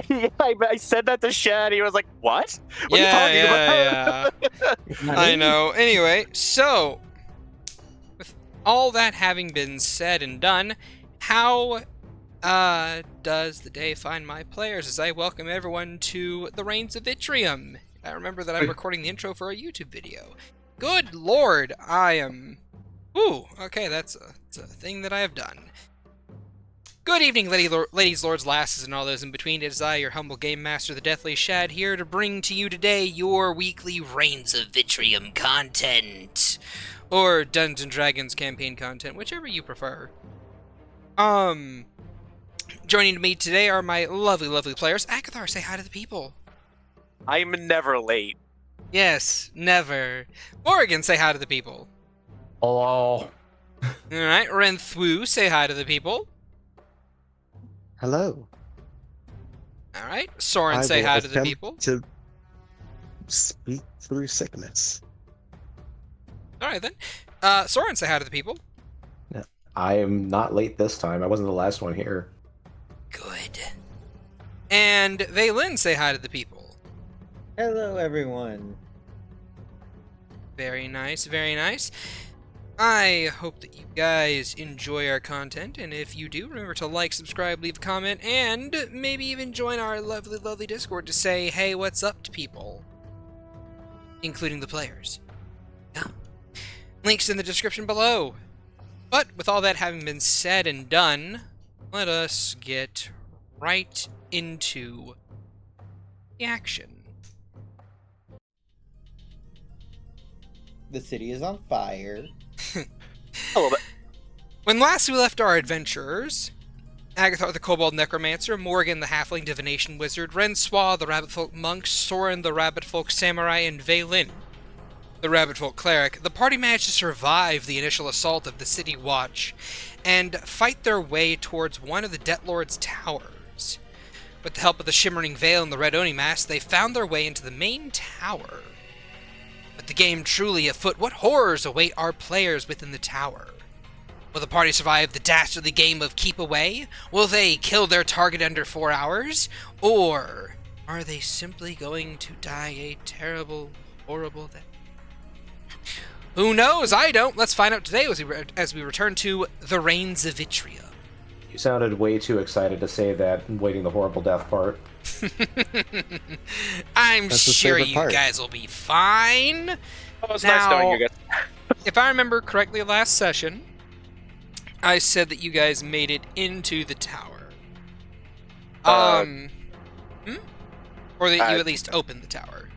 Yeah, I said that to Shad. He was like, "What? What Yeah, are you talking about?" I know. Anyway, so with all that having been said and done, how does the day find my players as I welcome everyone to the Rains of Vitrium? I remember that I'm recording the intro for a YouTube video. Good lord, I am... Ooh, okay, that's a thing that I have done. Good evening, ladies, lords, lasses, and all those in between. It is I, your humble game master, the Deathly Shad, here to bring to you today your weekly Rains of Vitrium content. Or Dungeons & Dragons campaign content, whichever you prefer. Joining me today are my lovely, lovely players. Akathar, say hi to the people. I'm never late. Yes, never. Morgan, say hi to the people. Hello. Alright, Renthwu, say hi to the people. Hello. Alright, Soren, I say will hi to the attempt people. To speak through sickness. Alright then. Soren, say hi to the people. I am not late this time. I wasn't the last one here. Good. And Vaylin, say hi to the people. Hello, everyone. Very nice, very nice. I hope that you guys enjoy our content, and if you do, remember to like, subscribe, leave a comment, and maybe even join our lovely, lovely Discord to say, hey, what's up to people? Including the players. Yeah. Links in the description below. But with all that having been said and done, let us get right into the action. The city is on fire. A little bit. When last we left our adventurers, Agathar the Kobold Necromancer, Morgan the Halfling Divination Wizard, Renswa the Rabbit Folk Monk, Soren the Rabbit Folk Samurai, and Vaylin the Rabbit Folk Cleric, the party managed to survive the initial assault of the City Watch and fight their way towards one of the Debt Lord's towers. With the help of the Shimmering Veil and the Red Oni Masks, they found their way into the main tower. With the game truly afoot, what horrors await our players within the tower? Will the party survive the dastardly game of keep away? Will they kill their target under 4 hours? Or are they simply going to die a terrible, horrible death? Who knows? I don't. Let's find out today as we return to the Rains of Vitrium. You sounded way too excited to say that waiting the horrible death part. I'm That's the sure favorite you part. guys will be fine. Oh, it's Now- nice knowing you guys. If I remember correctly last session, I said that you guys made it into the tower. Or that you at least opened the tower.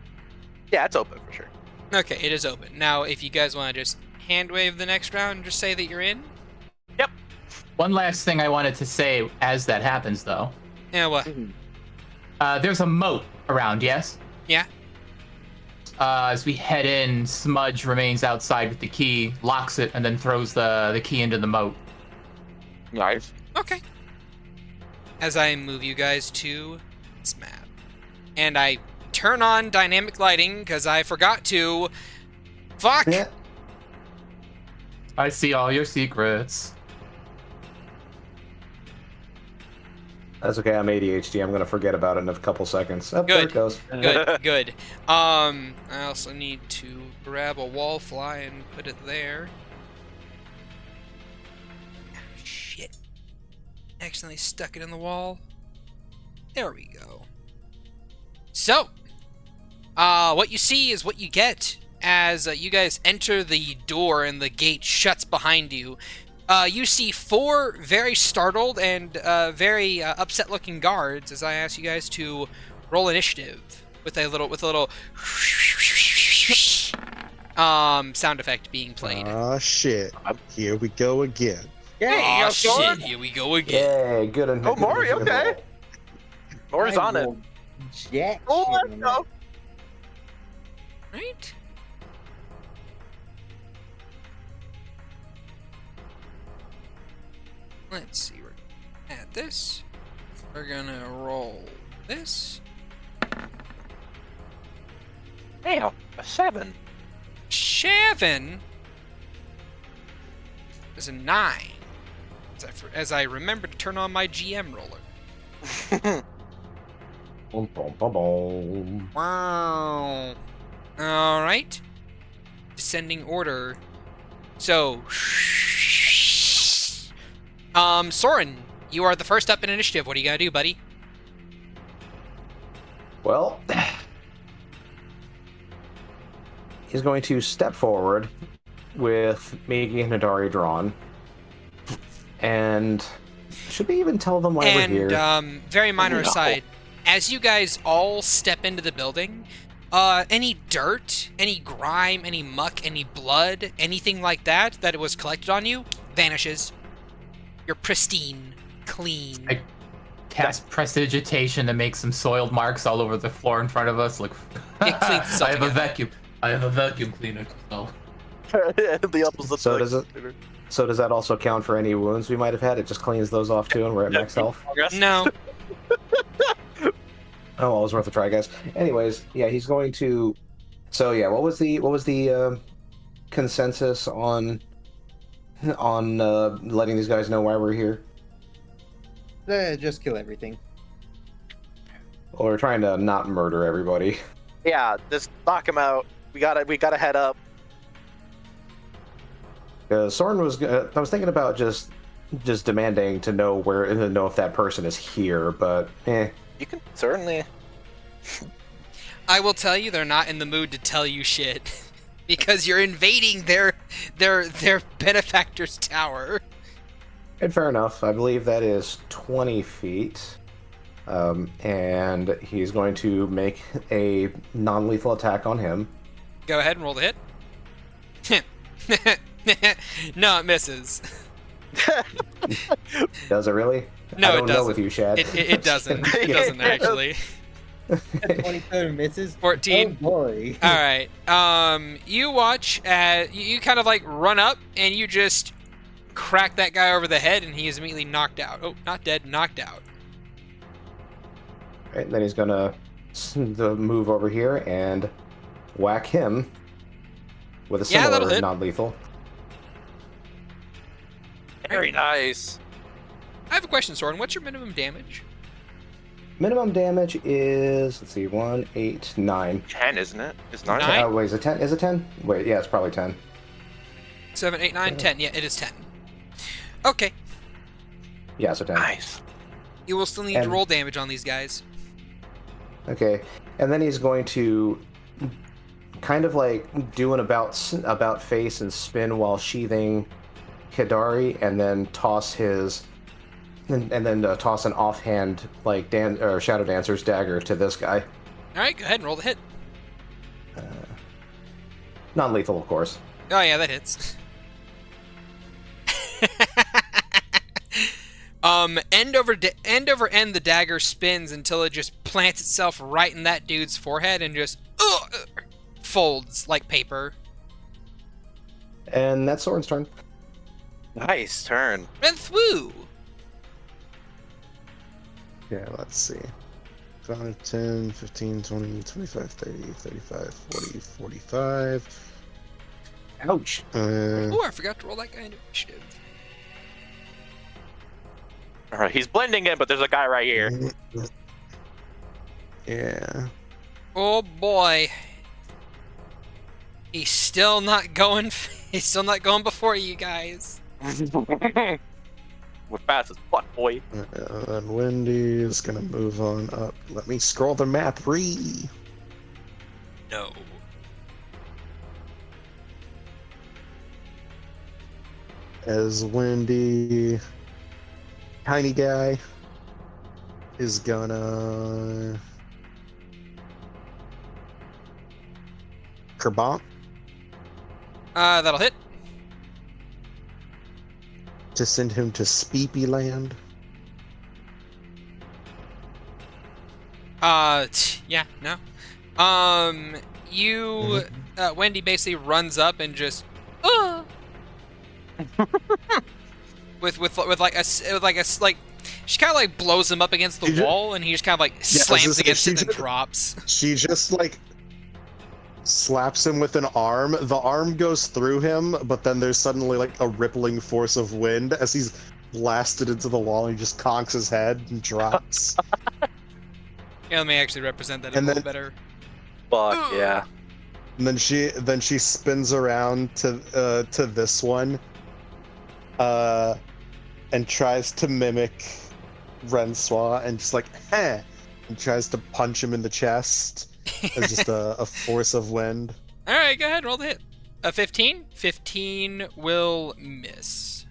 Yeah, it's open for sure. Okay, it is open. Now, if you guys want to just hand wave the next round and just say that you're in. One last thing I wanted to say as that happens, though. Yeah, what? There's a moat around, yes? Yeah. As we head in, Smudge remains outside with the key, locks it, and then throws the key into the moat. Nice. Okay. As I move you guys to this map. And I turn on dynamic lighting because I forgot to. Fuck! Yeah. I see all your secrets. That's okay. I'm ADHD. I'm gonna forget about it in a couple seconds. Oh, there Good. it goes. Good, good. I also need to grab a wall fly and put it there. Ah, shit. Accidentally stuck it in the wall. There we go. So, what you see is what you get as you guys enter the door and the gate shuts behind you. You see 4 very startled and very upset-looking guards as I ask you guys to roll initiative with a little sound effect being played. Oh shit. Here we go again. Hey, Oh yo, Soren. shit! Here we go again. Yay, good. Oh, Maury, okay. Maury's on it. Jack. Oh, shit let's on go. Right? Let's see. We're gonna add this. We're gonna roll this. Damn, a 7. Shavin is a 9. As I remember to turn on my GM roller. Boom, boom, boom, boom. Wow. All right. Descending order. So, Soren, you are the first up in initiative. What do you gotta do, buddy? Well, he's going to step forward with Migi and Hidari drawn. And should we even tell them why we're here? And very minor No. aside, as you guys all step into the building, any dirt, any grime, any muck, any blood, anything like that was collected on you vanishes. You're pristine, clean. I cast prestidigitation to make some soiled marks all over the floor in front of us. Look, It cleans itself I have a together. vacuum. I have a vacuum cleaner. So. The opposite. So does it? So does that also count for any wounds we might have had? It just cleans those off too, and we're at max health. No. Oh, well, it was worth a try, guys. Anyways, yeah, he's going to. So yeah, what was the consensus on letting these guys know why we're here? Just kill everything. Well, we're trying to not murder everybody. Yeah, just knock him out. We gotta head up. Soren was. I was thinking about just demanding to know if that person is here, but You can certainly. I will tell you, they're not in the mood to tell you shit. Because you're invading their benefactor's tower. And fair enough. I believe that is 20 feet. And he's going to make a non-lethal attack on him. Go ahead and roll the hit. No, it misses. Does it really? No, I it don't know doesn't. with you, Shad. It doesn't. It doesn't actually. 27 misses. 14. Oh boy. All right. You watch. You kind of like run up and you just crack that guy over the head, and he is immediately knocked out. Oh, not dead, knocked out. Right, then he's gonna move over here and whack him with a Yeah, that'll similar hit. non-lethal. Very nice. I have a question, Soren. What's your minimum damage? Minimum damage is, let's see, 1, 8, 9. 10, isn't it? It's 9. Nine? Wait, is it 10? Is it 10? Wait, yeah, it's probably 10. 7, 8, 9, 10. Yeah, it is 10. Okay. Yeah, so 10. Nice. You will still need to And- roll damage on these guys. Okay, and then he's going to kind of like do an about face and spin while sheathing Hidari, and then toss toss an offhand like Shadow Dancer's dagger to this guy. All right, go ahead and roll the hit. Non-lethal, of course. Oh yeah, that hits. End over end, the dagger spins until it just plants itself right in that dude's forehead and just folds like paper. And that's Soren's turn. Nice turn. And thwoo! Yeah, let's see. 5, 10, 15, 20, 25, 30, 35, 40, 45. Ouch. Oh, I forgot to roll that guy into initiative. All right, he's blending in, but there's a guy right here. Yeah. Oh boy. He's still not going. He's still not going before you guys. We're fast as fuck, boy. And Wendy's gonna move on up. Let me scroll the map. No. As Wendy, tiny guy, is gonna Kerbomp That'll hit. to send him to Speepy Land. Yeah, no. Wendy basically runs up and just, with she kind of like blows him up against the She ju- wall, and he just kind of like I was gonna slams say, against she it and ju- drops. She just like slaps him with an arm. The arm goes through him, but then there's suddenly like a rippling force of wind as he's blasted into the wall, and he just conks his head and drops. Yeah, let me actually represent that a And little then- better. Fuck yeah. And then she spins around to this one, and tries to mimic Rensois and just like, and tries to punch him in the chest as just a force of wind. All right, go ahead, roll the hit. A 15. 15 will miss.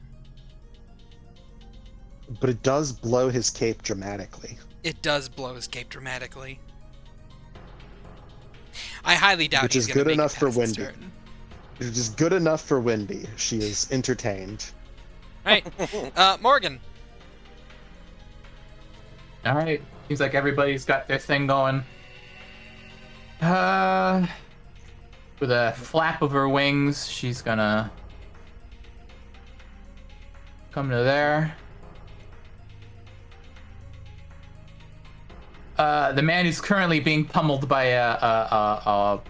But it does blow his cape dramatically. It does blow his cape dramatically. I highly doubt Which he's is gonna good make it enough for past this Wendy. turn. Which is good enough for Wendy. She is entertained. All right, Morgan. All right. Seems like everybody's got their thing going. With a flap of her wings, she's gonna come to there. The man is currently being pummeled by a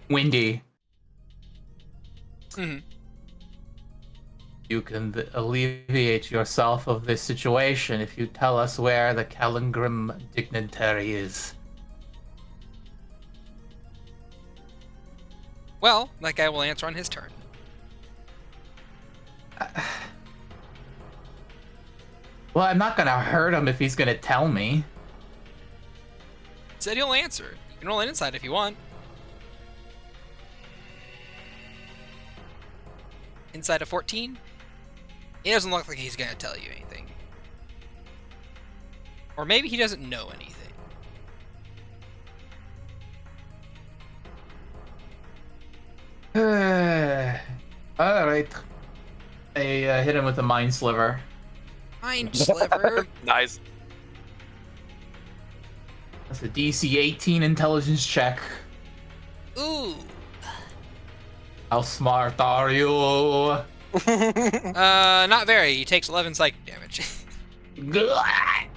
Windy. Mhm. You can alleviate yourself of this situation if you tell us where the Calengrim dignitary is. Well, that guy will answer on his turn. Well, I'm not gonna hurt him if he's gonna tell me. Said he'll answer. You can roll an insight if you want. Inside of 14? He doesn't look like he's gonna tell you anything. Or maybe he doesn't know anything. Alright. I hit him with a mind sliver. Mind sliver. Nice. That's a DC 18 intelligence check. Ooh. How smart are you? Not very. He takes 11 psychic damage. My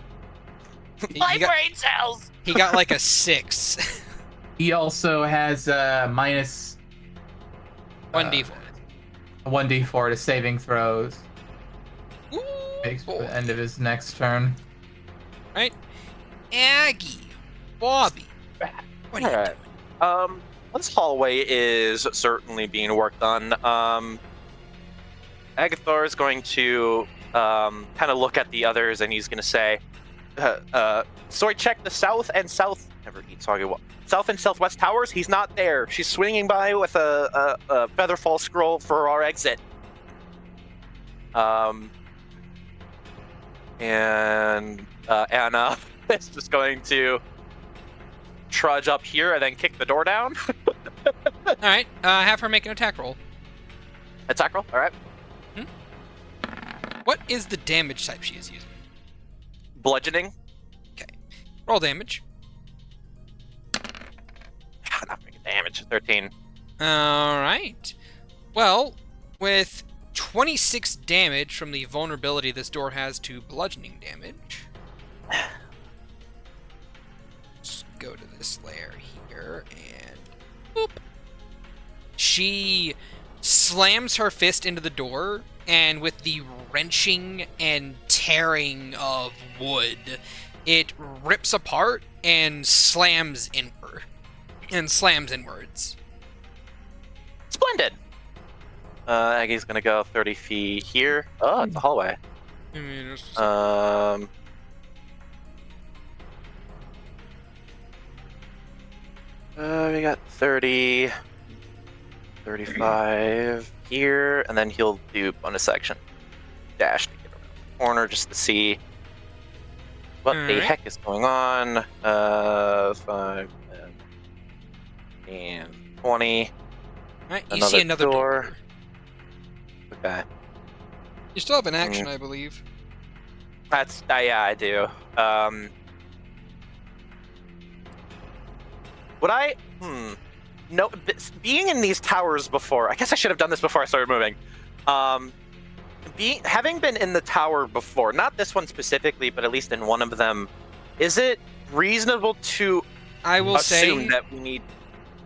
brain cells. He got like a 6. He also has minus 1d4. 1d4 to saving throws. Ooh, Takes to boy. the end of his next turn. Right? Aggie. Bobby. What are you Alright. doing? This hallway is certainly being worked on. Agathar is going to kind of look at the others, and he's going to say, "Sorry, check the south and southwest towers. He's not there. She's swinging by with a featherfall scroll for our exit." And Anna is just going to trudge up here and then kick the door down. Alright, have her make an attack roll. Attack roll. All right. What is the damage type she is using? Bludgeoning. Roll damage. Not making damage. 13. Alright. Well, with 26 damage from the vulnerability this door has to bludgeoning damage. Let's go to this layer here and boop. She slams her fist into the door, and with the wrenching and tearing of wood, it rips apart and slams inwards. Splendid. Aggie's gonna go 30 feet here. Oh, it's a hallway. We got 30, 35 here, and then he'll do bonus action dash to get around the corner just to see what the Alright. heck is going on. 5, 10, 20. Alright, you see another door. Okay. You still have an action, I believe. That's yeah, I do. Would I? No, being in these towers before. I guess I should have done this before I started moving. Having been in the tower before, not this one specifically, but at least in one of them, is it reasonable to I will assume say that we need?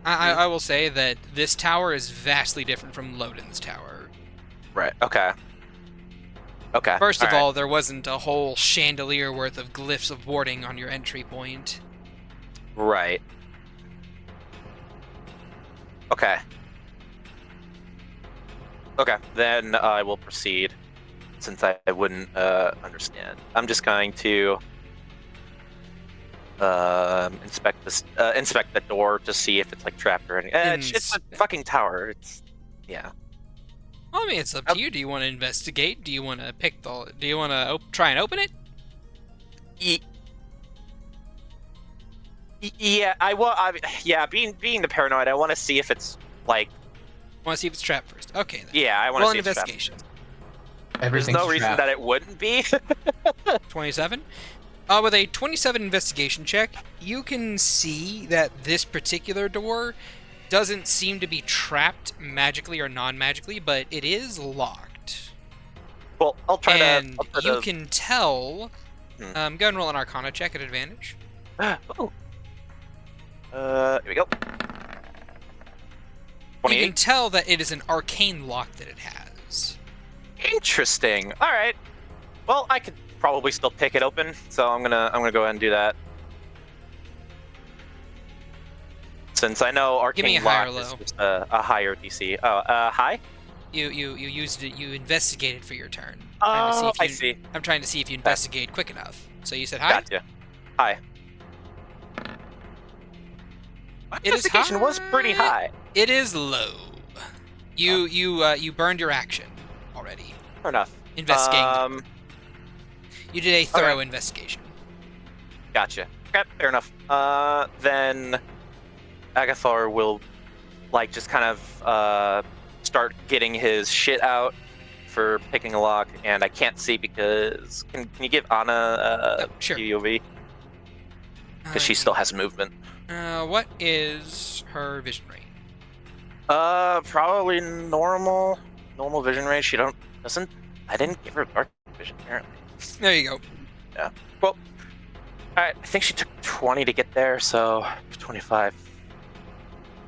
I will say that this tower is vastly different from Loden's tower. Right. Okay. Okay. First of right. all, there wasn't a whole chandelier worth of glyphs of warding on your entry point. Right. Okay. Okay, then I will proceed, since I wouldn't understand. I'm just going to inspect the door to see if it's like trapped or anything. It's a fucking tower. It's yeah. Well, I mean, it's up to you. Do you want to investigate? Do you want to pick the? Do you want to try and open it? Yeah, yeah, being the paranoid, I want to see if it's like. Want to see if it's trapped first? Okay. Then. Yeah, I want to Roll see an if it's trapped. investigation. There's no reason that it wouldn't be. 27. With a 27 investigation check, you can see that this particular door doesn't seem to be trapped magically or non-magically, but it is locked. Well, I'll try and to. you can tell. Go ahead and roll an Arcana check at advantage. Oh. Here we go. You 28. can tell that it is an arcane lock that it has. Interesting. All right. Well, I could probably still pick it open, so I'm gonna go ahead and do that. Since I know Give me arcane a high or lock is low. just a higher DC. Oh, high. You used it. You investigated for your turn. Oh, I see. I'm trying to see if you investigate quick enough. So you said high. Gotcha. High. My It is investigation was pretty high. It is low. You burned your action already. Fair enough. Investigating. You did a thorough investigation. Gotcha. Okay, fair enough. Then Agathar will like just kind of start getting his shit out for picking a lock, and I can't see because can you give Anna Sure. UV? Because she still has movement. What is her vision rate? Probably normal vision range. She doesn't. I didn't give her dark vision apparently. There you go. Yeah. Well, I think she took 20 to get there, so 25,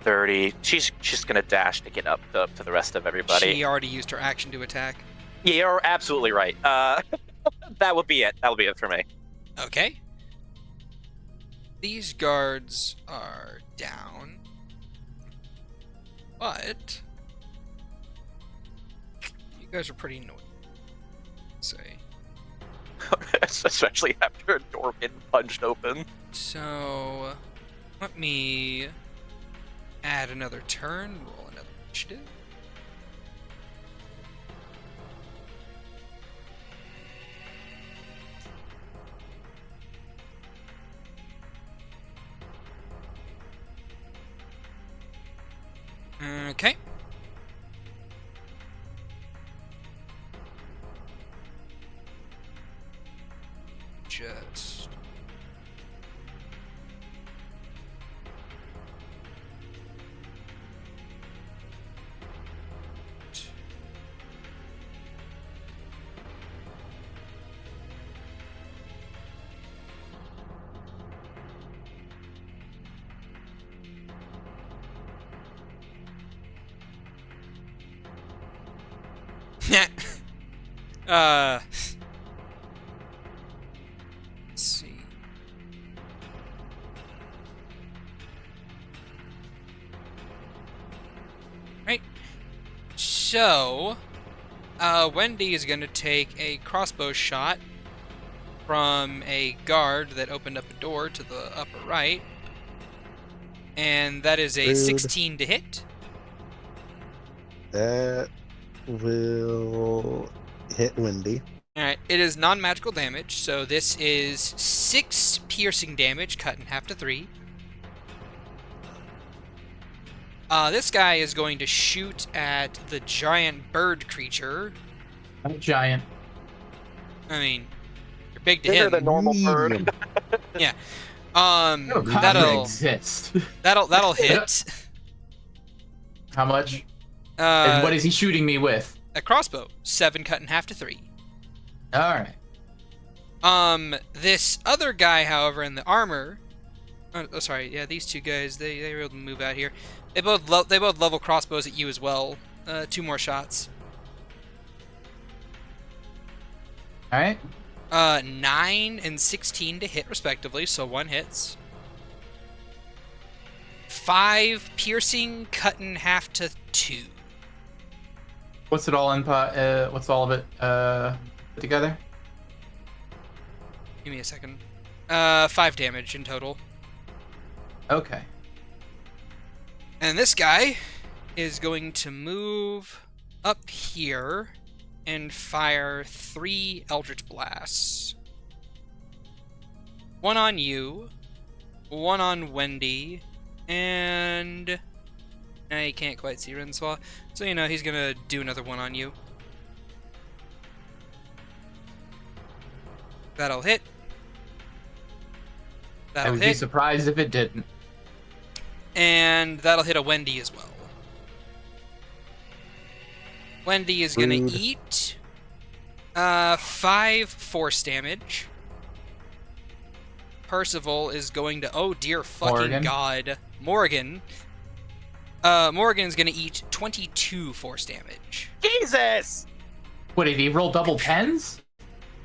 30. She's gonna dash to get up to the rest of everybody. She already used her action to attack. Yeah, you're absolutely right. That would be it. That would be it for me. Okay. These guards are down. But you guys are pretty annoying. Say. Especially after a door getting punched open. So let me add another turn, roll another initiative. Okay. Just let's see. Right. So, Wendy is going to take a crossbow shot from a guard that opened up a door to the upper right. And that is a Rude. 16 to hit. That will hit Wendy. Alright, it is non-magical damage, so this is 6 piercing damage, cut in half to 3. This guy is going to shoot at the giant bird creature. I'm giant. I mean, you're big to Bigger him. than normal bird. Medium. Yeah. No, That'll exist. that'll hit. How much? And what Uh, is he shooting me with? a crossbow, 7 cut in half to 3. All right. This other guy, however, in the armor. Oh, sorry. Yeah, these two guys, they were able to move out here. They both level crossbows at you as well. 2 more shots. All right. 9 and 16 to hit respectively, so 1 hits. 5 piercing, cut in half to 2. What's it all in? What's all of it put together? Give me a second. 5 damage in total. Okay. And this guy is going to move up here and fire 3 Eldritch Blasts. 1 on you, 1 on Wendy, and... Now you can't quite see Renswa, so you know he's gonna do another 1 on you. That'll hit. I That'll would be hit. surprised if it didn't. And that'll hit a Wendy as well. Wendy is gonna Rude. eat 5 force damage. Percival is going to, oh dear fucking Morgan. god, Morgan. Morgan's gonna eat 22 force damage. Jesus! What, did he roll double 10s?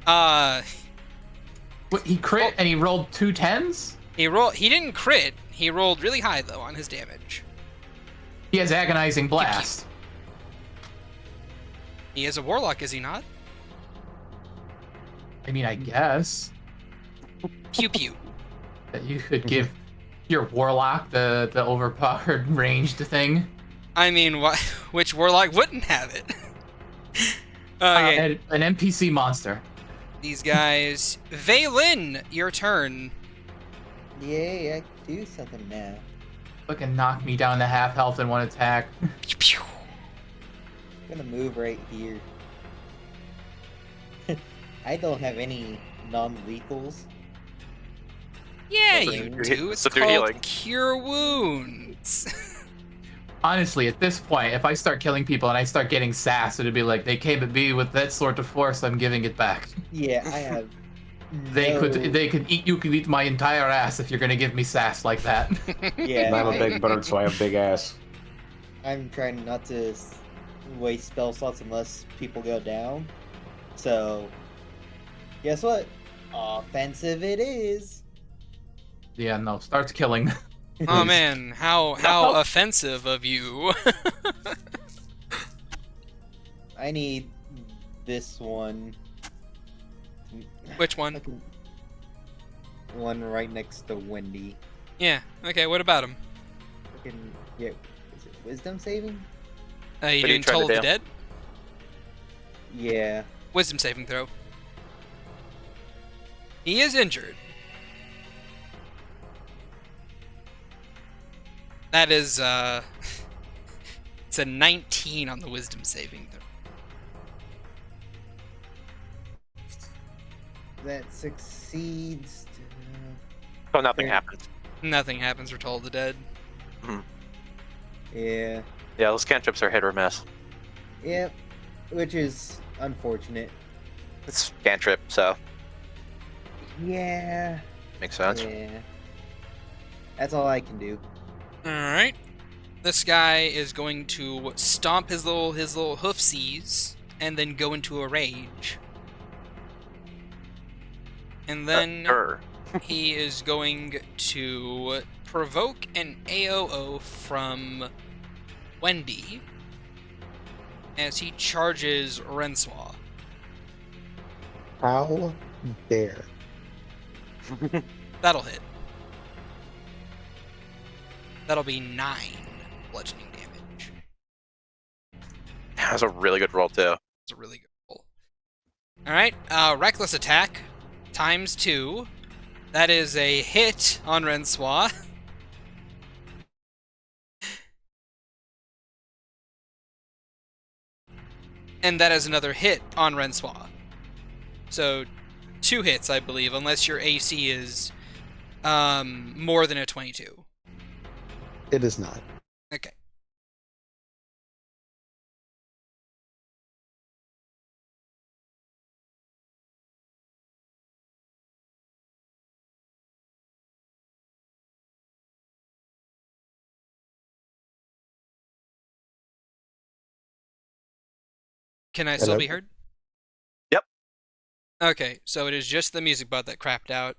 What, he crit and he rolled 2 10s? He didn't crit. He rolled really high though on his damage. He has agonizing blast. He is a warlock, is he not? I mean, I guess Pew pew. that you could give your warlock the overpowered ranged thing. I mean, which warlock wouldn't have it? Okay, An NPC monster. these guys. Vaylin, your turn. Yay, I can do something now. Fucking knock me down to half health in one attack. Pew pew. I'm gonna move right here. I don't have any non-lethals. Yeah, So you do- do. It's so do called healing. Cure Wounds. Honestly, at this point, if I start killing people and I start getting sass, it'd be like, they came at me with that sort of force, I'm giving it back. Yeah, I have. They no- could eat, you could eat my entire ass if you're gonna give me sass like that. Yeah, I'm a big bird, so I have big ass. I'm trying not to waste spell slots unless people go down. So, guess what? Offensive it is. Yeah, no, starts killing. Oh man, how offensive of you. I need this one. Which one? Fucking one right next to Wendy. Yeah. Okay. What about him? Fucking yeah. Is it wisdom saving? You What are you doing trying Toll to of the do? Dead? Yeah. Wisdom saving throw. He is injured. That is it's a 19 on the wisdom saving throw. That succeeds. So nothing Yeah. happens. Nothing happens for Toll of the Dead. Yeah. Yeah, those cantrips are hit or miss. Yep. Which is unfortunate. It's cantrip, so Yeah. makes sense. Yeah. That's all I can do. Alright. This guy is going to stomp his little hoofsies and then go into a rage. And then he is going to provoke an AOO from Wendy as he charges Renswa. How dare. That'll hit. That'll be 9 bludgeoning damage. That's a really good roll too. It's a really good roll. Alright, reckless attack times 2. That is a hit on Renswa. And that is another hit on Renswa. So 2 hits, I believe, unless your AC is more than a 22. It is not. Okay. Can I still Hello? be heard? Yep. Okay, so it is just the music bot that crapped out.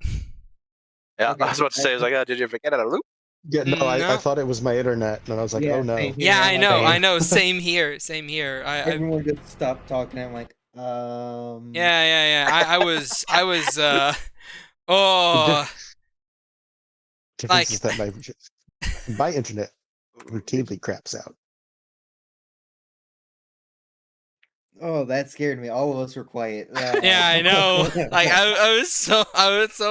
Yeah, Okay. I was about to say, I was like, oh, did you forget how to loop? Yeah, no, I No. thought it was my internet, and I was like, Yeah, oh no. same here. Yeah, I'm I like, know, Same. I know. Same here, same here. everyone just stopped talking. I'm like, yeah. I was, The oh, difference like, is that my internet routinely craps out. oh, that scared me. All of us were quiet. yeah, I know. Like, I was so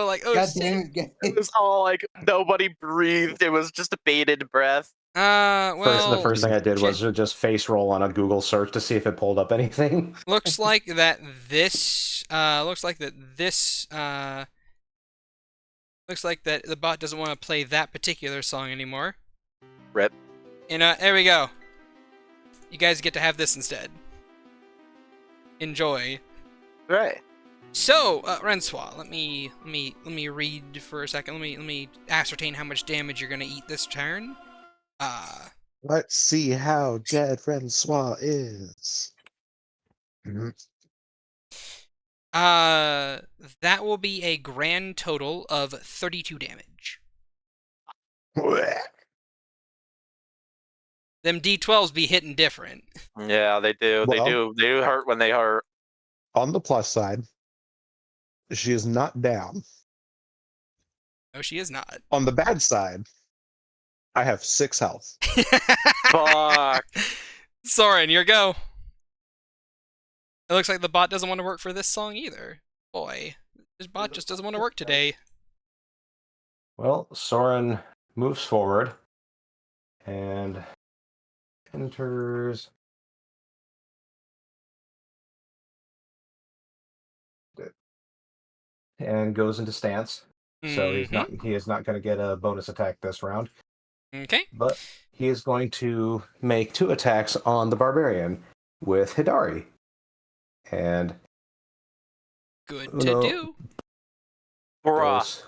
like, oh God shit. damn it, It was all like nobody breathed. It was just a bated breath. The Well, first thing I did was just face roll on a Google search to see if it pulled up anything. looks like that this, looks like the bot doesn't want to play that particular song anymore. Rip. And, there we go. You guys get to have this instead. Enjoy. Right. So, Rensois, let me read for a second. Let me ascertain how much damage you're gonna eat this turn. Let's see how dead Francois is. That will be a grand total of 32 damage. Them D12s be hitting different. Yeah, they do. Well- They do hurt when they hurt. On the plus side, she is not down. No, she is not. On the bad side, I have 6 health. Fuck. Soren, your go. It looks like the bot doesn't want to work for this song either. Boy, this bot just doesn't want to work today. Well, Soren moves forward and enters. And goes into stance. So he is not going to get a bonus attack this round. Okay. But he is going to make 2 attacks on the barbarian with Hidari. And Good to No. do. Bruh. goes,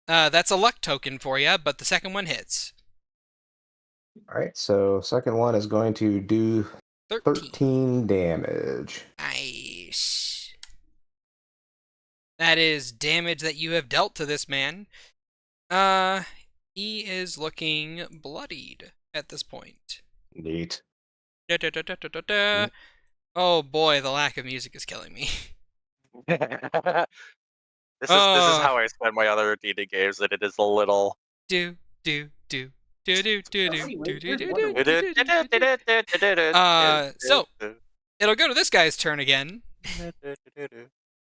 That's a luck token for you, but the second one hits. all right, so second one is going to do 13 damage. Nice. That is damage that you have dealt to this man. He is looking bloodied at this point. Neat. Oh boy, the lack of music is killing me. This is how I spend my other D&D games, and it is a little. Do. So it'll go to this guy's turn again.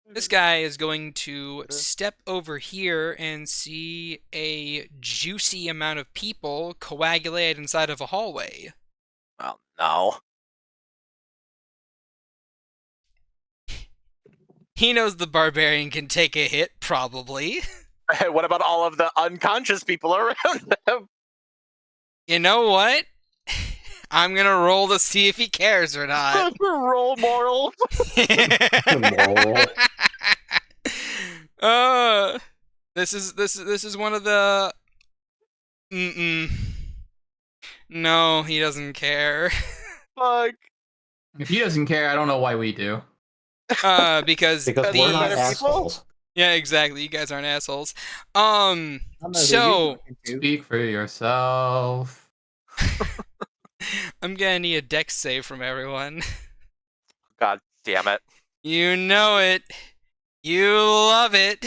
This guy is going to step over here and see a juicy amount of people coagulate inside of a hallway. Oh no. He knows the barbarian can take a hit, probably. What about all of the unconscious people around them? You know what? I'm gonna roll to see if he cares or not. Roll moral. This is one of the. No, he doesn't care. Fuck. If he doesn't care, I don't know why we do. Because we're not these- assholes. Yeah, exactly. You guys aren't assholes. I don't know who you're So talking to. Speak for yourself. I'm gonna need a dex save from everyone. God damn it. You know it. You love it.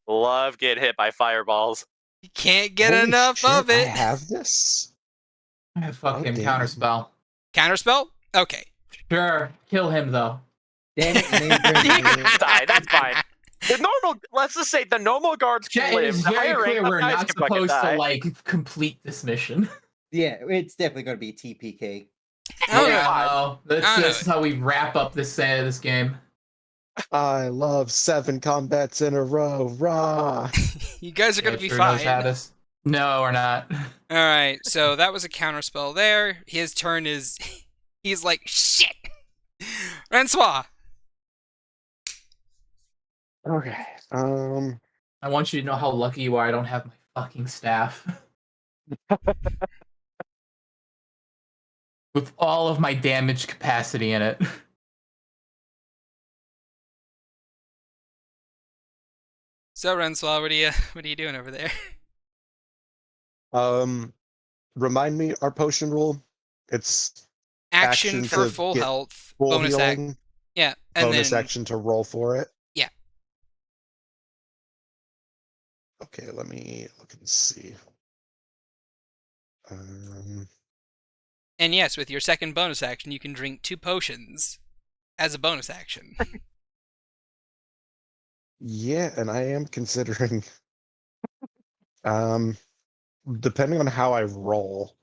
Love get hit by fireballs. You can't get Holy enough shit, of I it. have this? Fuck Oh, him, damn. counterspell. Counterspell? Okay. Sure, kill him though. Damn it, you made He me can die. That's fine. The normal. Let's just say the normal guards can It live. is The very higher clear rank we're guys not can fucking supposed die. to like complete this mission. Yeah, it's definitely going to be TPK. Oh, yeah, fine. no. This is how we wrap up this game. I love 7 combats in a row. Rah! You guys are gonna Yeah, be sure knows fine. how to No, we're not. Alright, so that was a counterspell there. His turn is. He's like, shit! Francois! Okay. I want you to know how lucky you are I don't have my fucking staff. With all of my damage capacity in it. So, Rensois, what are you doing over there? Remind me our potion rule. It's Action for to full get health, full bonus healing, yeah, and bonus then action to roll for it. Yeah. Okay, let me look and see. and yes, with your second bonus action, you can drink 2 potions as a bonus action. Yeah, and I am considering depending on how I roll.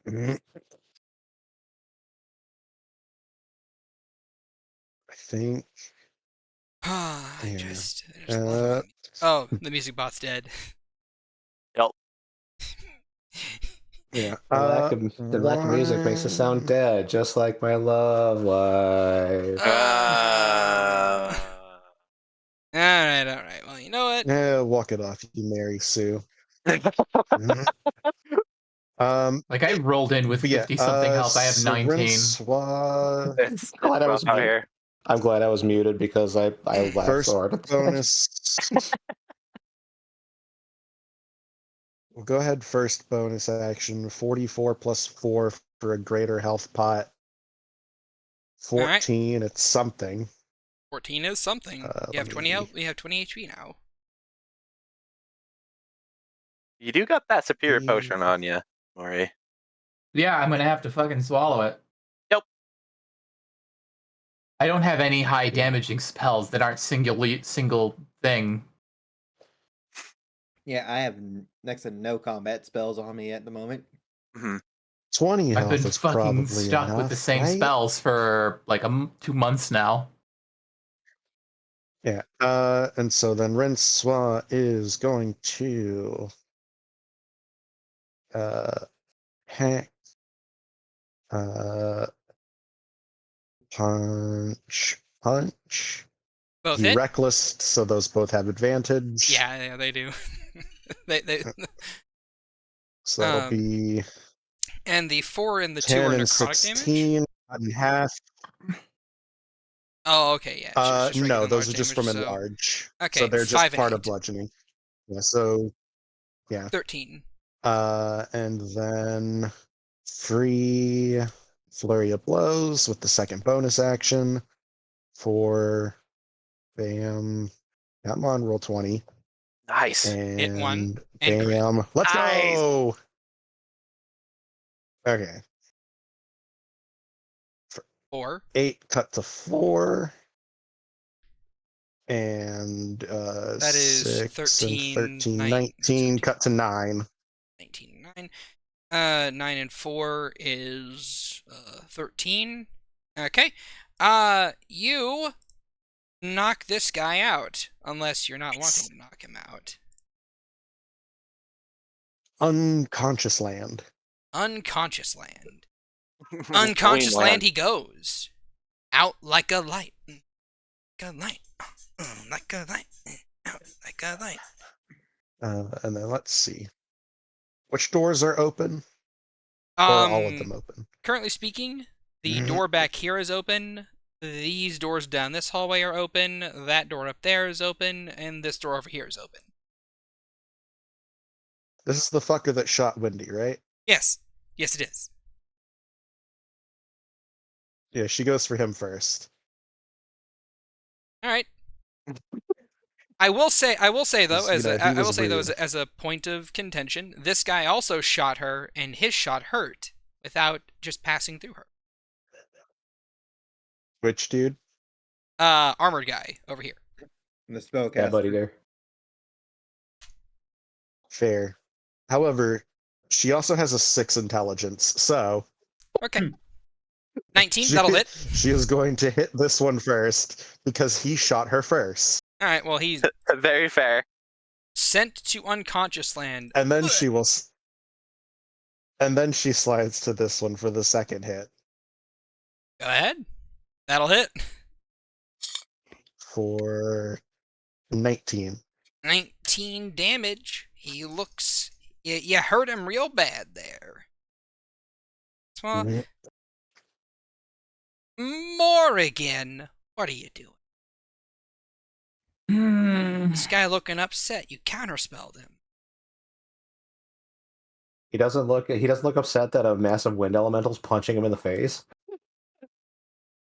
I think I Yeah. just love my... Uh, Oh, the music bot's dead. Yep. yeah. The lack of music makes it sound dead, just like my love life. Alright. Well, you know what? Yeah, walk it off, you Mary Sue. Like I rolled in with But yeah, 50 something health. I have so 19. It's Glad I rough was out mu- here. I'm glad I was muted because I laughed First so hard at that. bonus. We'll go ahead first bonus action. 44 plus 4 for a greater health pot. 14, it's something. 14 is something. You have 20 health. We have 20 HP now. You do got that superior potion on you, Maury. Yeah, I'm gonna have to fucking swallow it. Yep. I don't have any high damaging spells that aren't single thing. Yeah, I have next to no combat spells on me at the moment. 20 I've health been is fucking probably stuck enough, with the same right? spells for like 2 months now. Yeah. And so then Renswa is going to hack, punch. Both He hit? reckless, so those both have advantage. Yeah, they do. they So that'll be And the 4 and the 2 10 are and necrotic damage? 16 and half. Oh, okay, yeah. It's just regular No, those are enlarged just damage, from so... enlarge. Okay, So they're 5 just and part of 8. bludgeoning. Yeah, so yeah. 13. And then free flurry of blows with the second bonus action for bam. Come on, roll 20. Nice. And Hit 1 and crit. bam. Let's Nice. go. Okay. 4. 8 cut to 4. And That is 6 13, and 13, 9, 19 so cut to 9. 19, 9. 9 and 4 is 13. Okay. You knock this guy out, unless you're not wanting to knock him out. Unconscious land. Unconscious land. Unconscious land he goes. Out like a light. Like a light. Like a light. Out like a light. And then let's see. Which doors are open? Or are all of them open? Currently speaking, the door back here is open. These doors down this hallway are open. That door up there is open. And this door over here is open. This is the fucker that shot Wendy, right? Yes. Yes, it is. Yeah, she goes for him first. All right. I will say though, as a point of contention, this guy also shot her, and his shot hurt without just passing through her. Which dude? Armored guy over here. The spellcaster. Yeah, buddy, there. Fair. However, she also has a 6 intelligence, so Okay. 19, that'll hit. She is going to hit this one first because he shot her first. All right, well, he's very fair. Sent to unconscious land. And then she will. And then she slides to this one for the second hit. Go ahead. That'll hit. For 19. 19 damage. He looks... You hurt him real bad there. Well, Morrigan, what are you doing? This guy looking upset. You counterspelled him. He doesn't look upset that a massive wind elemental's punching him in the face.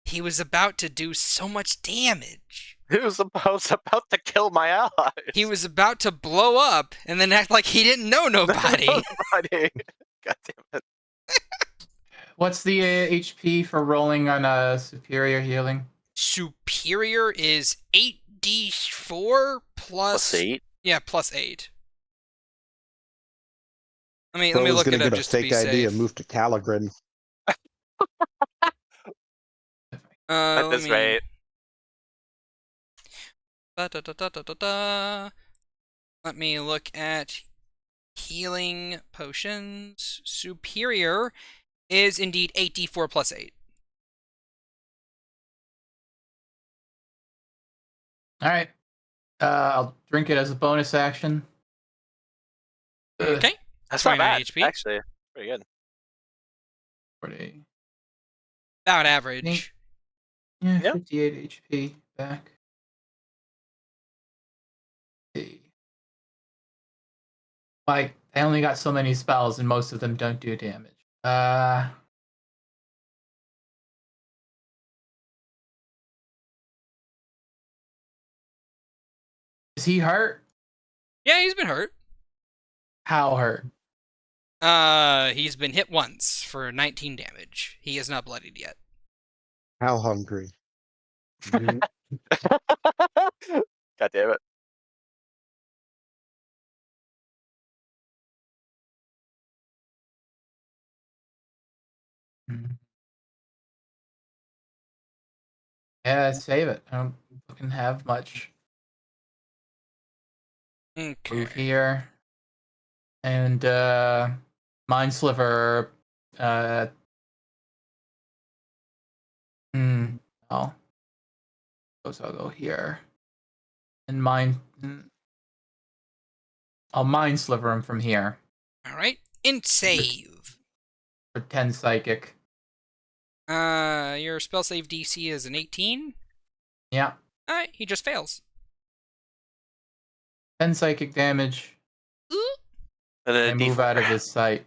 He was about to do so much damage. He was about to kill my allies. He was about to blow up and then act like he didn't know nobody. Nobody. God damn it. What's the HP for rolling on a superior healing? Superior is 8d4 Plus 8. Yeah, plus 8. Let me Bro was look gonna it up get a just to be fake ID safe. and move to ch-ldr-n. At this rate. Let me look at healing potions. Superior is indeed 8d4 plus 8. Alright. I'll drink it as a bonus action. Okay. That's not 29 bad, HP. actually. Pretty good. 40. About average. Yeah, Yep. 58 HP back. Like, I only got so many spells and most of them don't do damage. Is he hurt? Yeah, he's been hurt. How hurt? He's been hit once for 19 damage. He is not bloodied yet. How hungry? God damn it. Yeah, save it. I don't fucking have much. Move Okay. here. And Mind Sliver. Oh. So I'll go here. And I'll Mind Sliver him from here. Alright. Int save. For 10 psychic. Your spell save DC is an 18. Yeah. Alright, he just fails. 10 psychic damage. Ooh. And then And move out of his sight.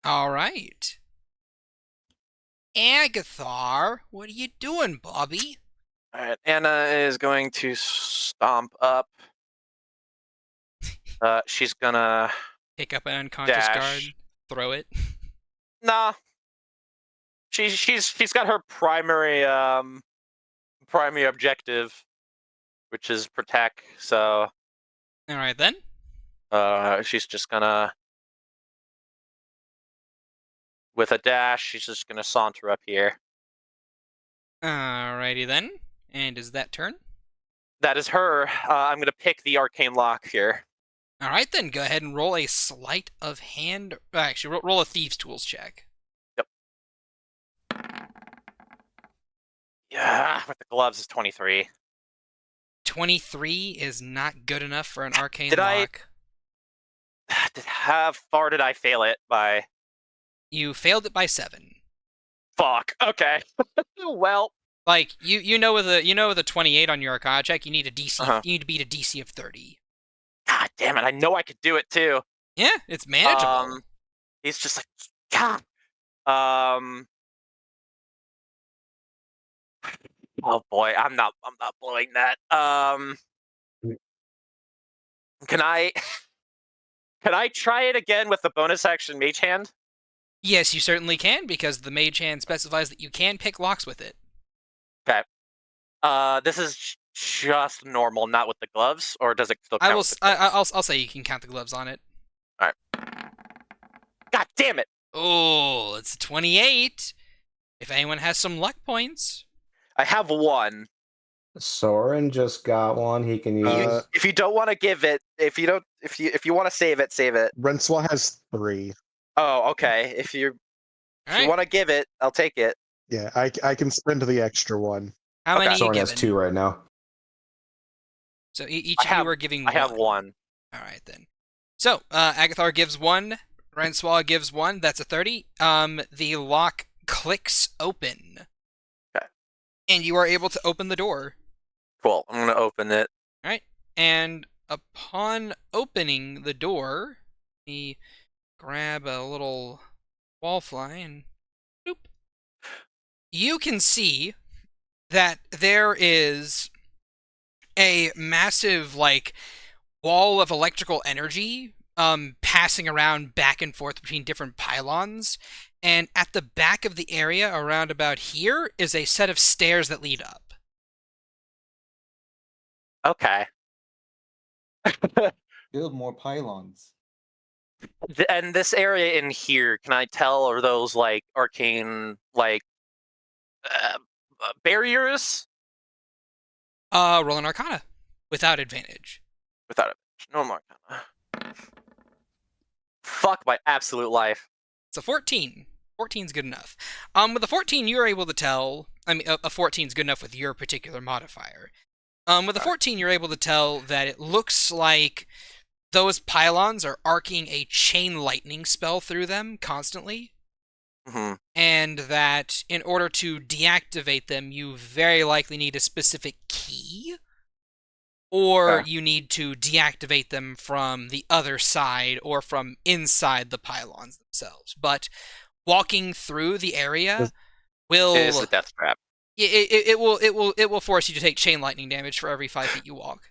Alright. Agathar, what are you doing, Bobby? Alright, Anna is going to stomp up. She's gonna... Pick up an unconscious Dash. guard, throw it. Nah. She's got her primary objective, which is protect, so... Alright then. She's just gonna... With a dash, she's just gonna saunter up here. Alrighty then. And is that turn? That is her. I'm gonna pick the arcane lock here. Alright then, go ahead and roll a sleight of hand... Actually, roll a Thieves' Tools check. Yep. Yeah, with the gloves is 23. 23 is not good enough for an arcane Did I- lock. How far did I fail it by? You failed it by 7. Fuck. Okay. Well. Like you know with a 28 on your Arcana check, you need a DC. You need to beat a DC of 30. God damn it! I know I could do it too. Yeah, it's manageable. He's just like, God. Oh boy, I'm not blowing that. Can I try it again with the bonus action Mage Hand? Yes, you certainly can, because the Mage Hand specifies that you can pick locks with it. Okay. This is just normal, not with the gloves, or does it still count? I'll say you can count the gloves on it. All right. God damn it! Oh, it's a 28. If anyone has some luck points. I have one. Soren just got one. He can use. If you don't want to give it, if you want to save it, save it. Renswa has 3. Oh, okay. If you want to give it, I'll take it. Yeah, I can spend the extra one. How many are you Soren giving? has 2 right now. So each of you are giving one. I have one. All right, then. So, Agathar gives 1. Renswa gives 1. That's a 30. The lock clicks open. Okay. And you are able to open the door. Cool. I'm going to open it. All right, and upon opening the door, we grab a little wall fly and boop. You can see that there is a massive like wall of electrical energy passing around back and forth between different pylons, and at the back of the area around about here is a set of stairs that lead up. Okay. Build more pylons. And this area in here, can I tell, are those like arcane like barriers? Roll an Arcana without advantage. Without it, no more. Fuck my absolute life. It's a 14. 14's good enough. With a 14, you're able to tell. I mean, a 14's good enough with your particular modifier. With a 14, you're able to tell that it looks like those pylons are arcing a chain lightning spell through them constantly, Mm-hmm. and that in order to deactivate them, you very likely need a specific key, or Okay. you need to deactivate them from the other side or from inside the pylons themselves. But walking through the area will It is a death trap. it will force you to take chain lightning damage for every 5 feet you walk.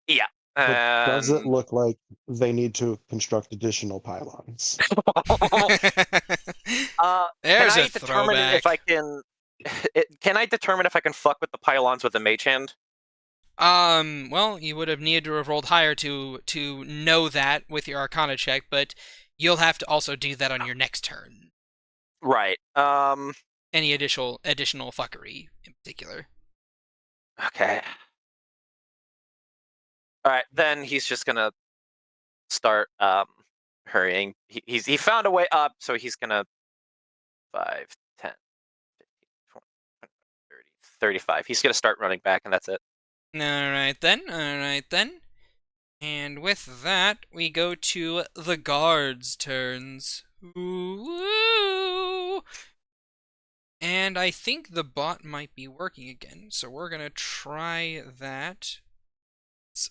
Yeah. But does it Um, look like they need to construct additional pylons? There's can I a determine throwback. if I can? Can I determine if I can fuck with the pylons with a mage hand? Well, you would have needed to have rolled higher to know that with your Arcana check, but you'll have to also do that on your next turn. Right. Any additional fuckery in particular. Okay. All right. Then he's just gonna start hurrying. He found a way up, so he's gonna 5, 10, 15, 20, 30, 35. He's gonna start running back, and that's it. Alright then. And with that, we go to the guards' turns. Ooh. And I think the bot might be working again, so we're gonna try that.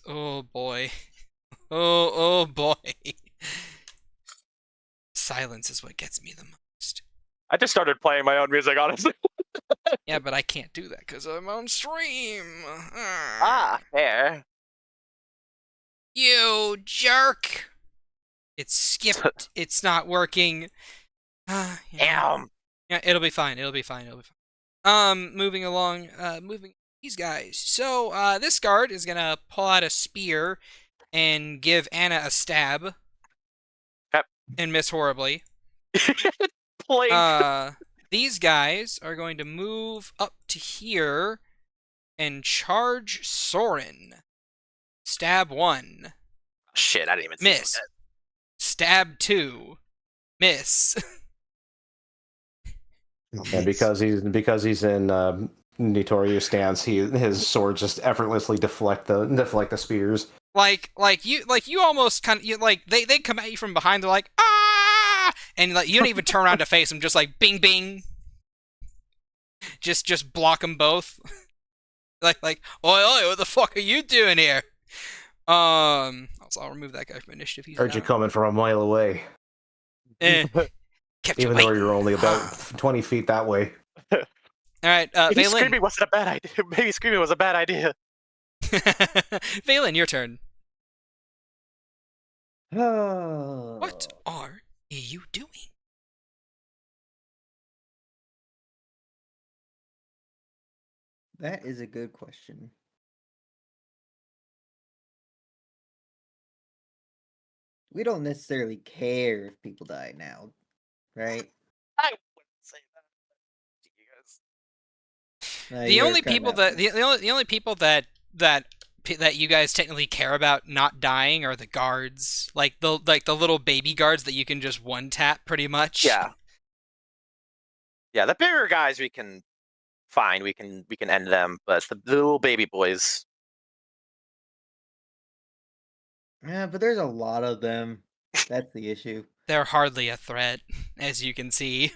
Oh boy. Oh boy. Silence is what gets me the most. I just started playing my own music, honestly. Yeah, but I can't do that because I'm on stream. Fair. You jerk! It's skipped. It's not working. Yeah. Damn. Yeah, it'll be fine. Moving along. Moving these guys. So, this guard is gonna pull out a spear and give Anna a stab. Yep. And miss horribly. Blink. These guys are going to move up to here and charge Soren. Stab 1. Shit, I didn't even see Miss. that. Stab 2. Miss. And because he's in Notorious stance, his sword just effortlessly deflect the spears. Like you almost kind of they come at you from behind. They're like ah, and like you don't even turn around to face them. Just like bing bing. Just block them both. like oi, what the fuck are you doing here? Also, I'll remove that guy from initiative. He's Heard you down. coming from a mile away, Kept you even though waiting. you're only about 20 feet that way. All right, Maybe Valen. screaming wasn't a bad idea. Maybe screaming was a bad idea. Valen, your turn. Oh. What are you doing? That is a good question. We don't necessarily care if people die now, right? I wouldn't say that. No, The you're only kinda people out that there. the only people that you guys technically care about not dying are the guards, like the little baby guards that you can just one tap pretty much. Yeah. Yeah, the bigger guys we can fine, we can end them, but the little baby boys. Yeah, but there's a lot of them. That's the issue. They're hardly a threat, as you can see.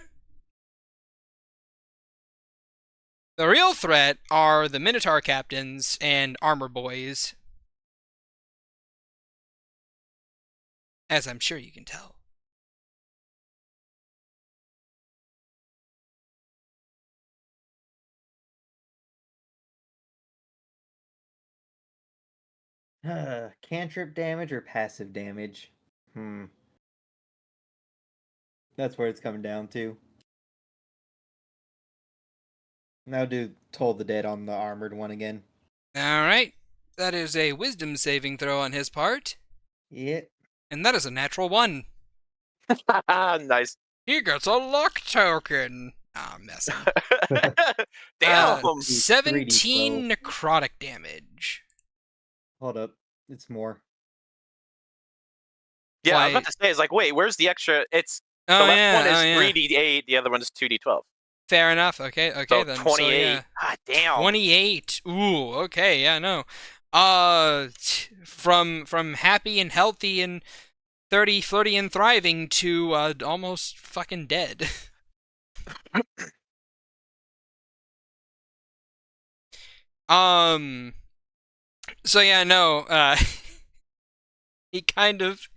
The real threat are the Minotaur captains and armor boys. As I'm sure you can tell. Cantrip damage or passive damage? That's where it's coming down to. Now do Toll the Dead on the armored one again. Alright. That is a wisdom saving throw on his part. Yep. And that is a natural 1. Nice. He gets a luck token. Ah, I'm messing. Damn. 17 necrotic damage. Hold up. It's more. Yeah, I was Why- about to say, it's like, wait, where's the extra? It's Oh, the left yeah, one is oh, yeah. 3d8, the other one is 2d12. Fair enough. Okay, So then. 28. So, yeah. God damn. 28. Ooh, okay, yeah, no. From happy and healthy and 30, flirty and thriving to almost fucking dead. So yeah, no, he kind of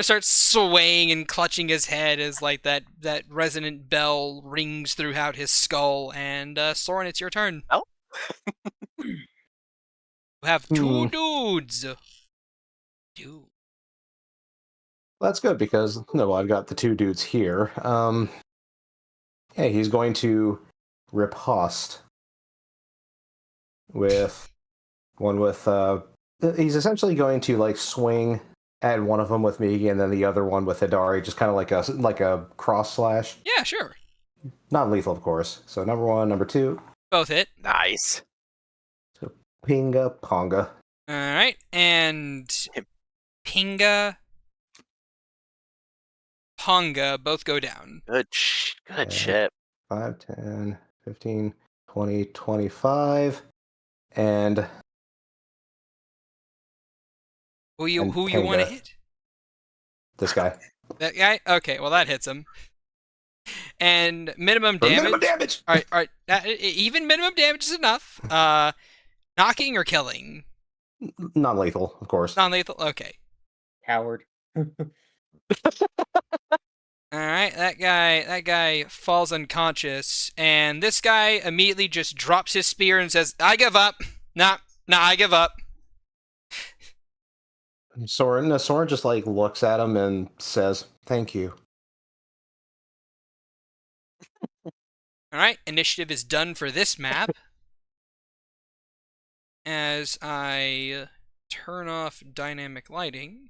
starts swaying and clutching his head as like that resonant bell rings throughout his skull. And Soren, it's your turn. Oh. You have 2 dudes. Dude. That's good because I've got the 2 dudes here. Yeah, he's going to riposte with one with he's essentially going to like swing at one of them with Migi and then the other one with Hidari, just kind of like a cross slash. Yeah, sure. Not lethal, of course. So number 1, number 2. Both hit. Nice. So Pinga Ponga. All right, and Pinga, Ponga both go down. Good shit. 5, 10, 15, 20, 25. And Who you And want to Pinga. hit? this guy. That guy? Okay, well that hits him. And minimum For damage. minimum damage! All right. Even minimum damage is enough. Knocking or killing? Non-lethal, of course. Non-lethal. Okay. Coward. All right. That guy falls unconscious, and this guy immediately just drops his spear and says, "I give up. Nah, I give up." Soren just like looks at him and says, "Thank you." All right. Initiative is done for this map. As I turn off dynamic lighting.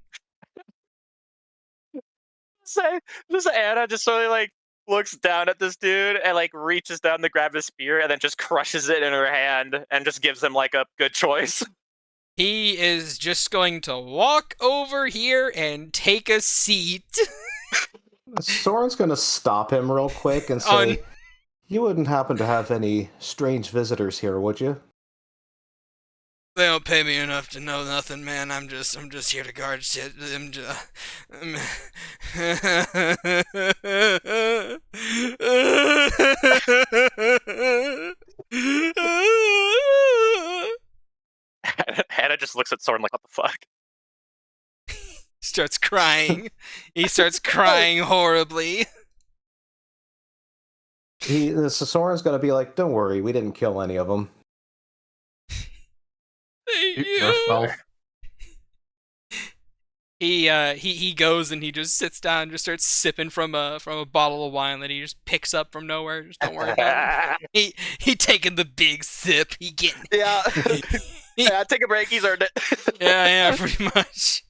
Just Anna just sort of like looks down at this dude and like reaches down to grab his spear and then just crushes it in her hand and just gives him like a good choice. He is just going to walk over here and take a seat. Soren's gonna stop him real quick and say, "You wouldn't happen to have any strange visitors here, would you?" They don't pay me enough to know nothing, man. I'm just here to guard shit. Hannah just looks at Soren like, what the fuck? Starts crying. He starts crying horribly. Soren's gonna be like, "Don't worry, we didn't kill any of them." Yourself. He goes and he just sits down and just starts sipping from a bottle of wine that he just picks up from nowhere. Just don't worry about it. He taking the big sip. He getting Yeah. Yeah, take a break. He's earned it. yeah, pretty much.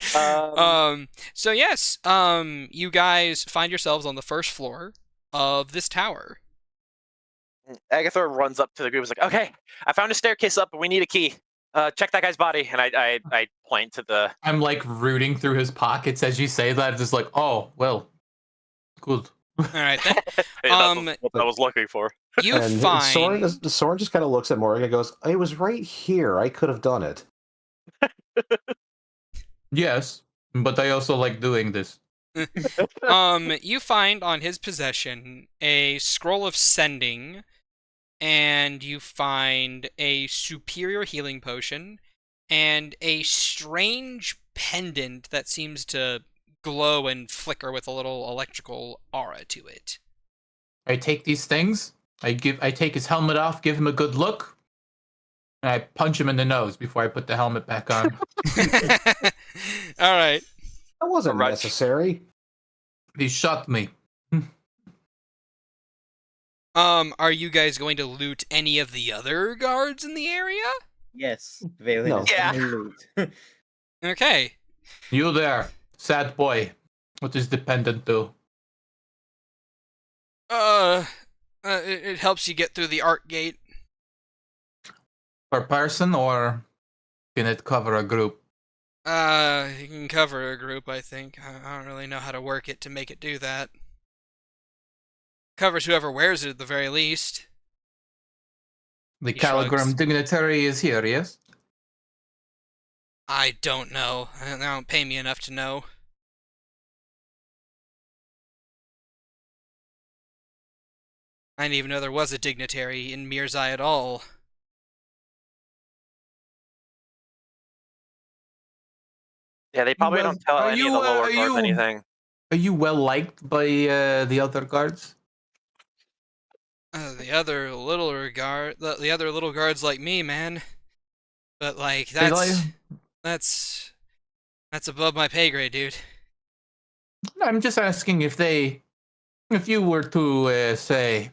So yes, you guys find yourselves on the first floor of this tower. Agathor runs up to the group and is like, okay, I found a staircase up, but we need a key. Check that guy's body. And I point to the... I'm like rooting through his pockets as you say that. Just like, oh, well, good. All right, then. That's what I was looking for. You And find... Soren just kind of looks at Morgan and goes, "It was right here. I could have done it." Yes, but I also like doing this. You find on his possession a scroll of sending, and you find a superior healing potion, and a strange pendant that seems to glow and flicker with a little electrical aura to it. I take these things. I take his helmet off, give him a good look, and I punch him in the nose before I put the helmet back on. All right. That wasn't Right. necessary. He shot me. Are you guys going to loot any of the other guards in the area? Yes, Valen No. is Yeah. gonna loot. Okay. You there, sad boy. What does the pendant do? It helps you get through the art gate. Per person, or can it cover a group? You can cover a group, I think. I don't really know how to work it to make it do that. Covers whoever wears it at the very least. The He shrugs. ch-ldr-n dignitary is here, yes? I don't know. They don't pay me enough to know. I didn't even know there was a dignitary in Mirzai at all. Yeah, they probably Well, don't tell are any you, of the lower are guards you- anything. Are you well liked by the other guards? The other little guards like me, man. But like They that's above my pay grade, dude. I'm just asking if you were to say,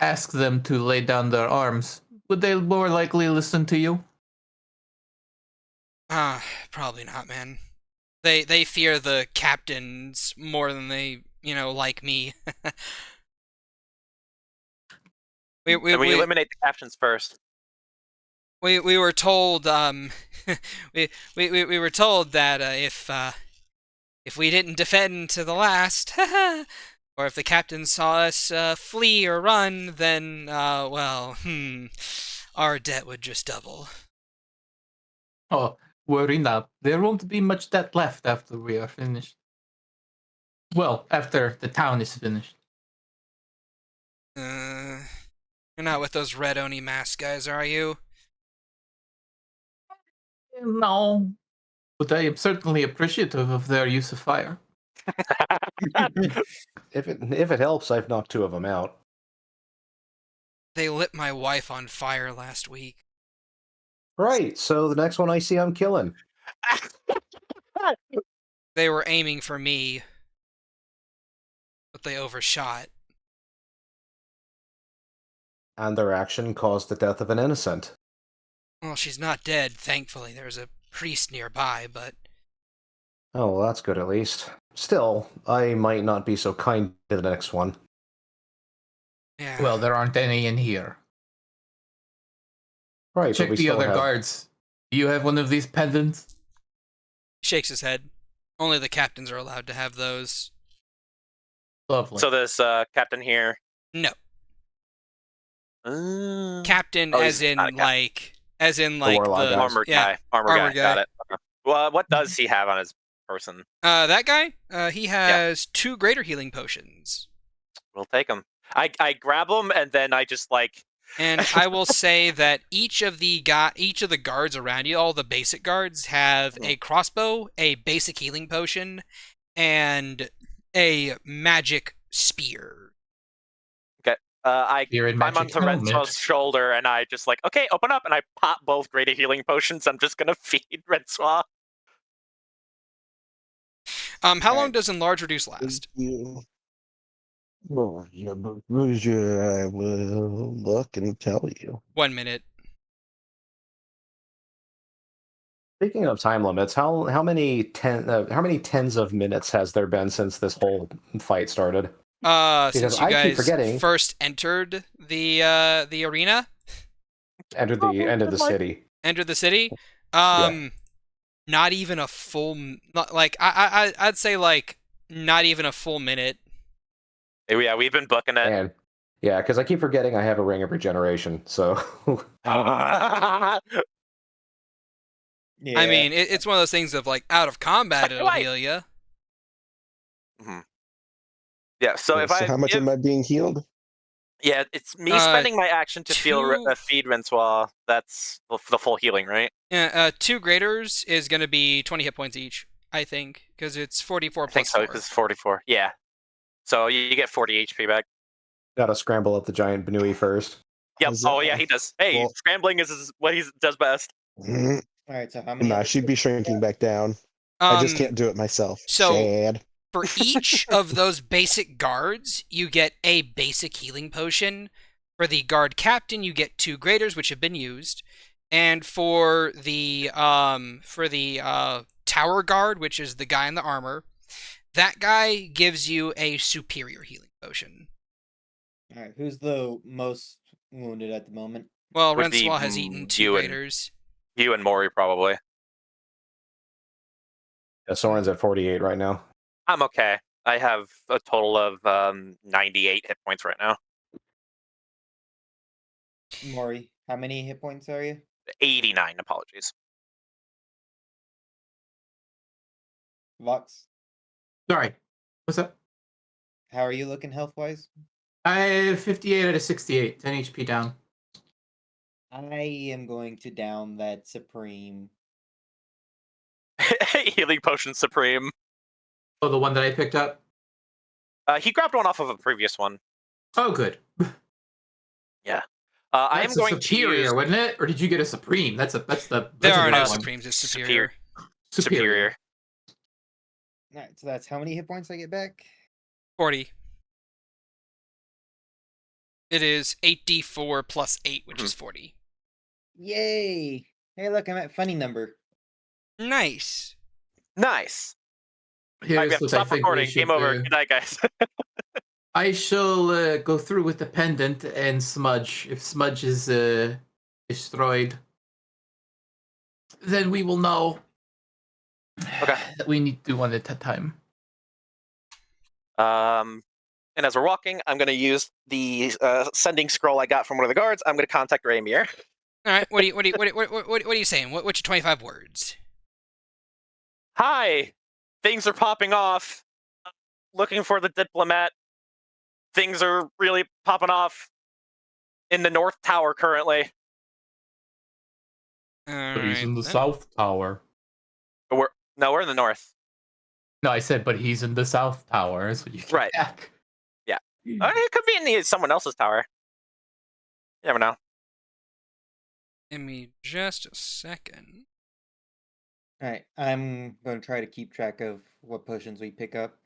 ask them to lay down their arms, would they more likely listen to you? Probably not, man. They fear the captains more than they, like me. we And we eliminate the captions first. we were told we were told that if we didn't defend to the last, or if the captain saw us flee or run, then our debt would just double. Oh, worry not. There won't be much debt left after we are finished. Well, after the town is finished. You're not with those Red Oni Masks guys, are you? No. But I am certainly appreciative of their use of fire. If it helps, I've knocked 2 of them out. They lit my wife on fire last week. Right. So the next one I see, I'm killing. They were aiming for me, but they overshot. And their action caused the death of an innocent. Well, she's not dead, thankfully. There's a priest nearby, but Oh, well, that's good at least. Still, I might not be so kind to the next one. yeah. Well, there aren't any in here. Right, but Check we the still other have... guards. Do you have one of these pendants? He shakes his head. Only the captains are allowed to have those. Lovely. So this captain here. No. Uh, Captain Oh, as he's in not a captain. like the warlock guy. armor yeah, guy. Armor armor guy. guy. Got it. Okay. Well, what does he have on his person? that guy, he has 2 greater healing potions. We'll take him. I grab him and then I just like. And I will say that each of the guards around you, all the basic guards, have a crossbow, a basic healing potion, and a magic spear. I You're in climb magic onto helmet. Renswell's shoulder and I just like, okay, open up, and I pop both greater healing potions. I'm just gonna feed Renswell. How long Alright. does enlarge reduce last? You. Oh, yeah, but I will look and tell you. 1 minute. Speaking of time limits, how many tens of minutes has there been since this whole fight started? Since Because you I keep guys forgetting- first entered the arena, Entered the city. entered the city, not even a full, I'd say like not even a full minute. Yeah, we've been booking it. And yeah, because I keep forgetting I have a ring of regeneration. So Yeah. I mean, it's one of those things of like out of combat, it'll heal you. Yeah. So Okay, if so I how much give, am I being healed? yeah, it's me spending my action to feed Rinsois. That's the full healing, right? Yeah, 2 graders is going to be 20 hit points each, I think, because it's 44 I think plus so 4. because 44. Yeah. So you get 40 HP back. Gotta scramble up the giant Banui first. Yep. Is, Oh yeah, he does. Hey, well- scrambling is what he does best. Mm, All right. So how many? Nah, other she'd be shrinking back down. I just can't do it myself. so- Shad. For each of those basic guards, you get a basic healing potion. For the guard captain, you get 2 graders, which have been used. And for the tower guard, which is the guy in the armor, that guy gives you a superior healing potion. All right. Who's the most wounded at the moment? Well, Would be Rensois has eaten 2 you and- graders. You and Mori probably. Yeah, Soren's at 48 right now. I'm okay. I have a total of 98 hit points right now. Maury, how many hit points are you? 89. Apologies. Vox, Sorry. What's up? how are you looking health wise? I have 58 out of 68, 10 HP down. I am going to down that supreme. Healing potion supreme. Oh, the one that I picked up? He grabbed one off of a previous one. Oh, good. I am That's going a superior, to use wouldn't it? Or did you get a supreme? That's There a are good no one. supremes, it's superior. superior. All right, so that's how many hit points I get back? 40. It is 8d4 plus 8, which is 40. Yay! Hey, look, I'm at funny number. Nice. Nice. Here's Alright, we have to what I stop think recording. we Game should over. do. Good night, guys. I shall go through with the pendant and Smudge. If Smudge is destroyed, then we will know Okay. that we need to do one at a time. And as we're walking, I'm going to use the sending scroll I got from one of the guards. I'm going to contact Raimier. All right. What are you saying? What's your 25 words? Hi. Things are popping off. Looking for the diplomat. Things are really popping off in the North Tower currently. But he's in the Alright, South Tower. We're in the North. No, I said, but he's in the South Tower. Is what you get Right. back. It could be in someone else's tower. You never know. Give me just a second. All right, I'm going to try to keep track of what potions we pick up.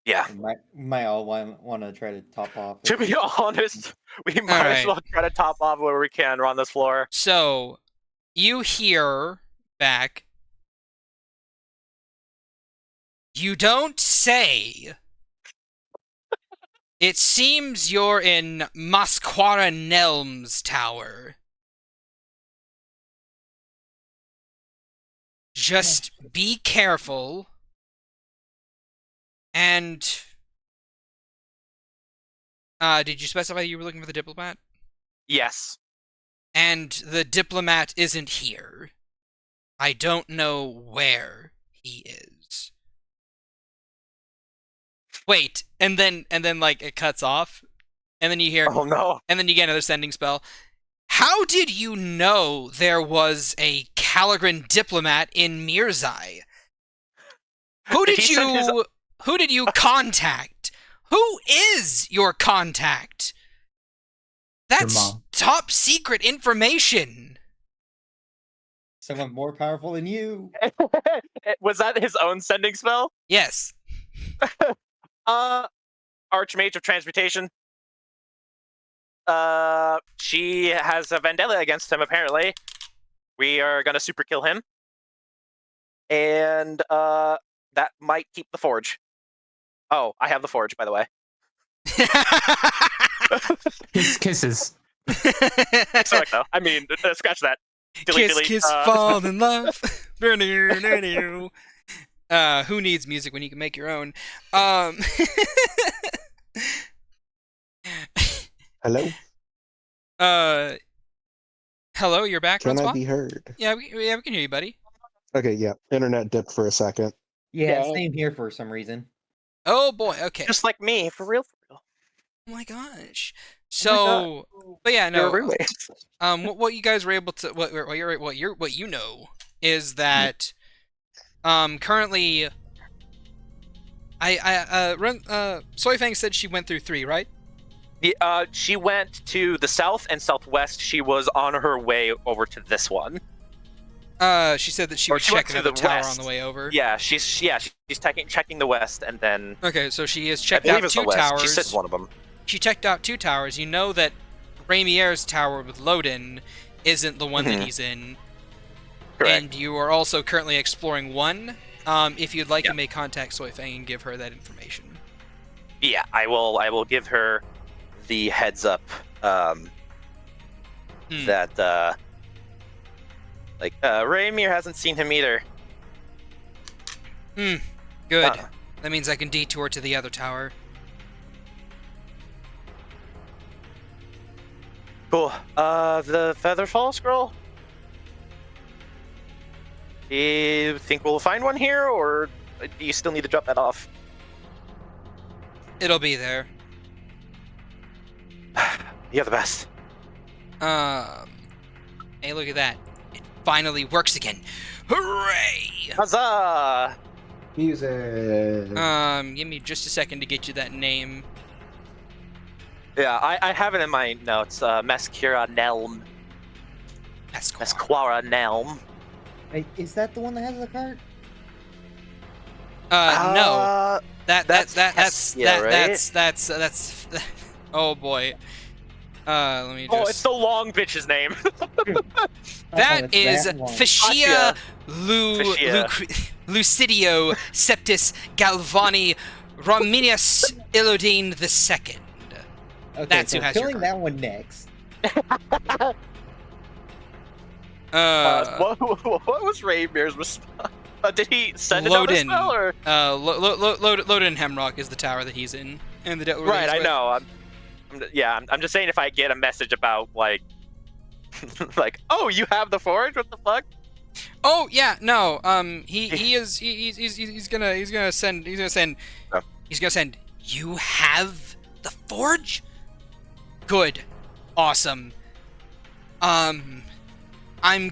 Yeah. Might all want to try to top off. To be honest, we might as Alright. well try to top off where we can on this floor. So, you hear back. You don't say. It seems you're in Masquara Nelm's tower. Just be careful. And did you specify you were looking for the diplomat? Yes. And the diplomat isn't here. I don't know where he is. Wait, and then like it cuts off, and then you hear, Oh no. and then you get another sending spell. How did you know there was a ch-ldr-n diplomat in Mirzai? Who did He sent his- Who did you contact? Who is your contact? That's mom. top secret information. Someone more powerful than you. Was that his own sending spell? Yes. Archmage of Transmutation. She has a vendetta against him, apparently. We are gonna super kill him. And, that might keep the forge. Oh, I have the forge, by the way. Kisses. So, though. I mean, scratch that. Delete, Kiss, delete. kiss, fall in love. Who needs music when you can make your own? Hello? Hello, you're back, Can I Francois? be heard? Yeah, we can hear you, buddy. Okay, yeah. Internet dipped for a second. Yeah, Dang. same here for some reason. Oh boy, okay. Just like me, for real. Oh my gosh. Oh my So, but yeah, You're no. roommates. What you guys were able to what you know is that currently Soy Fang said she went through 3, right? Yeah, she went to the south and southwest. She was on her way over to this one. She said that she Or would she check went to another the tower west. on the way over. Yeah, she's checking the west, and then Okay, so she has I checked believe out it's the 2 west. towers. She said one of them. She checked out 2 towers. You know that Ramier's tower with Loden isn't the one that he's in. Correct. And you are also currently exploring 1. If you'd like Yeah. to make contact Soy Fang and give her that information. Yeah, I will give her the heads up. That Raymir hasn't seen him either. Good. That means I can detour to the other tower. Cool. The Featherfall scroll. Do you think we'll find one here, or do you still need to drop that off? It'll be there. You're the best. Hey, look at that. It finally works again. Hooray! Huzzah! Music. Give me just a second to get you that name. Yeah, I have it in my notes. Mesquira Nelm. Mesquara Nelm. Hey, is that the one that has the card? No. that's Oh boy. Let me just. Oh, it's the long bitch's name. That is that one. Fascia Fascia. Lucidio Septis Galvani Rominius Ilodine II. Okay, That's so who has your killing card. that one next. What was Raymir's response? Did he send another Loden. spell, or? Loden Hemrock is the tower that he's in. And the Right, I know. I'm just saying if I get a message about like, like, oh, you have the forge. What the fuck? Oh yeah, no. He's gonna send. Oh. You have the forge? Good, awesome. I'm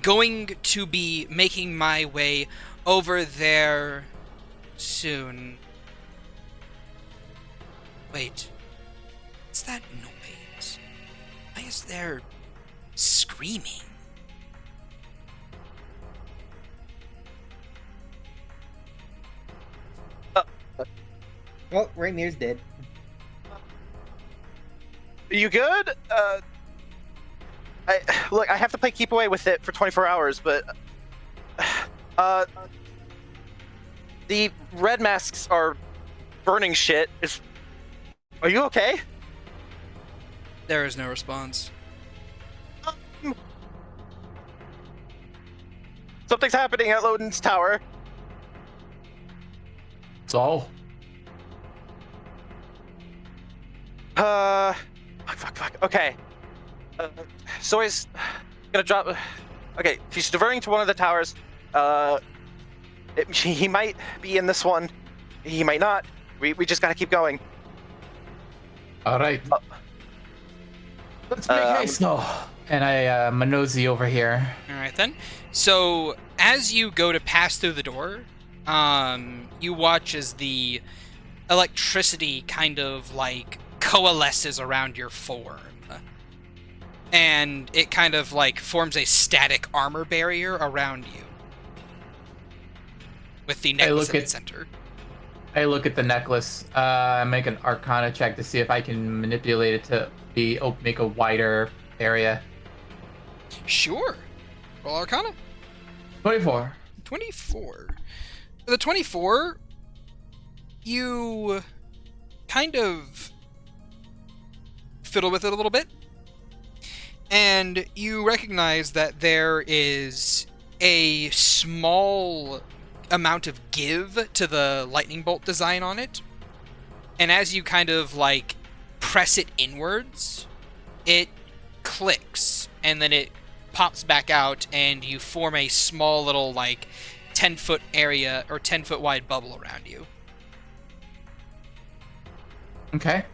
going to be making my way over there soon. Wait, what's that noise? Why is there screaming? Oh, Raymir's dead. You good? I have to play keep away with it for 24 hours, but the red masks are burning shit. Are you okay? There is no response. Something's happening at Loden's tower. So, Fuck. Okay. So he's gonna drop. Okay, she's diverting to one of the towers. He might be in this one. He might not. We just gotta keep going. all right. Let's make haste, though. And I mosey over here. All right then. So as you go to pass through the door, you watch as the electricity kind of like coalesces around your form, and it kind of like forms a static armor barrier around you, with the necklace in the center. I look at the necklace. Make an Arcana check to see if I can manipulate it to make a wider area. Sure. Roll Arcana. 24. 24. The 24, you kind of fiddle with it a little bit, and you recognize that there is a small amount of give to the lightning bolt design on it, and as you kind of like press it inwards, it clicks, and then it pops back out, and you form a small little, like, 10-foot area, or 10-foot wide bubble around you. Okay.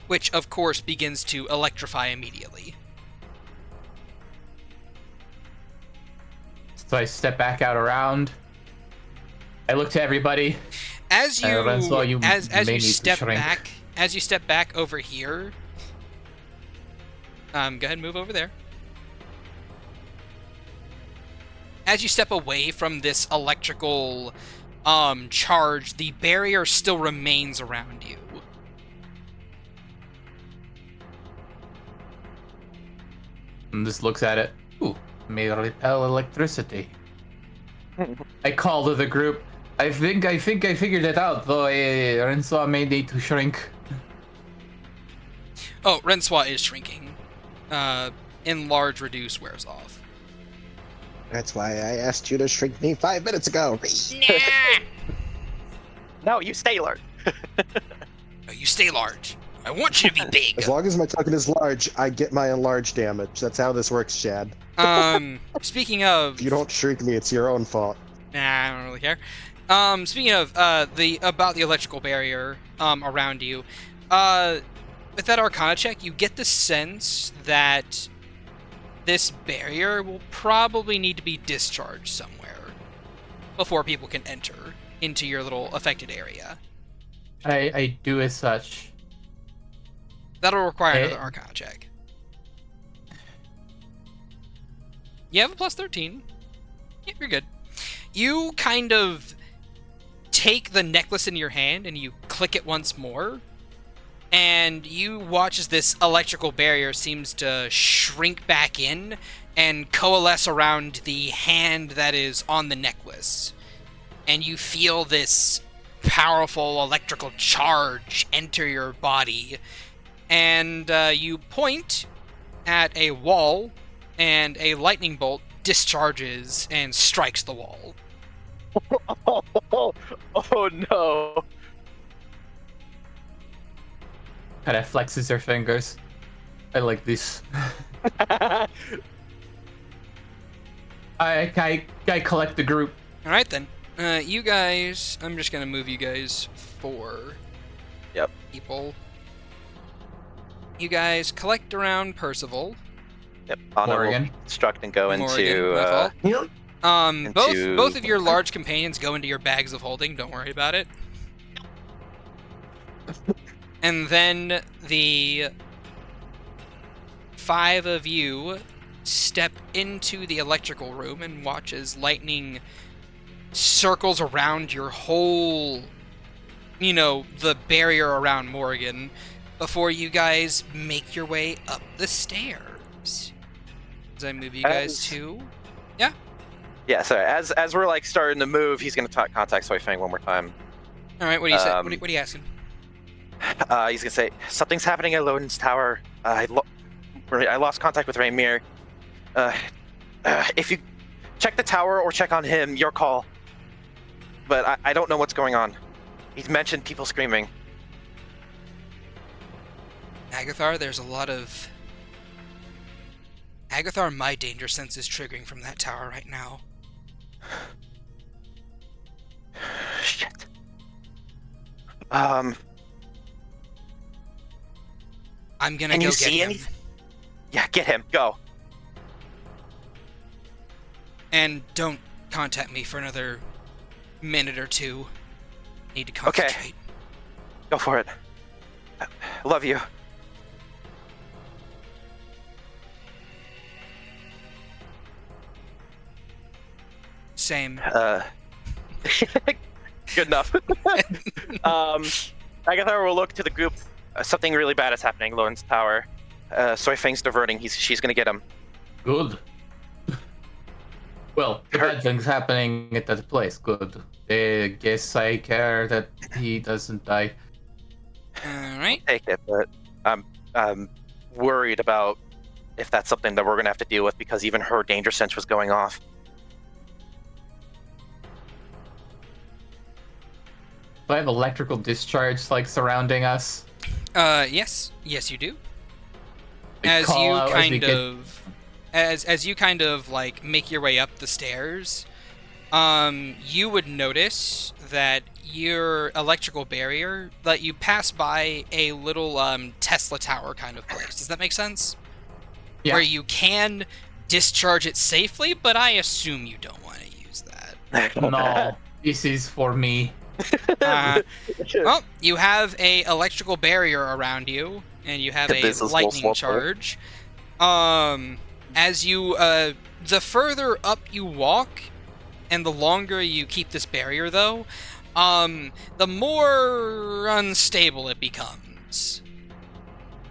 Which, of course, begins to electrify immediately. So I step back out around. I look to everybody. As you Renslaw, you as may you need to step shrink. back, as you step back over here, go ahead and move over there. As you step away from this electrical charge, the barrier still remains around you. And just looks at it. Ooh, may repel electricity. I call to the group. I think I figured it out, though Renslaw may need to shrink. Oh, Renswa is shrinking. Enlarge, reduce, wears off. That's why I asked you to shrink me 5 minutes ago. No, you stay large. No, you stay large. I want you to be big. As long as my token is large, I get my enlarged damage. That's how this works, Shad. Speaking of... If you don't shrink me, it's your own fault. Nah, I don't really care. Speaking of the electrical barrier around you, with that Arcana check, you get the sense that this barrier will probably need to be discharged somewhere before people can enter into your little affected area. I do as such. That'll require another Arcana check. You have a plus 13. Yep, you're good. You kind of take the necklace in your hand and you click it once more, and you watch as this electrical barrier seems to shrink back in and coalesce around the hand that is on the necklace. And you feel this powerful electrical charge enter your body, and you point at a wall, and a lightning bolt discharges and strikes the wall. Oh no. Kind of flexes her fingers. I like this. I collect the group. Alright then. You guys, I'm just gonna move you guys 4 people. You guys collect around Percival. Yep. Anna will Morgan. construct and go Morgan, into. my fault. Both of your Okay. large companions go into your bags of holding. Don't worry about it. And then the 5 of you step into the electrical room and watch as lightning circles around your whole, the barrier around Morgan before you guys make your way up the stairs. As I move you guys to... Yeah, sorry. As we're like starting to move, he's gonna contact Soy Fang one more time. All right, what do you say? What are you asking? He's gonna say something's happening at Loden's tower. I lost contact with Raymir. If you check the tower or check on him, your call. But I don't know what's going on. He's mentioned people screaming. Agathar, there's a lot of... Agathar, my danger sense is triggering from that tower right now. Shit. I'm gonna Can go you get see him. anything? Yeah, get him. Go. And don't contact me for another minute or two. Need to concentrate. Go for it. Love you. Same. Good enough. Agathar will look to the group. Something really bad is happening. Loden's tower. Soy Fang's diverting. She's gonna get him. Good. Well, bad things happening at that place. Good. I guess I care that he doesn't die. All right. Take it, but I'm worried about if that's something that we're gonna have to deal with because even her danger sense was going off. Do I have electrical discharge like surrounding us? Yes. Yes, you do. as call you out as we kind of as you kind of like make your way up the stairs, you would notice that your electrical barrier, that you pass by a little Tesla tower kind of place. Does that make sense? Yeah. Where you can discharge it safely, but I assume you don't want to use that. No, this is for me. Well, you have a electrical barrier around you, and you have a This is lightning small charge. As you, the further up you walk, and the longer you keep this barrier, though, the more unstable it becomes.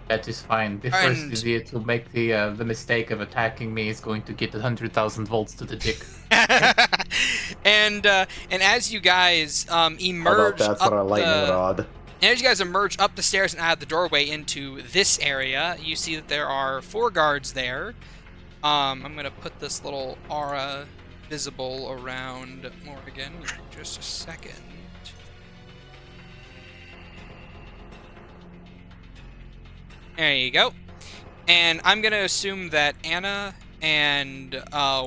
That is fine. The And- first idiot to make the mistake of attacking me is going to get 100,000 volts to the dick. and as you guys How emerge about that's up what a lightning rod? And as you guys emerge up the stairs and out of the doorway into this area, you see that there are 4 guards there. I'm going to put this little aura visible around Morrigan in just a second. There you go. And I'm going to assume that Anna and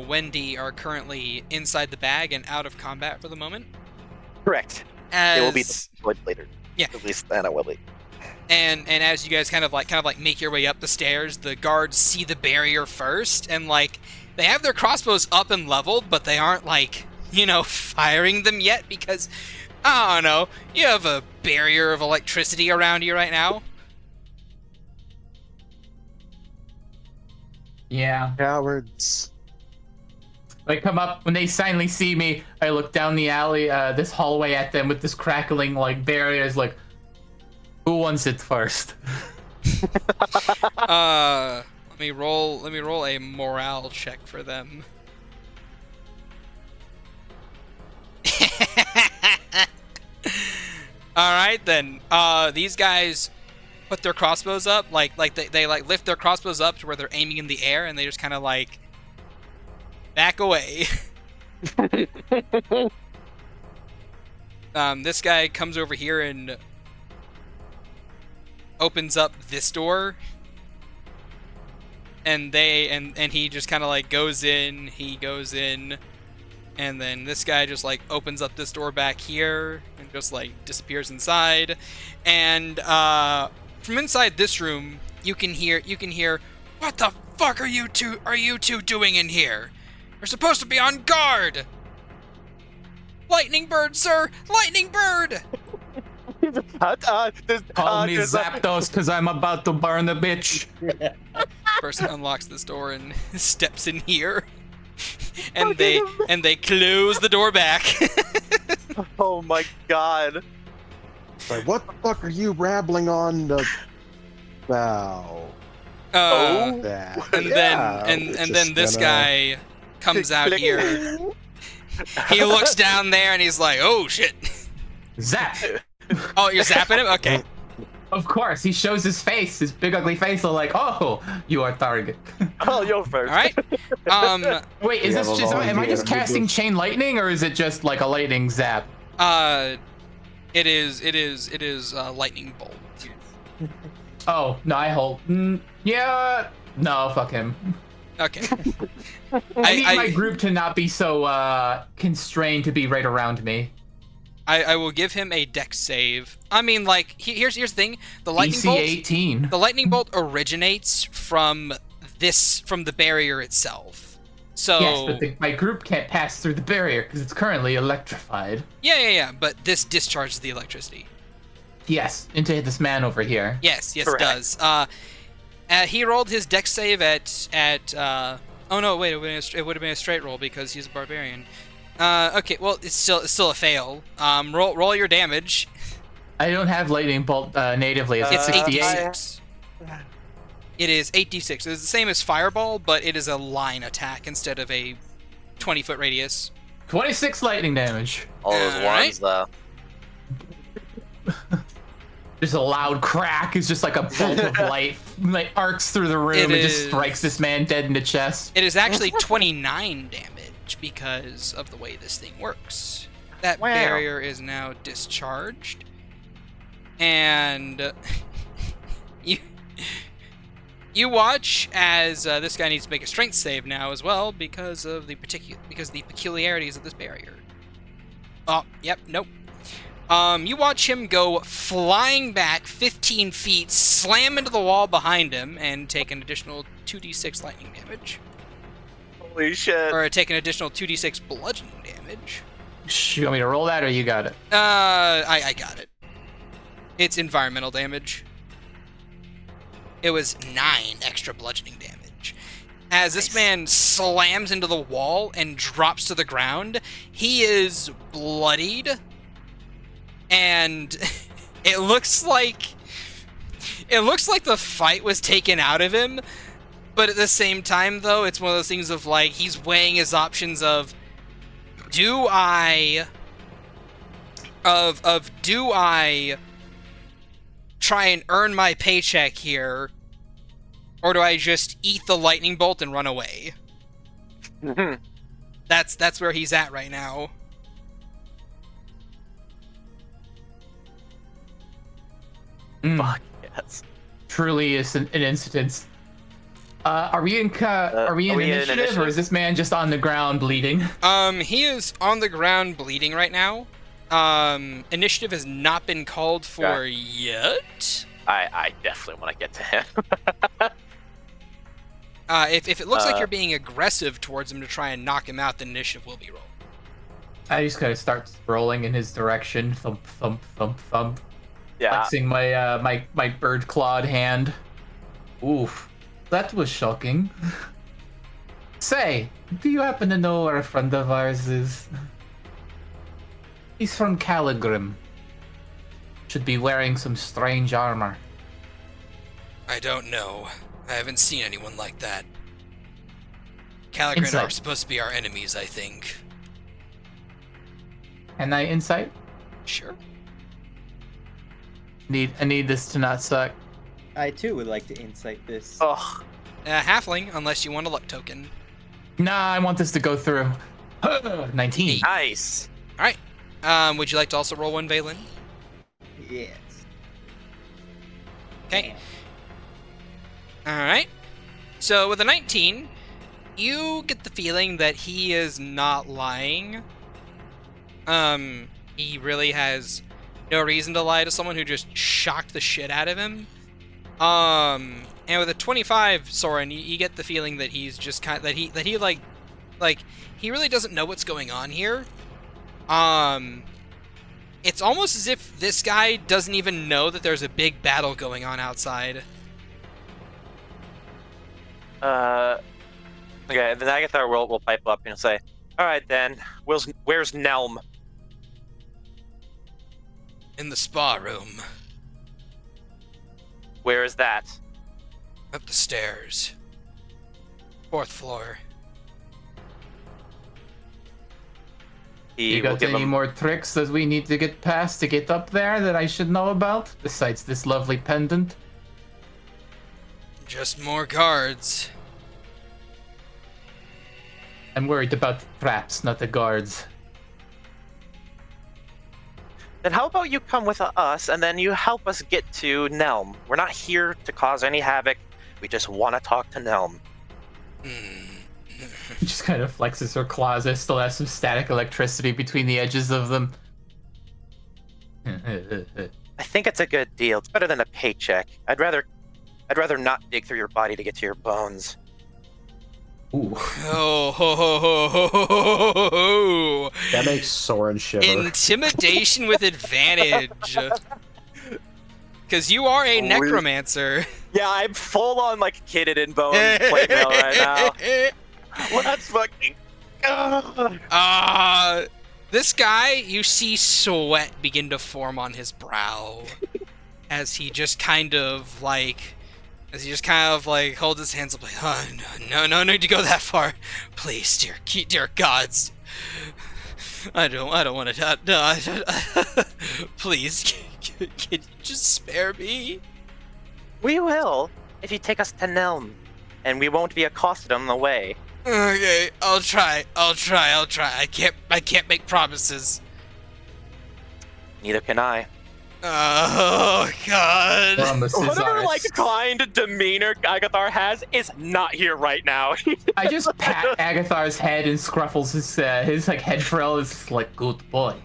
Wendy are currently inside the bag and out of combat for the moment. Correct. As... It will be deployed later. Yeah. At least Anna will be. And as you guys kind of like make your way up the stairs, the guards see the barrier first, and like they have their crossbows up and leveled, but they aren't like, you know, firing them yet because I don't know, you have a barrier of electricity around you right now. Yeah. Cowards. I come up, when they finally see me, I look down the alley, this hallway at them with this crackling, like, barriers, like, who wants it first? Let me roll a morale check for them. Alright then. These guys put their crossbows up, like they lift their crossbows up to where they're aiming in the air, and they just kind of like back away. This guy comes over here and opens up this door, and he just kind of like goes in, and then this guy just like opens up this door back here and just like disappears inside. And from inside this room, you can hear, "What the fuck are you two doing in here? You're supposed to be on guard! Lightning bird, sir! Lightning bird!" Call me Zapdos, because I'm about to burn the bitch. Person unlocks this door and steps in here, and they close the door back. Oh my god. Like, what the fuck are you rambling on the bow? That. And Yeah, then we're then just this gonna- guy comes out here. He looks down there and he's like, "Oh shit!" Zap! Oh, you're zapping him? Okay. Of course, he shows his face, his big ugly face, so like, oh, you are target. Oh, you're first. All right. Wait, is We this have a just, am I volunteer just who casting does- chain lightning, or is it just like a lightning zap? It is lightning bolt. Oh, no, I hold. Yeah, no, fuck him. Okay. I need my group to not be so constrained to be right around me. I will give him a dex save. I mean, like, here's the thing: the lightning DC bolt. 18. The lightning bolt originates from the barrier itself. So Yes, but my group can't pass through the barrier because it's currently electrified. yeah. But this discharges the electricity. Yes, into this man over here. Yes, it Correct. does. He rolled his dex save at. Oh no, wait, it would have been a straight roll because he's a barbarian. Okay, well, it's still a fail. Roll your damage. I don't have lightning bolt natively. It's It's 68. 8d6. It is 8d6. It's the same as fireball, but it is a line attack instead of a 20-foot radius. 26 lightning damage. All those Alright. ones, though. There's a loud crack. It's just like a bolt of light like arcs through the room It and just is- strikes this man dead in the chest. It is actually 29 damage because of the way this thing works. That Wow. barrier is now discharged. And you You watch as this guy needs to make a strength save now as well because of the peculiarities of this barrier. Oh, yep, nope. You watch him go flying back 15 feet, slam into the wall behind him, and take an additional 2d6 lightning damage. Holy shit. Or take an additional 2d6 bludgeoning damage. You want me to roll that, or you got it? I got it. It's environmental damage. It was 9 extra bludgeoning damage. As this man slams into the wall and drops to the ground, he is bloodied, and it looks like the fight was taken out of him. But at the same time, though, it's one of those things of like he's weighing his options of do I try and earn my paycheck here, or do I just eat the lightning bolt and run away? That's where he's at right now. Fuck yes. Truly is an incident. Are we in initiative, or is this man just on the ground bleeding? He is on the ground bleeding right now. Initiative has not been called for yet. I definitely want to get to him. If it looks like you're being aggressive towards him to try and knock him out, then initiative will be rolled. I just kind of start rolling in his direction, thump, thump, thump, thump. Yeah. Flexing my bird clawed hand. Oof. That was shocking. Say, do you happen to know where a friend of ours is? He's from Caligrim. Should be wearing some strange armor. I don't know. I haven't seen anyone like that. Ch-ldr-n are supposed to be our enemies, I think. Can I insight? Sure. I need this to not suck. I too would like to insight this. Ugh. Halfling, unless you want a luck token. Nah, I want this to go through. 19. Nice. Alright. Would you like to also roll one, Valen? Yes. Okay. Alright. So with a 19, you get the feeling that he is not lying. He really has no reason to lie to someone who just shocked the shit out of him. And with a 25, Soren, you get the feeling that he's just kind of, that he he really doesn't know what's going on here. It's almost as if this guy doesn't even know that there's a big battle going on outside. Okay, then Agathar will pipe up and he'll say, "All right then, where's Nelm?" In the spa room. Where is that? Up the stairs. 4th floor. You got any more tricks that we need to get past to get up there that I should know about, besides this lovely pendant? Just more guards. I'm worried about the traps, not the guards. Then how about you come with us and then you help us get to Nelm? We're not here to cause any havoc. We just want to talk to Nelm. Just kind of flexes her claws. There still has some static electricity between the edges of them. I think it's a good deal. It's better than a paycheck. I'd rather not dig through your body to get to your bones. Ooh. Oh, ho, ho, ho, ho, ho, ho, ho. That makes Soren shiver. Intimidation with advantage. Because you are a necromancer. Yeah, I'm full on like kitted in bone playmail right now. Let's fucking. This guy, you see sweat begin to form on his brow as he just kind of like holds his hands up like, oh, no need to go that far, please, dear gods, I don't want to die. Please, can you just spare me? We will if you take us to Nelm, and we won't be accosted on the way. Okay, I'll try. I can't make promises. Neither can I. Oh God. From the Whatever like Caesarists. kind demeanor Agathar has is not here right now. I just pat Agathar's head and scruffles his like head frill. Is like, good boy.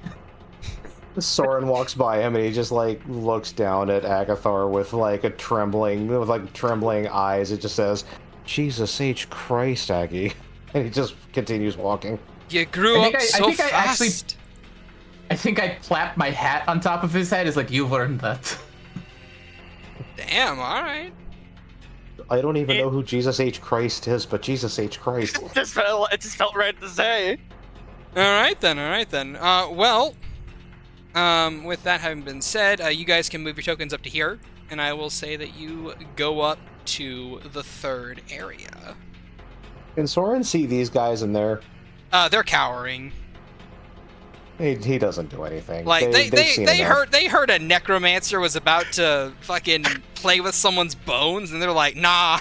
Soren walks by him and he just like looks down at Agathar with like trembling eyes. It just says, "Jesus H. Christ, Aggie," and he just continues walking. You grew up so fast. I think I clapped my hat on top of his head. It's like, you've earned that. Damn. All right. I don't even know who Jesus H. Christ is, but Jesus H. Christ. It just felt right to say. All right then. Well, with that having been said, you guys can move your tokens up to here, and I will say that you go up to the third area. Can Soren see these guys in there? They're cowering. He doesn't do anything. Like They've seen enough. they heard a necromancer was about to fucking play with someone's bones, and they're like, nah,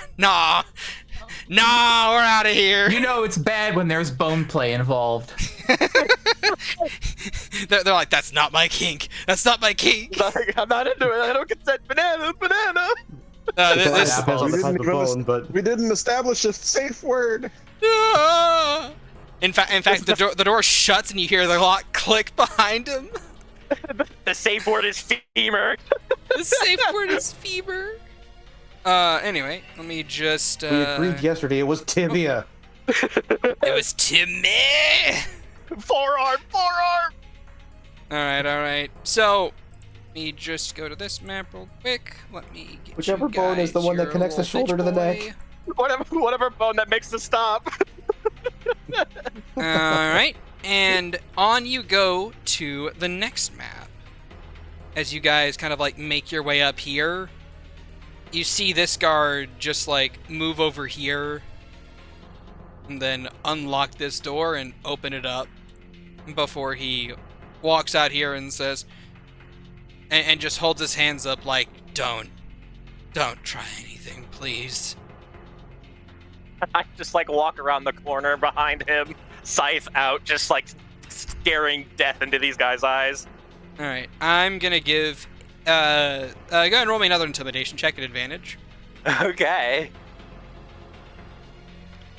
we're out of here. You know it's bad when there's bone play involved. they're like, that's not my kink. That's not my kink. I'm not into it. I don't consent. Banana. This, Depends on the type of even bone, but We didn't establish a safe word. In fact, the door shuts and you hear the lock click behind him. The safe word is femur. The safe word is fever. Anyway, let me just. we agreed yesterday it was tibia. It was Timmy. Forearm. All right. So, let me just go to this map real quick. Let me get Whichever you bone is the guys one that your connects the little shoulder to the bitch neck. Whatever bone that makes the stop. boy. All right, and on you go to the next map. As you guys kind of like make your way up here, you see this guard just like move over here, and then unlock this door and open it up before he walks out here and says, and just holds his hands up like, don't try anything, please. I just like walk around the corner behind him, scythe out, just like staring death into these guys' eyes. All right, I'm gonna give. Go ahead and roll me another intimidation check at advantage. Okay.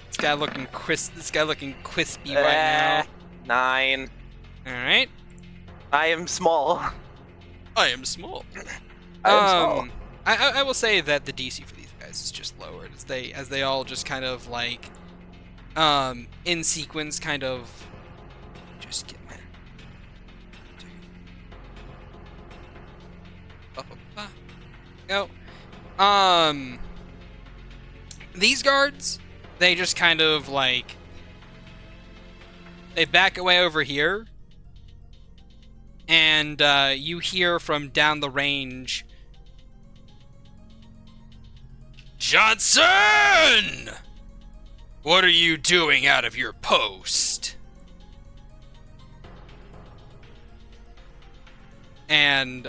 This guy looking crispy right now. 9. All right, I am small. I am small. I am small. I will say that the DC for these guys is just lowered as they all just kind of like in sequence kind of just get my go. These guards, they just kind of like they back away over here, and you hear from down the range, Johnson! What are you doing out of your post? And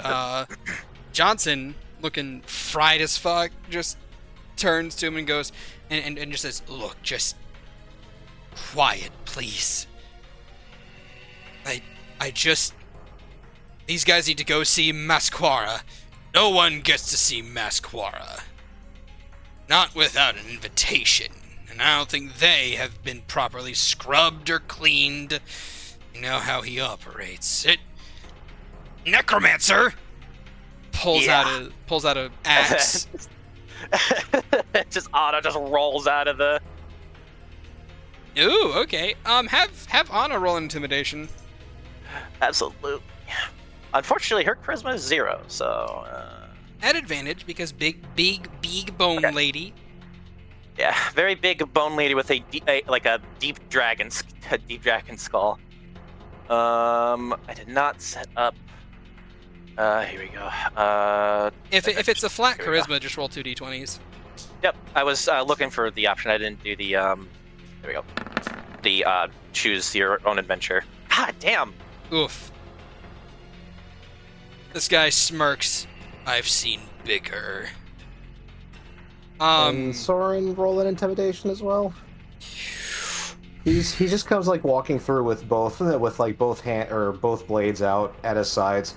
Johnson, looking fried as fuck, just turns to him and goes, and just says, look, just quiet, please. These guys need to go see Masquara. No one gets to see Masquara. Not without an invitation. And I don't think they have been properly scrubbed or cleaned. You know how he operates. Necromancer! Pulls out a axe. Just Anna just rolls out of the. Ooh, okay. Have Anna roll intimidation. Absolutely. Unfortunately, her charisma is 0, so. At advantage because big bone lady. Yeah, very big bone lady with a deep dragon skull. I did not set up. Here we go. If it's a flat Here we go. charisma, just roll 2d20s. Yep, I was looking for the option. I didn't do the There we go. The choose your own adventure. God damn. Oof. This guy smirks. I've seen bigger. Soren roll an intimidation as well. He just comes like walking through with both blades out at his sides,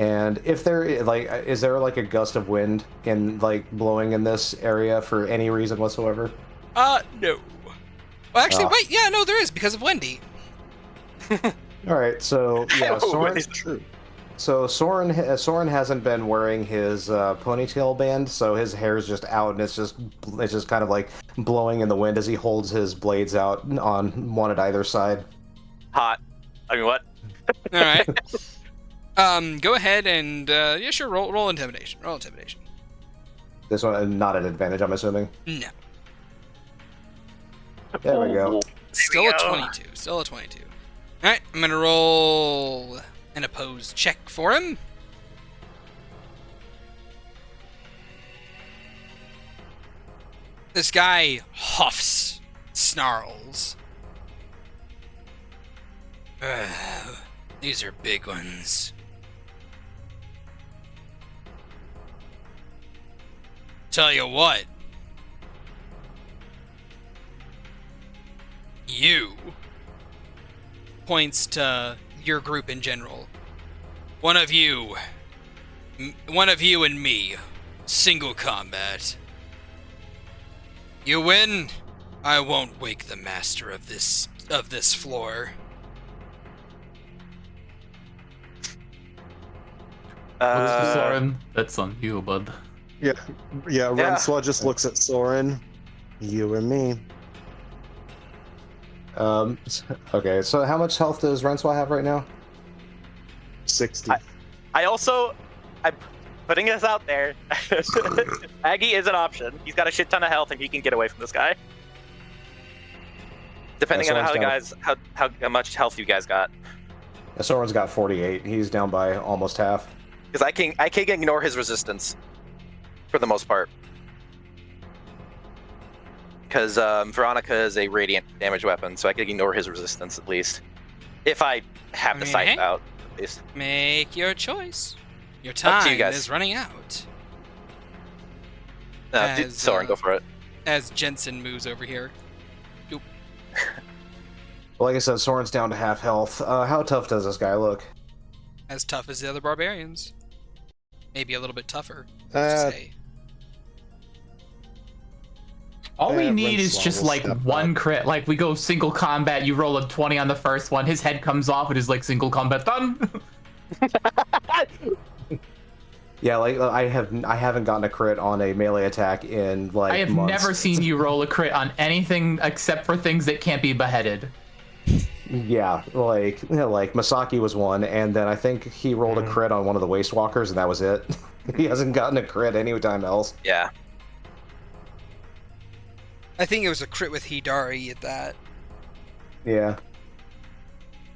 And if there like is there like a gust of wind in like blowing in this area for any reason whatsoever? No. Well, actually, Oh. wait. Yeah, no, there is because of Wendy. All right, so yeah, Oh, Soren. it's True. So Soren hasn't been wearing his ponytail band, so his hair is just out, and it's just kind of like blowing in the wind as he holds his blades out on one at either side. Hot. I mean, what? All right. Go ahead and yeah, sure. Roll intimidation. Roll intimidation. This one not an advantage, I'm assuming. No. There we go. Still a 22. Still a 22. All right. I'm gonna roll an opposed check for him. This guy huffs, snarls. These are big ones. Tell you what. You points to your group in general. One of you and me, single combat. You win, I won't wake the master of this floor. Soren, that's on you, bud. Yeah, Renswa just looks at Soren. You and me. Okay, so how much health does Renswa have right now? 60. I'm putting this out there. Aggie is an option. He's got a shit ton of health, and he can get away from this guy. Depending on how much health you guys got. Soren's got 48. He's down by almost half. Because I can ignore his resistance, for the most part. Because Veronica is a radiant damage weapon, so I can ignore his resistance at least. If I have the sight out, at least. Make your choice. Your Up to time you guys. is running out. No, Soren, go for it. As Jensen moves over here. Well, like I said, Soren's down to half health. How tough does this guy look? As tough as the other barbarians. Maybe a little bit tougher. Uh, say. All we Yeah, need is Renswa just will like step one up. crit. Like we go single combat, you roll a 20 on the first one, his head comes off, it is like single combat done. Yeah, like I haven't gotten a crit on a melee attack in like I have months. never seen you roll a crit on anything except for things that can't be beheaded. Yeah, like Masaki was one, and then I think he rolled a crit on one of the Waste Walkers, and that was it. He hasn't gotten a crit any time else. Yeah. I think it was a crit with Hidari at that. Yeah.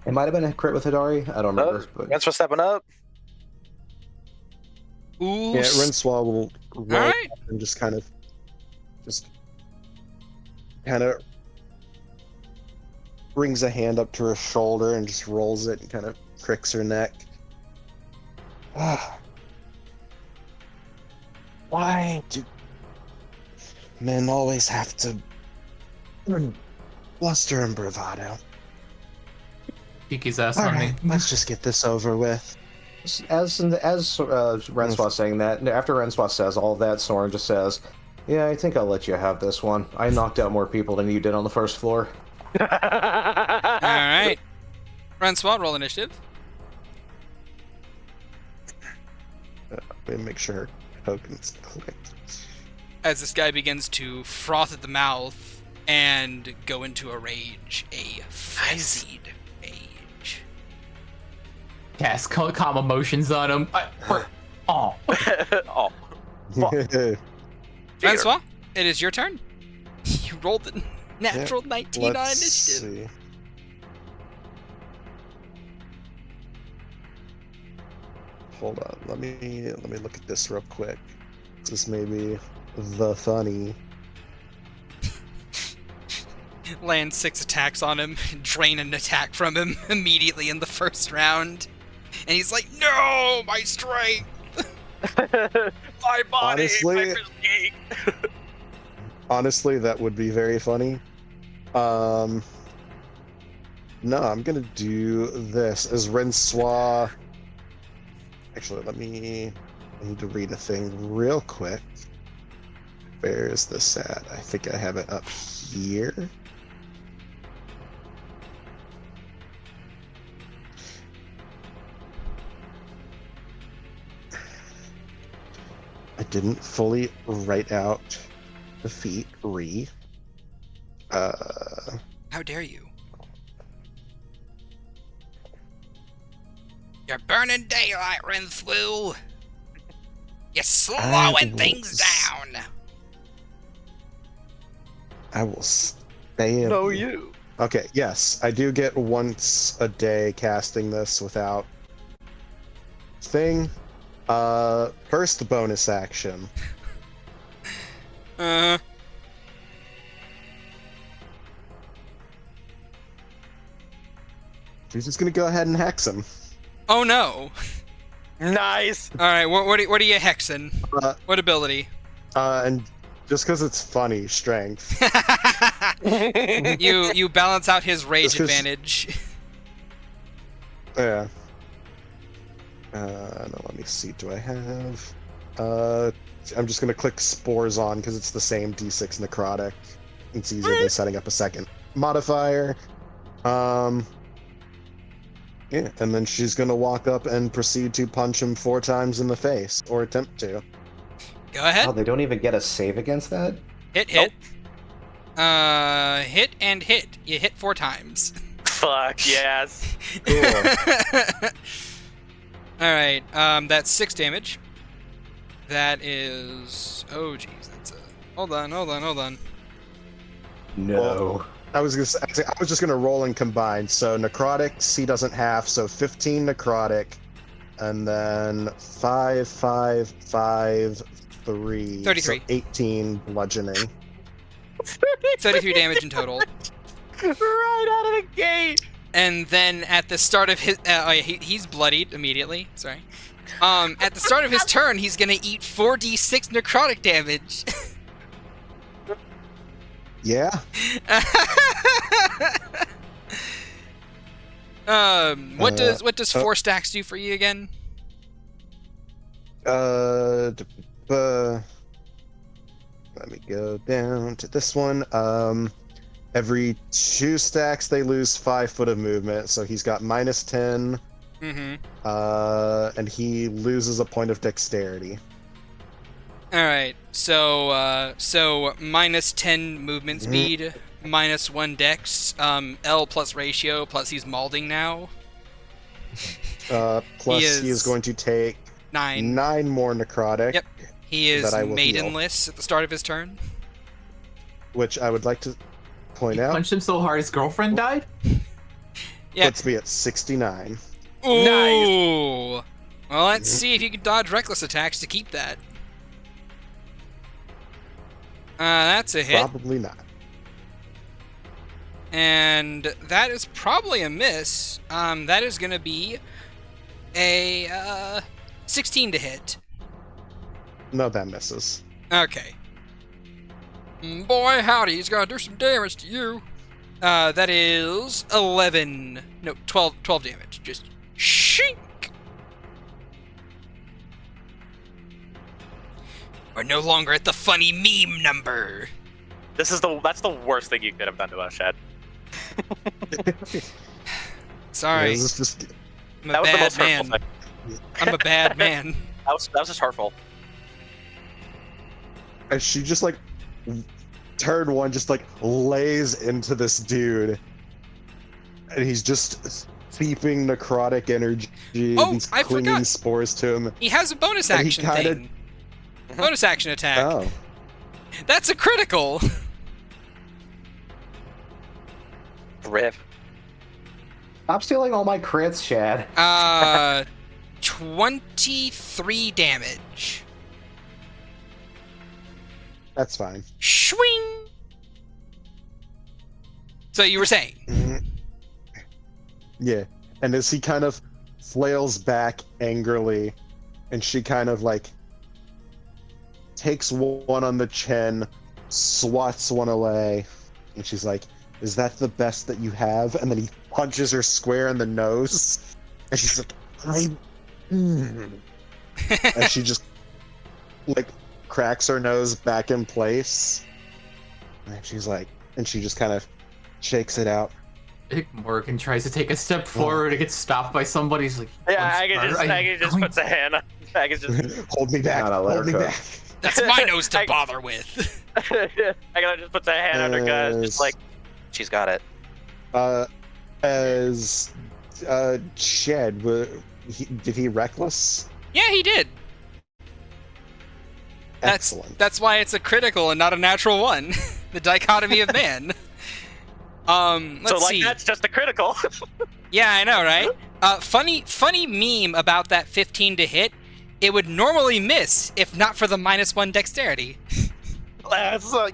It might have been a crit with Hidari. I don't remember. But... Thanks for stepping up. Ooh. Yeah, Renswa will roll Alright. up and just kind of brings a hand up to her shoulder and just rolls it and kind of cricks her neck. Why do men always have to bluster and bravado? Kiki's ass All on right, me. let's just get this over with. As Renswa saying that, after Renswa says all of that, Soren just says, "Yeah, I think I'll let you have this one. I knocked out more people than you did on the first floor." Alright. Francois, roll initiative. Let me make sure her token's clicked. As this guy begins to froth at the mouth and go into a rage. A frenzied rage. Cast calm emotions on him. Oh. Oh. Francois, it is your turn. You rolled a natural 19 on Let's initiative. see. Hold on, let me look at this real quick. This may be the funny. Land 6 attacks on him, drain an attack from him immediately in the first round. And he's like, "No, my strength! My body, Honestly- my physique!" Honestly, that would be very funny. No, I'm gonna do this as Renswa Actually, I need to read a thing real quick. Where is this at? I think I have it up here. I didn't fully write out the feat. How dare you? You're burning daylight, Renthwu. You're slowing things down. I will stay. No, you. Okay, yes, I do get once a day casting this without thing. First bonus action. She's just gonna go ahead and hex him. Oh no. Nice. All right, what are you hexing? What ability? And just because it's funny, strength. you balance out his rage Just 'cause- advantage. Yeah. No, let me see. Do I have? I'm just gonna click spores on because it's the same D6 necrotic. It's easier than setting up a second modifier. Yeah, and then she's gonna walk up and proceed to punch him 4 times in the face, or attempt to. Go ahead. Oh, they don't even get a save against that? Hit. Hit and hit. You hit 4 times. Fuck yes. Cool. Alright, that's 6 damage. That is... Oh, jeez, that's a... Hold on. No. I was just gonna roll and combine. So necrotic, he doesn't have, so 15 necrotic, and then 5, 5, 5, 3. 33. So 18 bludgeoning. 33 damage in total. Right out of the gate. And then at the start of his... he's bloodied immediately. Sorry. At the start of his turn, he's gonna eat 4d6 necrotic damage. Yeah. What does 4 stacks do for you again? Let me go down to this one. Every 2 stacks they lose 5 foot of movement, so he's got -10. Mm-hmm. And he loses a point of dexterity. Alright, so -10 movement speed, -1 dex, L plus ratio, plus he's malding now. Plus he is going to take 9 more necrotic. Yep. He is that I will heal. maidenless at the start of his turn. Which I would like to point You out punched him so hard his girlfriend died? Yeah. puts me at 69. Ooh! Well, let's see if you can dodge reckless attacks to keep that. That's a hit. Probably not. And that is probably a miss. That is going to be a 16 to hit. No, that misses. Okay. Boy, howdy, he's going to do some damage to you. That is 11. No, 12 damage. Just shink. We're no longer at the funny meme number. That's the worst thing you could have done to us, Shad. Sorry, This is just I'm a That was the bad most hurtful man. thing. I'm a bad man. That was just hurtful. and she just like turn one just like lays into this dude, and he's just seeping necrotic energy. Oh, He's I clinging forgot. spores to him. He has a bonus And he action kinda- thing. Bonus action attack. Oh, That's a critical. Rip. Stop stealing all my crits, Shad. 23 damage. that's fine. Swing. So you were saying? Yeah, and as he kind of flails back angrily, and she kind of like takes one on the chin, swats one away, and she's like, "Is that the best that you have?" And then he punches her square in the nose, and she's like, And she just like cracks her nose back in place. And she's like, and she just kind of shakes it out. Morgan tries to take a step forward and gets stopped by somebody. He's like, Yeah, Aggie just puts a hand on. Aggie just. Hold me back. Hold me back. That's my nose to bother with. Aggie just puts a hand on her gun, just like, she's got it. As Shed, did he reckless? Yeah, he did. Excellent. That's why it's a critical and not a natural one. The dichotomy of man. Let's see. That's just a critical. Yeah, I know, right? Funny meme about that 15 to hit. It would normally miss if not for the -1 dexterity. Let's go.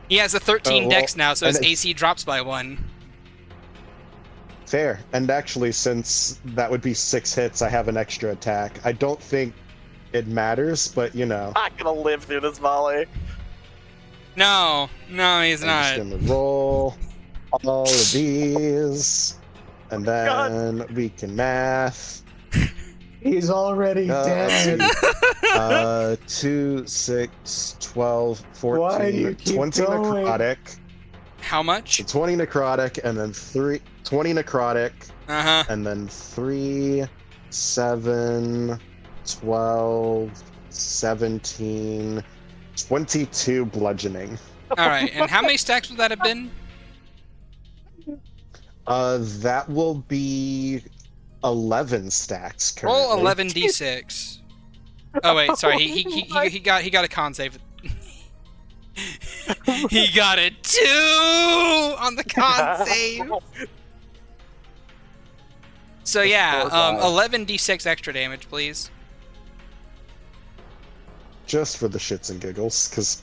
He has a 13 well, dex now, so his and AC drops by 1. Fair. And actually, since that would be 6 hits, I have an extra attack. I don't think it matters, but you know. I'm not gonna live through this volley. No, he's I'm not. just gonna roll all of these, and then we can math. He's already dead. 2, 6, 12, Why do you 14, keep 20 going? necrotic. How much? So 20 necrotic, and then 20 necrotic, Uh-huh. and then 3, 7, 12, 17, 22 bludgeoning. Alright, and how many stacks would that have been? That will be 11 stacks currently. Roll 11d6. Oh wait, sorry, he got a con save. He got a 2 on the con save. So yeah, 11d6 extra damage, please. Just for the shits and giggles, because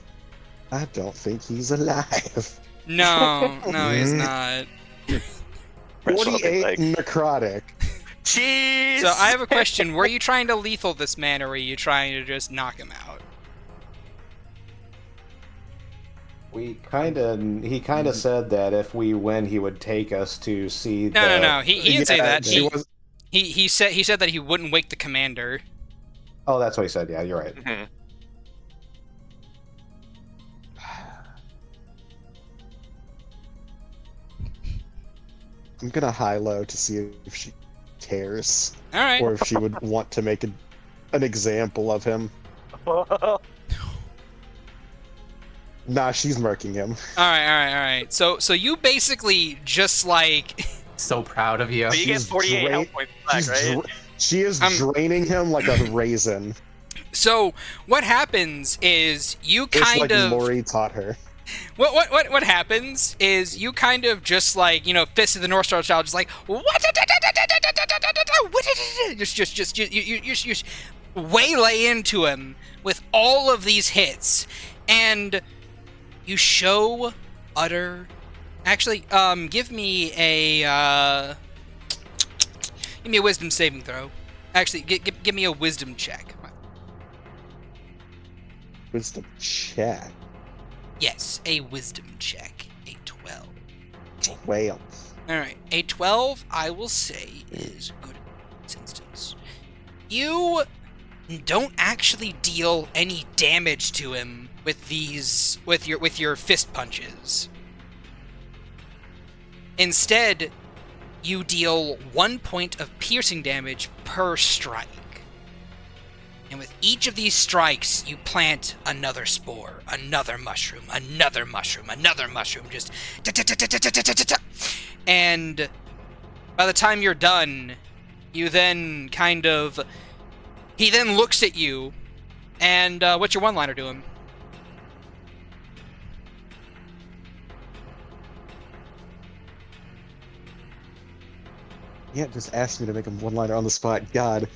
I don't think he's alive. No, he's not. 48 necrotic. Jeez. So I have a question. Were you trying to lethal this man, or were you trying to just knock him out? He kind of said that if we win, he would take us to see. No. He didn't say that. she was- He said that he wouldn't wake the commander. Oh, that's what he said. Yeah, you're right. Mhm. I'm gonna high-low to see if she cares, All right. or if she would want to make an example of him. Nah, she's murking him. All right. So you basically just like so proud of you. But you get She's 48 health points back, right? She is draining him like a raisin. so what happens is you Just kind like of Lori taught her. what happens is you kind of just like, you know, Fist of the North Star style, just like just waylay into him with all of these hits, and you show utter. Actually, give me a wisdom saving throw. Actually, give me a wisdom check. Wisdom check. Yes, a wisdom check. A 12. 12. Alright, a 12, I will say, is good in this instance. You don't actually deal any damage to him with these, with your fist punches. Instead, you deal 1 point of piercing damage per strike. And with each of these strikes, you plant another spore, another mushroom, another mushroom, another mushroom, just and by the time you're done, you then kind of, he then looks at you, and what's your one-liner to him? Yeah, just asked me to make a one-liner on the spot. God.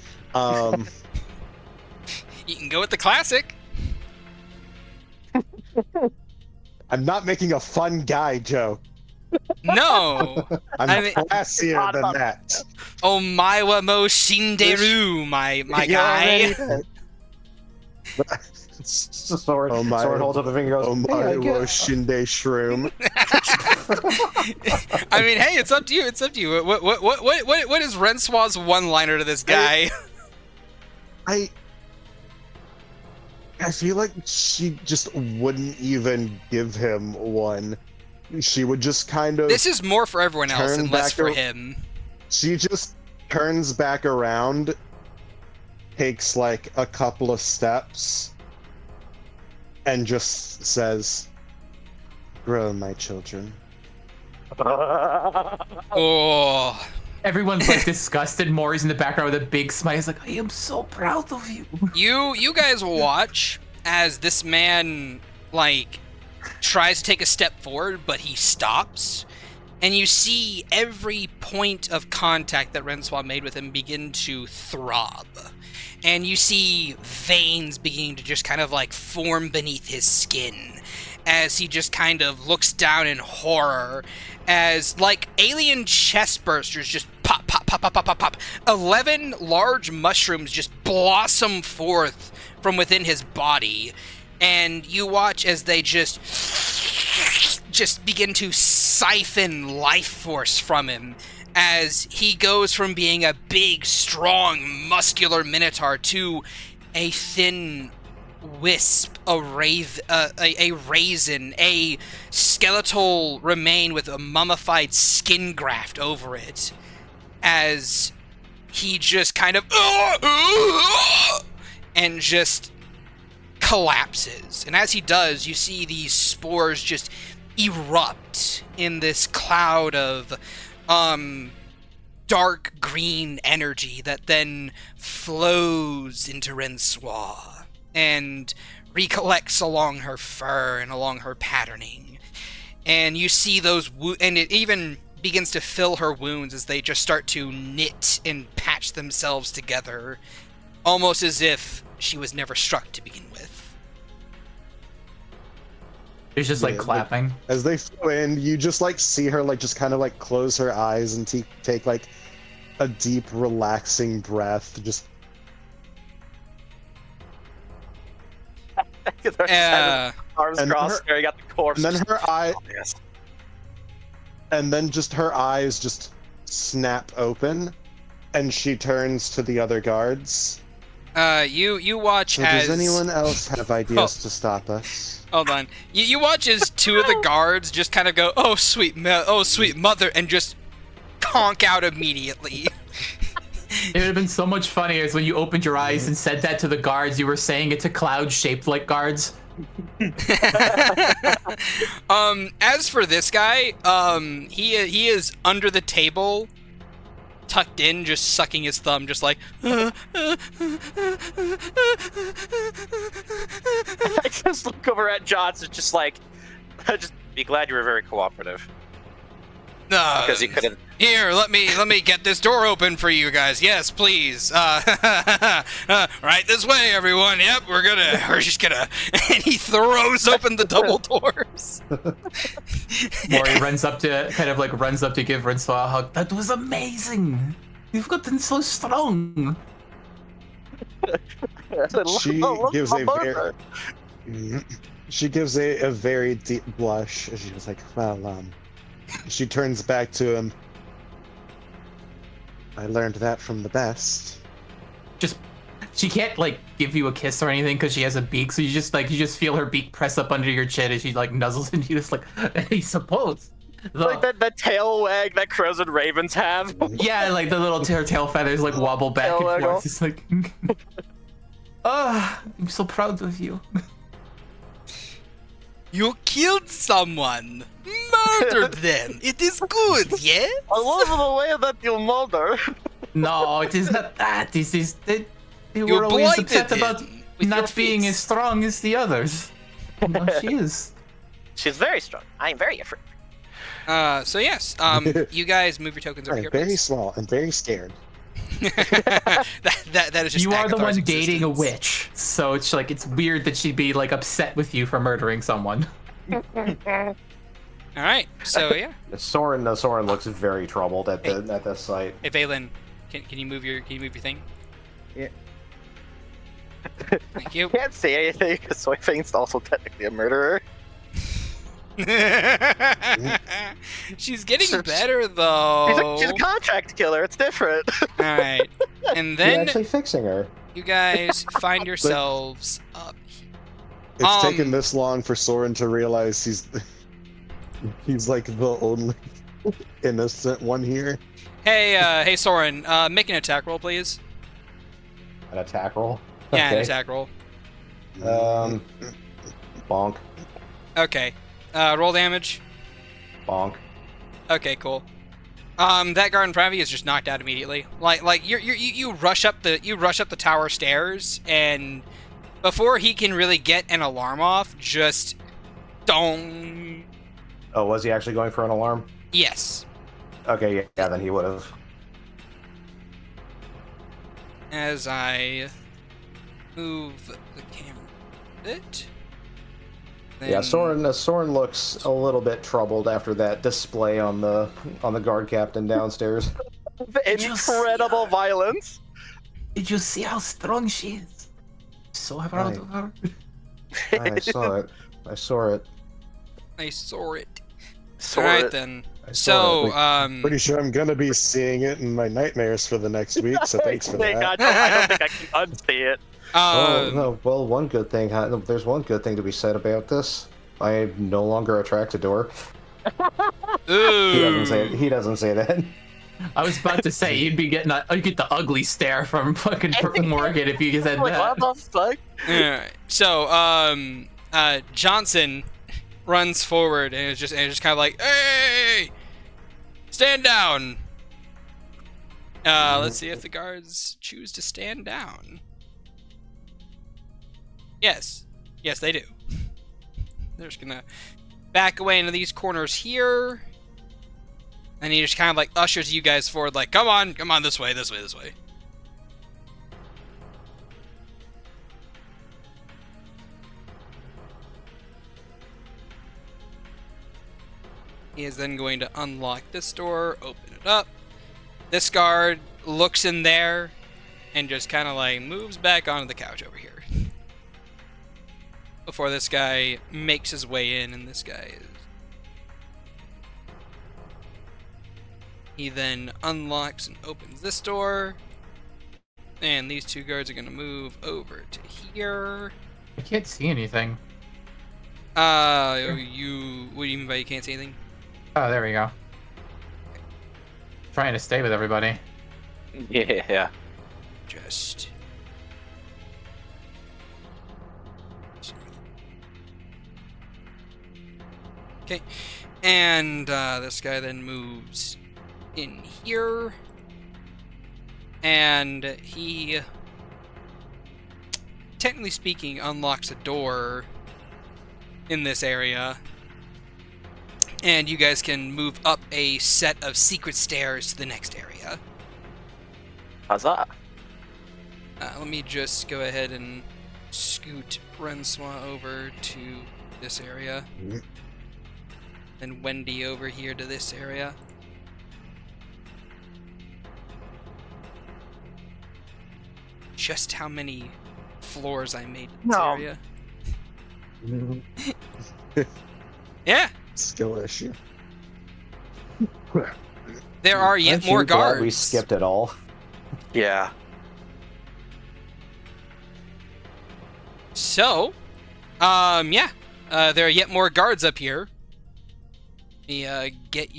You can go with the classic. I'm not making a fun guy joke. No. I'm I mean- classier than that. Omaiwa mo shinderu, my You're guy. already dead. Soren, Oh my- Soren holds up a finger and goes, Oh "Hey, I my get- Shinde shroom. I mean, hey, it's up to you. It's up to you. What is Renswaw's one-liner to this guy? I feel like she just wouldn't even give him one. She would just kind of. This is more for everyone else Turn and less back for ar- him. She just turns back around, takes like a couple of steps, and just says, "Grow, my children." Oh. Everyone's like disgusted. Maury's in the background with a big smile. He's like, I am so proud of you. You guys watch as this man, like, tries to take a step forward, but he stops. And you see every point of contact that Renswaw made with him begin to throb. And you see veins beginning to just kind of like form beneath his skin as he just kind of looks down in horror as like alien chest bursters just pop, pop, pop, pop, pop, pop, pop. 11 large mushrooms just blossom forth from within his body. And you watch as they just begin to siphon life force from him as he goes from being a big, strong, muscular minotaur to a thin wisp, a raisin, a skeletal remain with a mummified skin graft over it, as he just kind of and just collapses. And as he does, you see these spores just erupt in this cloud of dark green energy that then flows into Renswaw and recollects along her fur and along her patterning. And you see those and it even begins to fill her wounds as they just start to knit and patch themselves together, almost as if she was never struck to begin with. He's just like Yeah, clapping. As they flow in, you just like see her like just kind of like close her eyes and take like a deep, relaxing breath. Just Arms And crossed, staring at the corpse. and then her eye, Oh, yes. and then just her eyes just snap open, and she turns to the other guards. You watch So as... does anyone else have ideas to stop us? Hold on. You watch as two of the guards just kind of go, "Oh sweet mother," and just conk out immediately. It would have been so much funnier as when you opened your eyes and said that to the guards, you were saying it to clouds shaped like guards. As for this guy, he is under the table, tucked in, just sucking his thumb, just like. I just look over at Johnson, just like, just be glad you were very cooperative because he couldn't. Here, let me get this door open for you guys. Yes, please. Right this way, everyone. Yep, we're just gonna. And he throws open the double doors. Maury runs up to give Renswaw a hug. That was amazing. You've gotten so strong. She gives a very, she gives a very deep blush. And she was like, "Well, she turns back to him. I learned that from the best." She can't like give you a kiss or anything because she has a beak. So you just feel her beak press up under your chin as she like nuzzles into you. Just like, I suppose. Like that tail wag that crows and ravens have. Yeah, like the little tail feathers like wobble back and Tail forth. It's like, I'm so proud of you. You killed someone. Murdered them. It is good, yeah? I love the way that you murder. No, it is not that. This is they You were always blighted upset about him with your not being face. as strong as the others. No, she is. She's very strong. I am very afraid. So yes, you guys move your tokens over I'm here. very please. small and very scared. that is just You are the Agathar's one dating a existence. witch, so it's like it's weird that she'd be like upset with you for murdering someone. All right, so yeah. Soren looks very troubled at this sight. Hey Valen, can you move your thing? Thank you. Can't say anything because Soyfang's also technically a murderer. She's getting better though. She's a contract killer. It's different. All right, and You're then actually fixing her. you guys find yourselves up. It's taken this long for Soren to realize he's like the only innocent one here. Hey, Soren, make an attack roll, please. An attack roll. Yeah, an Okay. attack roll. Bonk. Okay. Roll damage. Bonk. Okay, cool. That guard in front of you is just knocked out immediately. Like you rush up the tower stairs, and before he can really get an alarm off, just dong. Oh, was he actually going for an alarm? Yes. Okay, yeah, then he would have. As I move the camera a bit. Yeah, Soren looks a little bit troubled after that display on the guard captain downstairs. Incredible violence. Did you see how strong she is? So proud of her. I saw it. I saw it. I saw it. Saw Alright it. then. I saw So, Pretty sure I'm gonna be seeing it in my nightmares for the next week, so thanks for Thank that. God, I don't think I can unsee it. Oh no! Well, one good thing. There's one good thing to be said about this. I am no longer attracted to her. ooh. He doesn't say that. I was about to say you'd get the ugly stare from fucking Morgan if you said Like, that. what the fuck? Alright. So, Johnson runs forward and is just kind of like, "Hey! Stand down!" Let's see if the guards choose to stand down. Yes. Yes, they do. They're just gonna back away into these corners here. And he just kind of like ushers you guys forward, like, come on, this way, this way, this way. He is then going to unlock this door, open it up. This guard looks in there and just kind of like moves back onto the couch over here. Before this guy makes his way in, and this guy is... He then unlocks and opens this door. And these two guards are going to move over to here. I can't see anything. What do you mean by you can't see anything? Oh, there we go. Trying to stay with everybody. Yeah. Just... Okay, and this guy then moves in here, and he, technically speaking, unlocks a door in this area, and you guys can move up a set of secret stairs to the next area. Huzzah. Let me just go ahead and scoot Renswa over to this area. And Wendy over here to this area. Just how many floors I made in this No. area. Yeah, Skill issue. there are yet Aren't you more glad guards. we skipped it all. Yeah. So, yeah, there are yet more guards up here. Get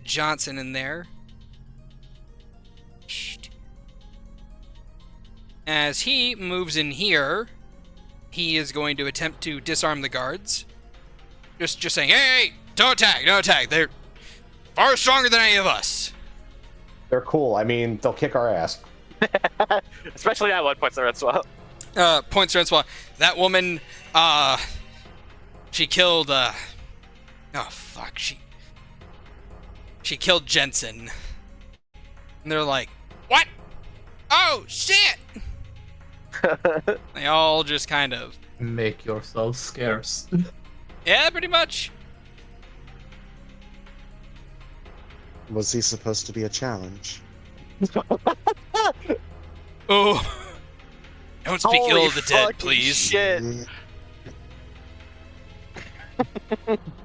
Johnson in there. As he moves in here, he is going to attempt to disarm the guards. Just saying, hey, don't attack. They're far stronger than any of us. They're cool. I mean, they'll kick our ass. Especially that one, points the red swell. Points to Renswa. That woman, she killed, oh fuck, she killed Jensen. And they're like, what? Oh, shit! They all just kind of, Make yourself scarce. yeah, pretty much. Was he supposed to be a challenge? Oh, don't speak Holy ill of the dead, fucking please. shit.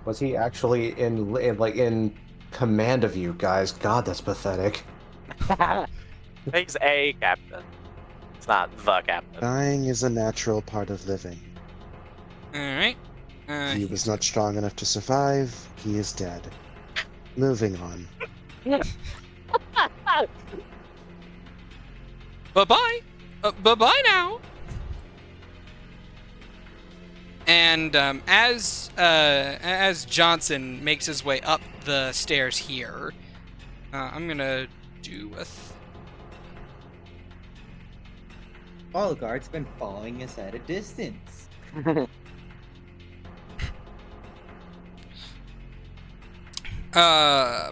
Was he actually in command of you guys? God, that's pathetic. He's a captain. It's not the captain. Dying is a natural part of living. All right. He was not strong enough to survive. He is dead. Moving on. Bye-bye. Bye-bye now. And as Johnson makes his way up the stairs here, I'm gonna do a. All the guards been following us at a distance. Bu-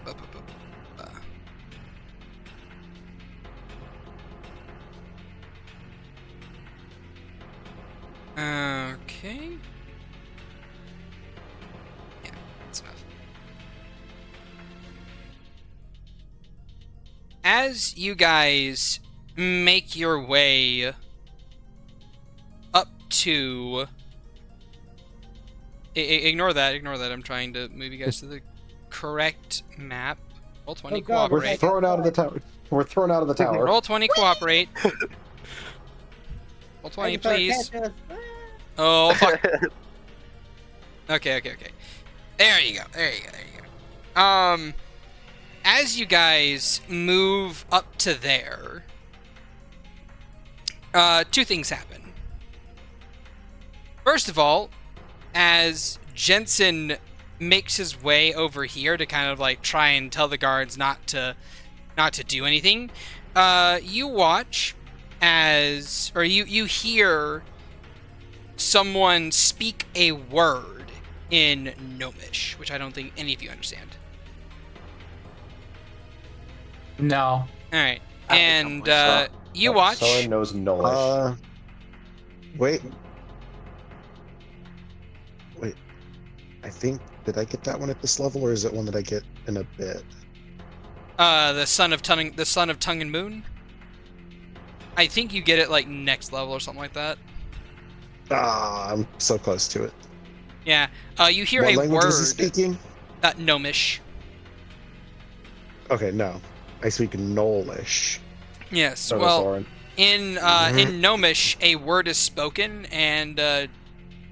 bu- bu- Okay. Yeah, that's enough. As you guys make your way up to... Ignore that, I'm trying to move you guys to the correct map. Roll 20, Oh God, We're cooperate. thrown out of the tower. We're thrown out of the tower. Roll 20, cooperate. Roll 20, Agatha, please. catch us. Oh, fuck. Okay. There you go. As you guys move up to there, two things happen. First of all, as Jensen makes his way over here to kind of like try and tell the guards not to do anything, you watch as, or you hear someone speak a word in Gnomish, which I don't think any of you understand. No. All right, I and think I'm you watch. Someone knows Nolish. Wait. I think, did I get that one at this level, or is it one that I get in a bit? The son of Tongue and Moon. I think you get it like next level or something like that. Ah, I'm so close to it. Yeah. You hear What a language word. is he speaking? Gnomish. Okay, no. I speak Nolish. Yes. So does Well, Soren. in Gnomish, a word is spoken, and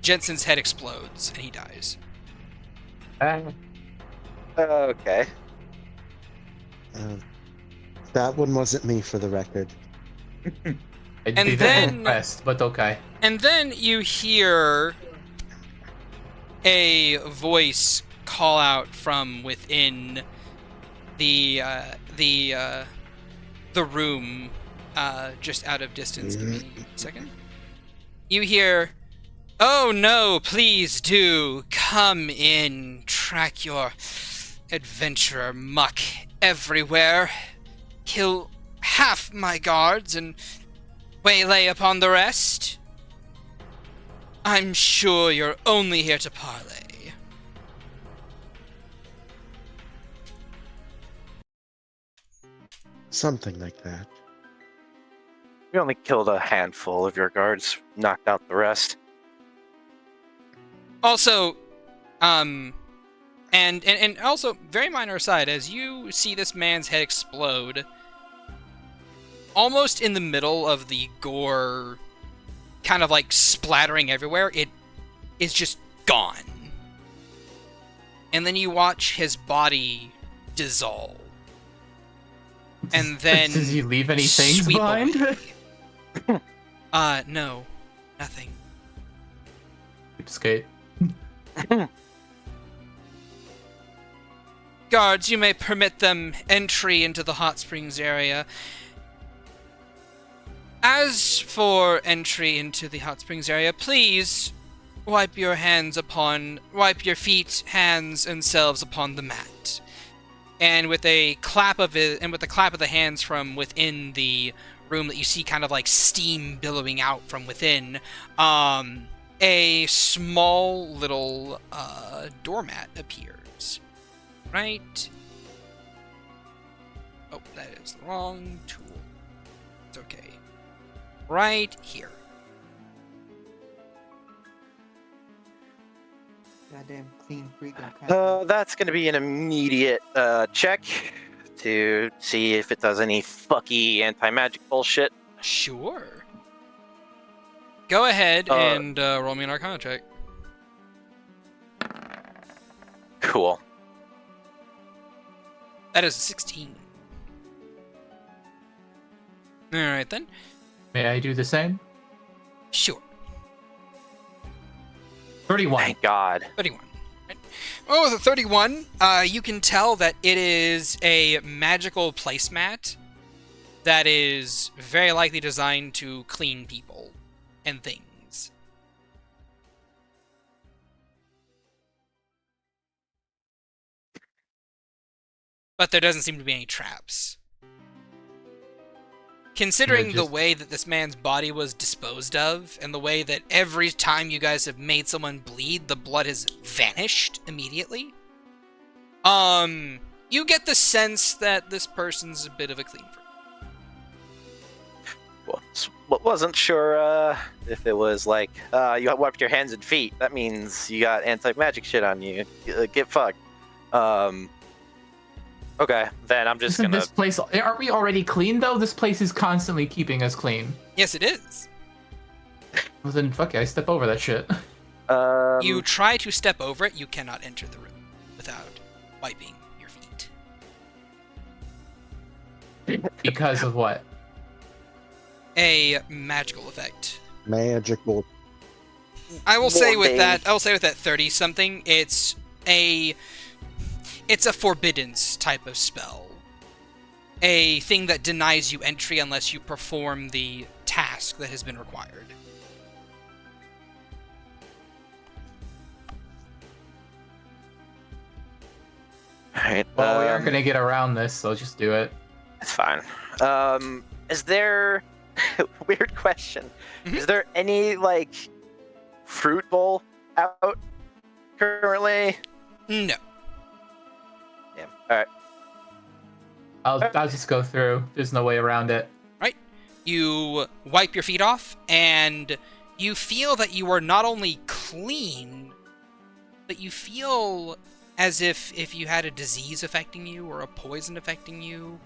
Jensen's head explodes and he dies. Okay. That one wasn't me, for the record. I'd And be very then- impressed, but okay. And then you hear a voice call out from within the room, just out of distance. Give me a second. You hear, "Oh no, please do come in, track your adventurer muck everywhere, kill half my guards and waylay upon the rest. I'm sure you're only here to parley." Something like that. We only killed a handful of your guards, knocked out the rest. Also, and also, very minor aside, as you see this man's head explode, almost in the middle of the gore kind of like splattering everywhere, it is just gone. And then you watch his body dissolve. And then Does he leave any things sweep behind? away. No. Nothing. Skate. Guards, you may permit them entry into the hot springs area. As for entry into the hot springs area, please wipe your feet, hands, and selves upon the mat. And with a clap of the hands from within the room that you see kind of like steam billowing out from within, a small little doormat appears. Right? Oh, that is the wrong tool. It's okay. right here. Goddamn clean freak. I'm kind of. That's gonna be an immediate check to see if it does any fucky anti-magic bullshit. Sure. Go ahead and roll me an Arcana check. Cool. That is a 16. All right then. May I do the same? Sure. 31. Thank God. 31. Right. Oh, with a 31, you can tell that it is a magical placemat that is very likely designed to clean people and things. But there doesn't seem to be any traps. Considering the way that this man's body was disposed of, and the way that every time you guys have made someone bleed, the blood has vanished immediately, you get the sense that this person's a bit of a clean freak. Well, wasn't sure if it was like you wiped your hands and feet. That means you got anti-magic shit on you. Get fucked. Okay, then I'm just Isn't gonna. this place? Aren't we already clean though? This place is constantly keeping us clean. Yes, it is. Well, then fuck it, I step over that shit. You try to step over it, you cannot enter the room without wiping your feet. Because of what? A magical effect. Magical. I will say with Morning. that 30 something, it's a forbiddance type of spell. A thing that denies you entry unless you perform the task that has been required. Alright, Well, we aren't gonna get around this, so just do it. It's fine. Is there weird question? Mhm. Is there any like fruit bowl out currently? No. Damn. All right. I'll just go through. There's no way around it. You wipe your feet off, and you feel that you are not only clean, but you feel as if you had a disease affecting you, or a poison affecting you,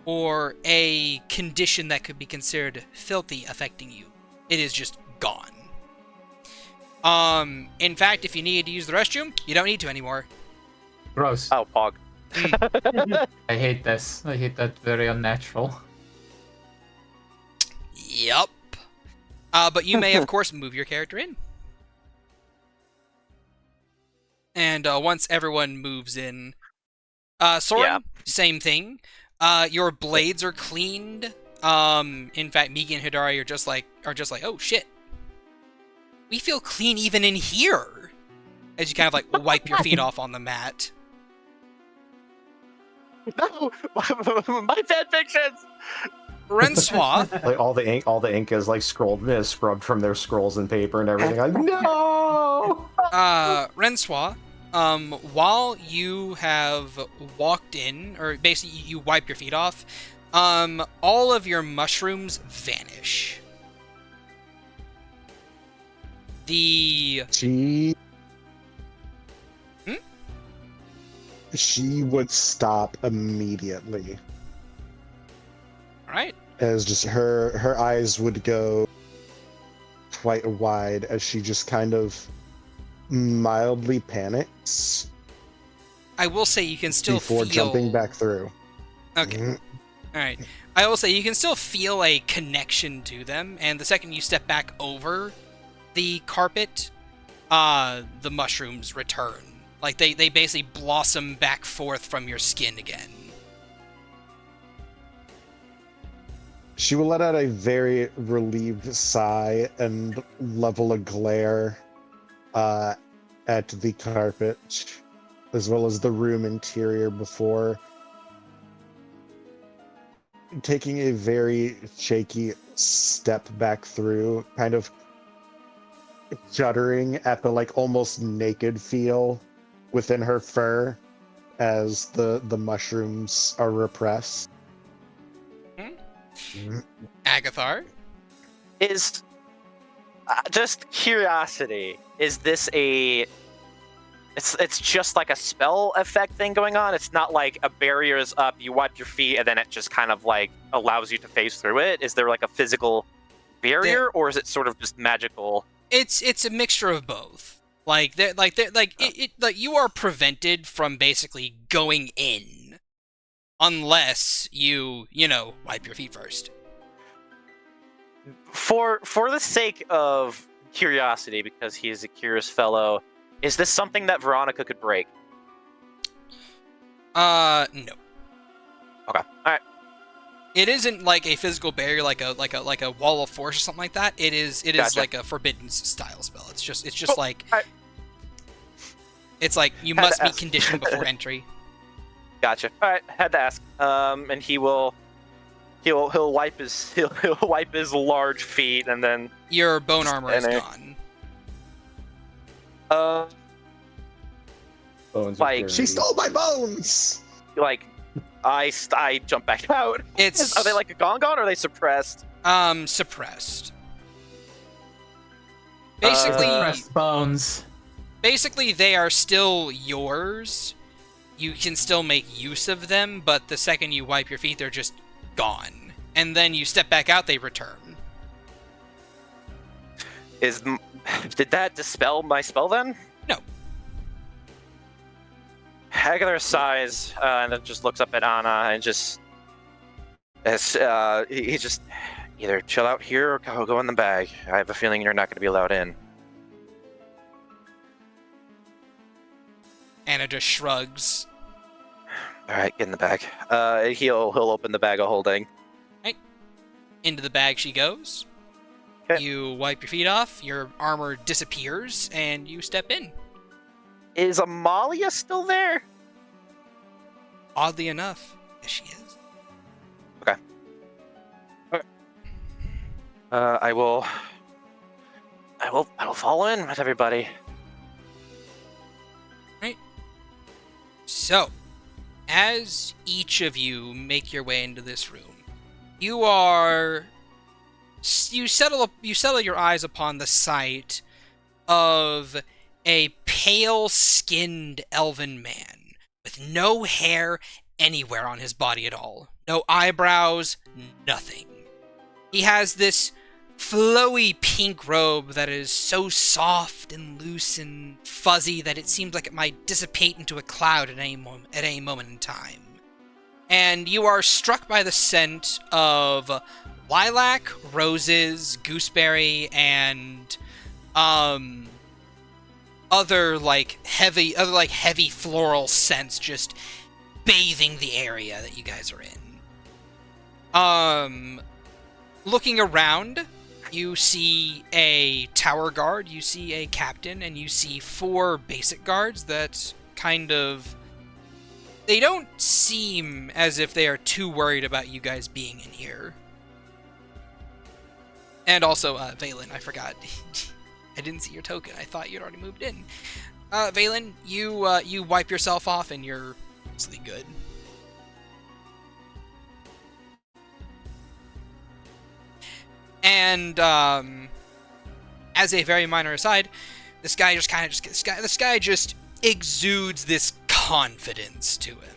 or a condition that could be considered filthy affecting you. It is just gone. In fact, if you needed to use the restroom, you don't need to anymore. Gross. Oh, pog. I hate this. I hate that. Very unnatural. Yup. But you may, of course, move your character in. And once everyone moves in, Soren, Yeah. same thing. Your blades are cleaned. In fact, Migi and Hidari are just like, oh shit, we feel clean even in here. As you kind of like wipe your feet off on the mat. No, my fan fictions. Rensois, Like all the ink is like scrubbed from their scrolls and paper and everything. Like no. Rensois, while you have walked in, or basically you wipe your feet off, all of your mushrooms vanish. She would stop immediately. Alright. As just her eyes would go quite wide as she just kind of mildly panics I will say you can still before feel... jumping back through. Okay. Mhm. Alright. I will say you can still feel a connection to them, and the second you step back over the carpet, the mushrooms return. Like, they basically blossom back forth from your skin again. She will let out a very relieved sigh and level a glare at the carpet, as well as the room interior, before taking a very shaky step back through, kind of shuddering at the like almost naked feel within her fur as the mushrooms are repressed. Agathar? Is just curiosity. Is this a? It's just like a spell effect thing going on. It's not like a barrier is up, you wipe your feet, and then it just kind of like allows you to phase through it. Is there like a physical barrier, or is it sort of just magical? It's a mixture of both. Like you are prevented from basically going in unless you wipe your feet first. For the sake of curiosity, because he is a curious fellow, is this something that Veronica could break? No. Okay. All right. It isn't like a physical barrier, like a wall of force or something like that. It is Gotcha. like a forbidden style spell. It's just Cool. like All right. it's like you Had to must be ask. conditioned before entry. Gotcha. All right. Had to ask. And he'll wipe his he'll wipe his large feet and then Your bone armor is And gone. Bones Like, are She dirty. stole my bones! like I jump back out. It's Are they like a gone, or are they suppressed? suppressed. Basically, Pressed bones. basically they are still yours. You can still make use of them, but the second you wipe your feet, they're just gone. And then you step back out, they return. Did that dispel my spell then? No. Hagatha sighs and then just looks up at Anna and just he just either chill out here or go in the bag. I have a feeling you're not going to be allowed in. Anna just shrugs. All right, get in the bag. He'll open the bag of holding. Into the bag she goes. 'Kay. You wipe your feet off, your armor disappears, and you step in. Is Amalia still there? Oddly enough, yes she is. I will follow in with everybody. So, as each of you make your way into this room, you settle your eyes upon the sight of a pale-skinned elven man with no hair anywhere on his body at all. No eyebrows, nothing. He has this flowy pink robe that is so soft and loose and fuzzy that it seems like it might dissipate into a cloud at any moment in time. And you are struck by the scent of lilac, roses, gooseberry, and other heavy floral scents just bathing the area that you guys are in. Looking around, you see a tower guard, you see a captain, and you see 4 basic guards that they don't seem as if they are too worried about you guys being in here. And also, Valen, I forgot. I didn't see your token. I thought you'd already moved in. Valen, you wipe yourself off and you're mostly good. And as a very minor aside, this guy just exudes this confidence to him.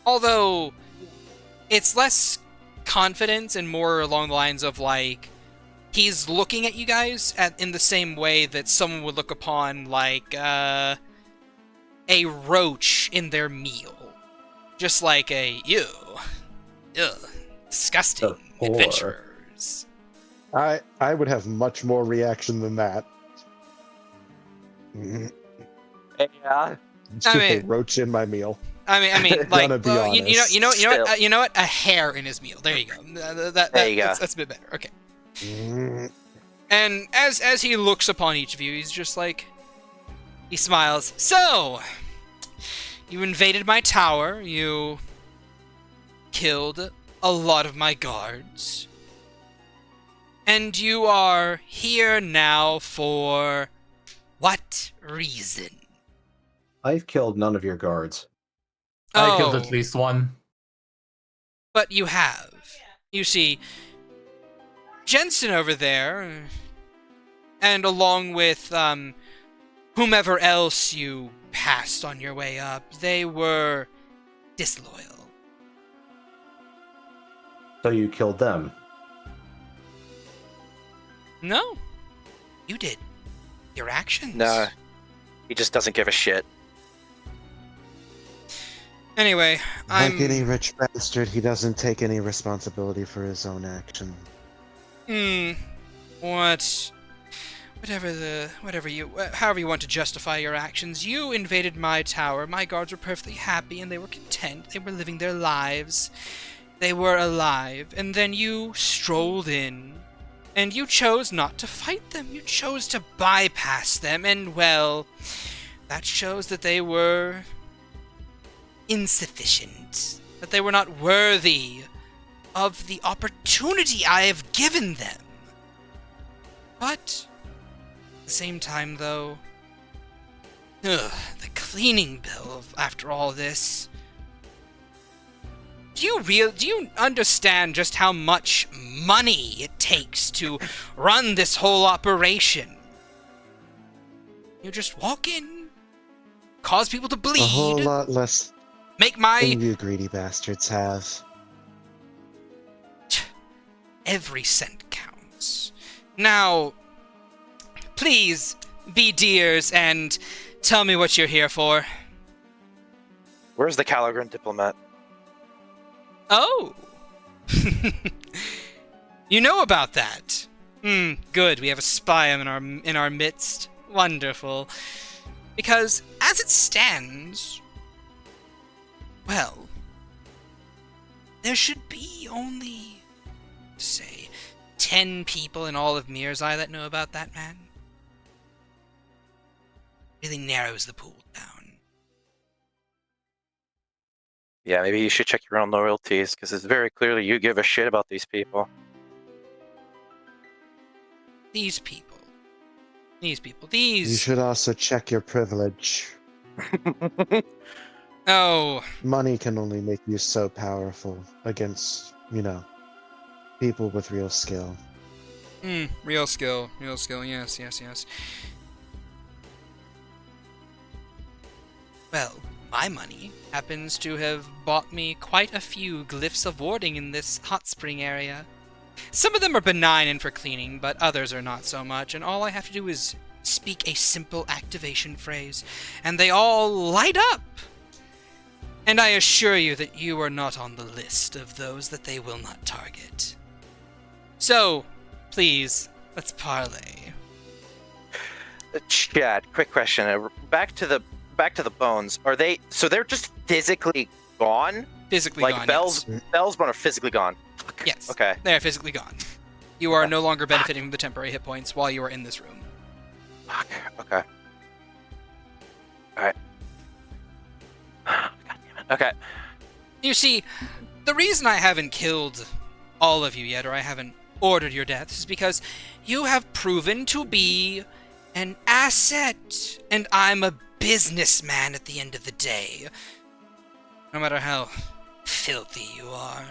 Although it's less confidence and more along the lines of like he's looking at you guys in the same way that someone would look upon like a roach in their meal, just like a ew, disgusting Poor. adventurers. I would have much more reaction than that. Yeah. Just I a mean- roach in my meal. I mean, like, Gonna be well, you honest. know what, Still. you know what, a hair in his meal. There you go. There you go. That's a bit better. Okay. Mm, And as he looks upon each of you, he's just like, he smiles. So, you invaded my tower. You killed a lot of my guards. And you are here now for what reason? I've killed none of your guards. I killed Oh, at least one. but you have. You see, Jensen over there, and along with whomever else you passed on your way up, they were disloyal. So you killed them. No, you did. Your actions. No, he just doesn't give a shit. Anyway, I'm... Like any rich bastard, he doesn't take any responsibility for his own action. However you want to justify your actions, you invaded my tower. My guards were perfectly happy and they were content. They were living their lives. They were alive. And then you strolled in, and you chose not to fight them. You chose to bypass them, and well, that shows that they were insufficient. That they were not worthy of the opportunity I have given them. But at the same time, though, the cleaning bill after all this. Do you understand just how much money it takes to run this whole operation? You just walk in, cause people to bleed. A whole lot less Make my... than you greedy bastards have. Every cent counts. Now, please be dears and tell me what you're here for. Where's the ch-ldr-n diplomat? Oh! You know about that? Good. We have a spy in our midst. Wonderful. Because, as it stands... well... there should be only... say... 10 people in all of Mirzai that know about that man. Really narrows the pool down. Yeah, maybe you should check your own loyalties, because it's very clearly you give a shit about these people. These people. You should also check your privilege. Oh. Money can only make you so powerful against, people with real skill. Real skill, yes. Well, my money happens to have bought me quite a few glyphs of warding in this hot spring area. Some of them are benign and for cleaning, but others are not so much, and all I have to do is speak a simple activation phrase, and they all light up! And I assure you that you are not on the list of those that they will not target. So, please, let's parlay. Shad, quick question. Back to the bones. Are they... so they're just physically gone? Physically like gone, Bell's bone are physically gone? Yes. Okay. They're physically gone. You are no longer benefiting from the temporary hit points while you are in this room. Fuck. Okay. Alright. God damn it. Okay. You see, the reason I haven't killed all of you yet, or I haven't ordered your deaths, is because you have proven to be an asset, and I'm a businessman at the end of the day. No matter how filthy you are.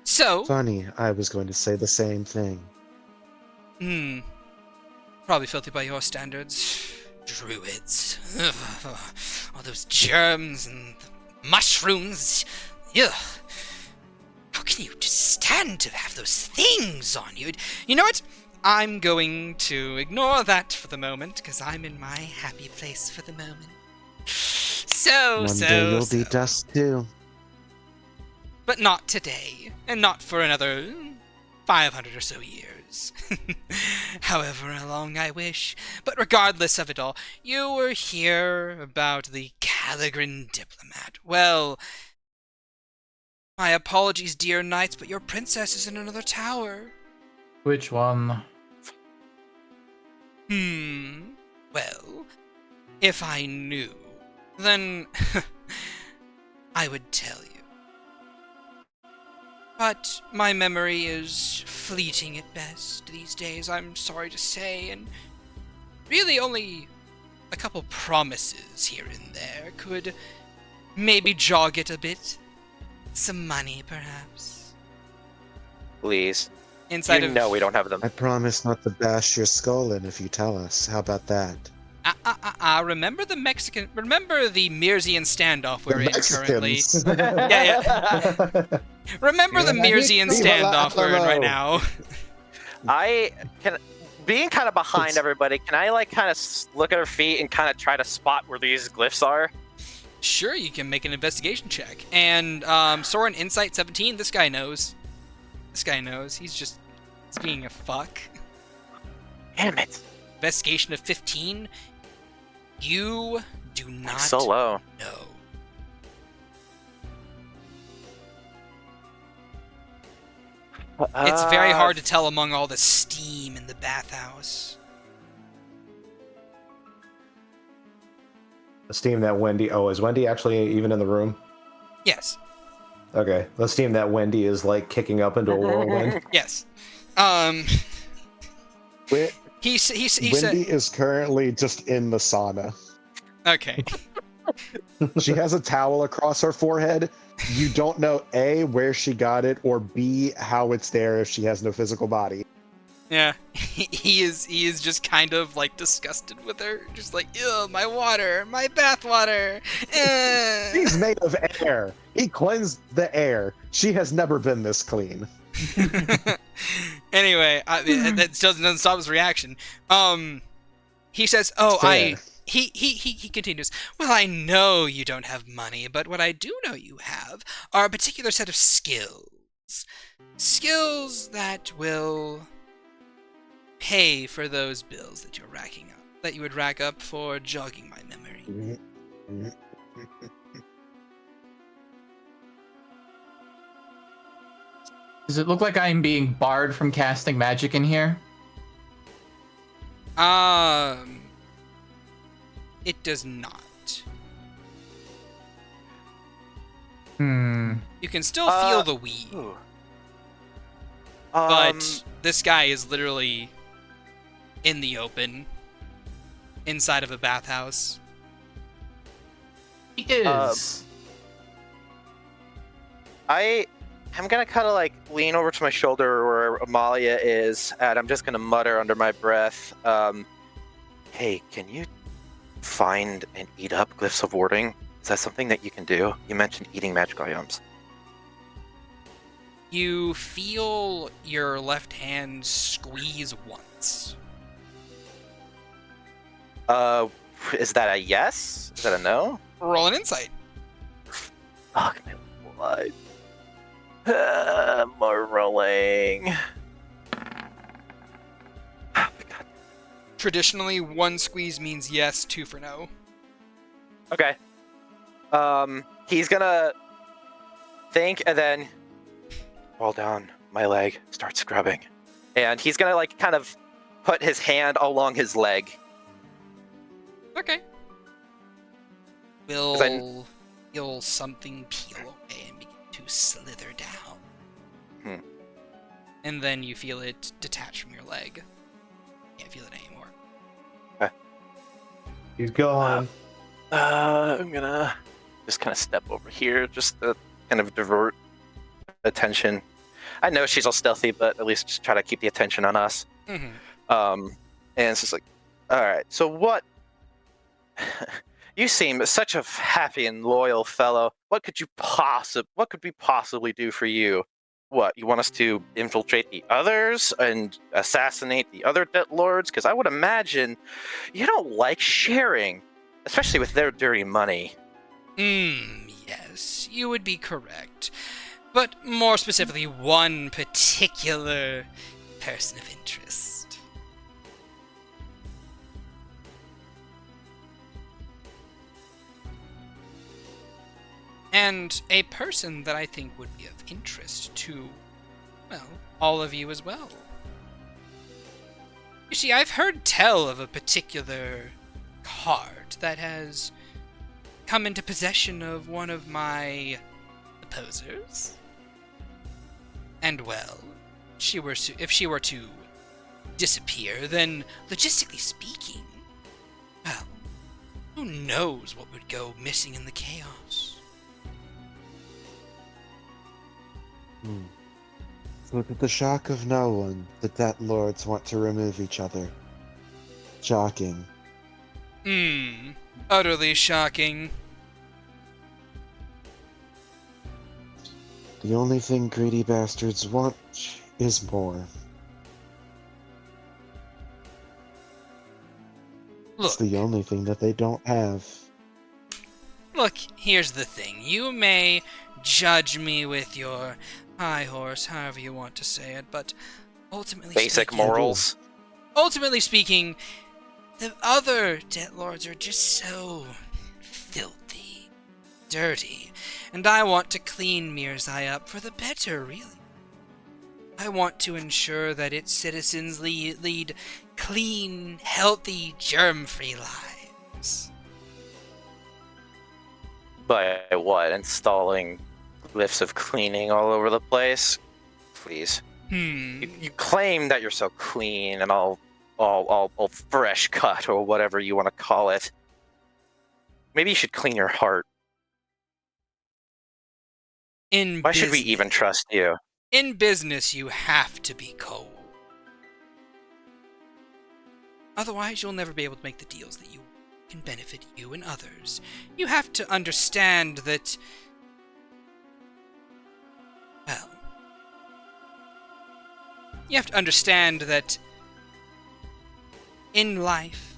So... funny, I was going to say the same thing. Probably filthy by your standards. Druids. All those germs and mushrooms. Ugh. How can you just stand to have those things on you? You know what? I'm going to ignore that for the moment, because I'm in my happy place for the moment. One day you'll be dust too. But not today, and not for another 500 or so years. However long I wish. But regardless of it all, you were here about the ch-ldr-n diplomat. Well, my apologies, dear knights, but your princess is in another tower. Which one? Well, if I knew, then I would tell you. But my memory is fleeting at best these days, I'm sorry to say, and really only a couple promises here and there could maybe jog it a bit. Some money, perhaps. Please. Inside You of know we don't have them. I promise not to bash your skull in if you tell us. How about that? Remember the Mirzian standoff we're The in currently. Mexicans. Yeah. Remember the Mirzian standoff we're in right now. I can, being kind of behind everybody, can I like kind of look at her feet and kind of try to spot where these glyphs are? Sure, you can make an investigation check. And Soren, Insight 17, this guy knows. He's being a fuck. Damn it. Investigation of 15. You do not So low. know. It's very hard to tell among all the steam in the bathhouse. The steam that Wendy... Oh, is Wendy actually even in the room? Yes. Okay. The steam that Wendy is, like, kicking up into a whirlwind. Yes. He said... Wendy is currently just in the sauna. Okay. She has a towel across her forehead. You don't know A, where she got it, or B, how it's there if she has no physical body. Yeah. He is just kind of, like, disgusted with her. Just like, ew, my water, my bath water. He's made of air. He cleansed the air. She has never been this clean. Anyway, that doesn't stop his reaction. He says, "Oh, Fair. He continues. Well, I know you don't have money, but what I do know you have are a particular set of skills. Skills that will pay for those bills that you're racking up, that you would rack up for jogging my memory." Does it look like I'm being barred from casting magic in here? It does not. You can still feel the weed, but this guy is literally in the open, inside of a bathhouse. He is. I'm gonna kind of like lean over to my shoulder where Amalia is, and I'm just gonna mutter under my breath, "Hey, can you find and eat up glyphs of warding? Is that something that you can do? You mentioned eating magical items." You feel your left hand squeeze once. Is that a yes? Is that a no? Roll an insight. Fuck my blood. More rolling. Traditionally, one squeeze means yes, two for no. Okay. He's gonna think and then fall down my leg, start scrubbing. And he's gonna like kind of put his hand along his leg. Okay. Will feel something peel away and begin to slither down. And then you feel it detach from your leg. Can't feel it anymore. Okay. He's gone. I'm gonna just kind of step over here, just to kind of divert attention. I know she's all stealthy, but at least just try to keep the attention on us. Mm-hmm. And it's just like, all right, so what? You seem such a happy and loyal fellow. What could we possibly do for you? What, you want us to infiltrate the others and assassinate the other debt lords? Because I would imagine you don't like sharing, especially with their dirty money. Yes, you would be correct. But more specifically, one particular person of interest. And a person that I think would be of interest to, well, all of you as well. You see, I've heard tell of a particular card that has come into possession of one of my opposers. And well, if she were to disappear, then logistically speaking, well, who knows what would go missing in the chaos. With the shock of no one, the debt lords want to remove each other. Shocking. Utterly shocking. The only thing greedy bastards want is more. It's Look, the only thing that they don't have. look, here's the thing. You may judge me with your high horse, however you want to say it, but ultimately Basic speaking, morals. ultimately speaking, the other debt lords are just so filthy, dirty, and I want to clean Mirzai up for the better, really. I want to ensure that its citizens lead clean, healthy, germ-free lives. By what? Installing lifts of cleaning all over the place? Please. You claim that you're so clean and all fresh cut or whatever you want to call it. Maybe you should clean your heart. Why should we even trust you? In business, you have to be cold. Otherwise, you'll never be able to make the deals that you can benefit you and others. You have to understand that, well, you have to understand that in life,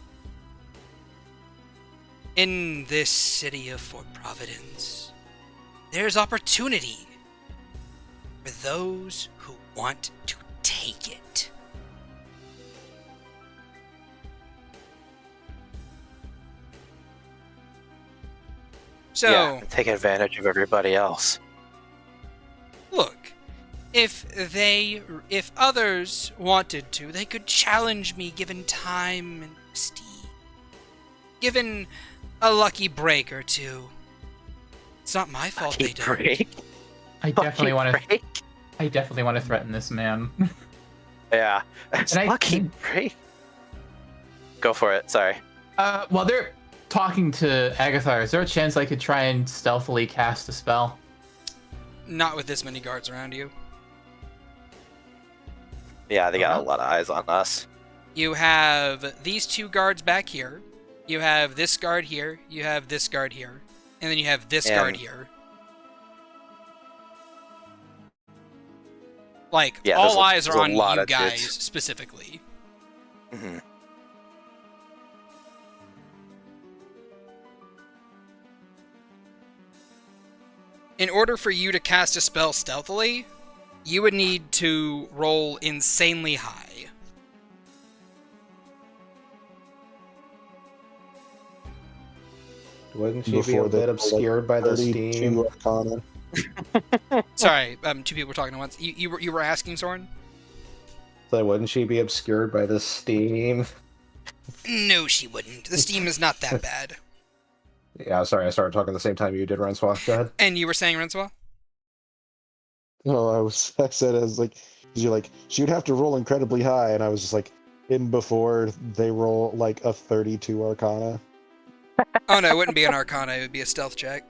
in this city of Fort Providence, there's opportunity for those who want to take it. So, yeah, take advantage of everybody else. look, if others wanted to, they could challenge me given time and prestige. Given a lucky break or two. It's not my fault they don't. Break. I definitely want to. Break. I definitely want to threaten this man. Yeah. It's And I lucky can- break. Go for it. Sorry. While they're talking to Agathar, is there a chance I could try and stealthily cast a spell? Not with this many guards around you. Yeah, they got a lot of eyes on us. You have these two guards back here. You have this guard here. You have this guard here. And then you have this guard here. Like, Yeah, all eyes are there's a on lot you of guys dudes. specifically. Hmm. In order for you to cast a spell stealthily, you would need to roll insanely high. Wouldn't she be a Before they bit obscured by the 32 steam? Arcana. Sorry, two people were talking at once. You were asking, Soren? So wouldn't she be obscured by the steam? No, she wouldn't. The steam is not that bad. Yeah, sorry, I started talking at the same time you did, Renswa. Go ahead. And you were saying, Renswa? No, I said as like, you're like, she would have to roll incredibly high, and I was just like, in before they roll like a 32 Arcana. Oh no, it wouldn't be an Arcana, it would be a stealth check.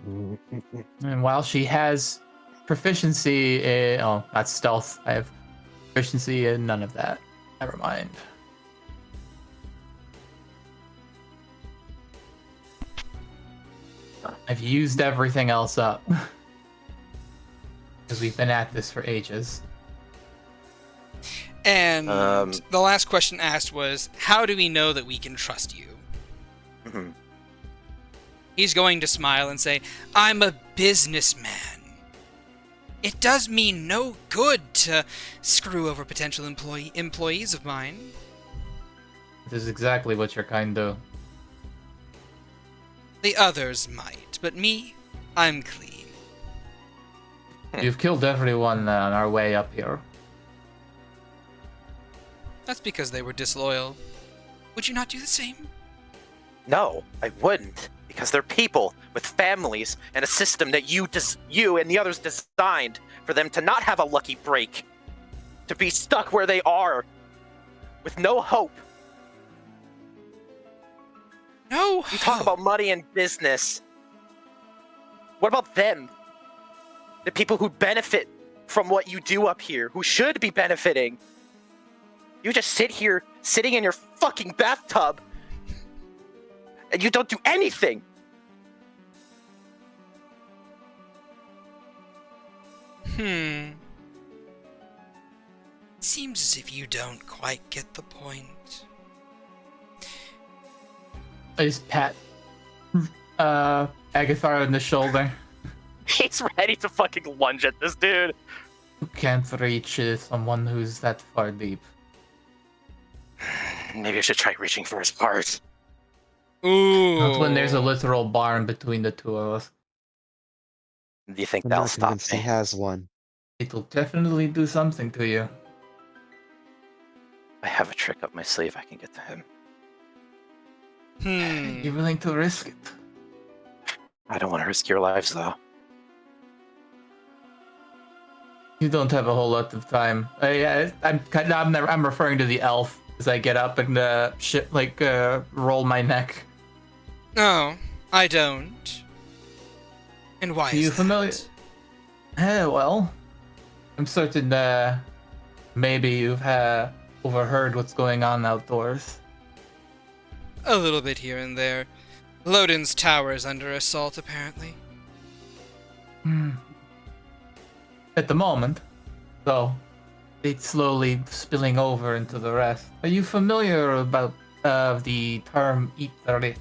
And while she has proficiency in... Oh, that's stealth. I have proficiency in none of that. Never mind. I've used everything else up. Because we've been at this for ages. And the last question asked was, how do we know that we can trust you? Mhm. He's going to smile and say, I'm a businessman. It does me no good to screw over potential employees of mine. This is exactly what your kind do. The others might, but me, I'm clean. You've killed everyone on our way up here. That's because they were disloyal. Would you not do the same? No, I wouldn't. Because they're people with families and a system that you and the others designed for them to not have a lucky break. To be stuck where they are. With no hope. No. You talk about money and business. What about them? The people who benefit from what you do up here, who should be benefiting. You just sit here, sitting in your fucking bathtub, and you don't do anything. Seems as if you don't quite get the point. I just pat Agathar on the shoulder. He's ready to fucking lunge at this dude. You can't reach someone who's that far deep. Maybe I should try reaching for his heart. Ooh. Not when there's a literal barn between the two of us. Do you think I'm that'll not stop convinced he me? has one. It'll definitely do something to you. I have a trick up my sleeve. I can get to him. You're willing to risk it? I don't want to risk your lives, though. You don't have a whole lot of time. I'm referring to the elf as I get up and roll my neck. No, I don't. And why Are you is familiar? that? Well, I'm certain maybe you've overheard what's going on outdoors. A little bit here and there. Lodin's tower is under assault, apparently. At the moment, though, it's slowly spilling over into the rest. Are you familiar about the term "eat the rich"?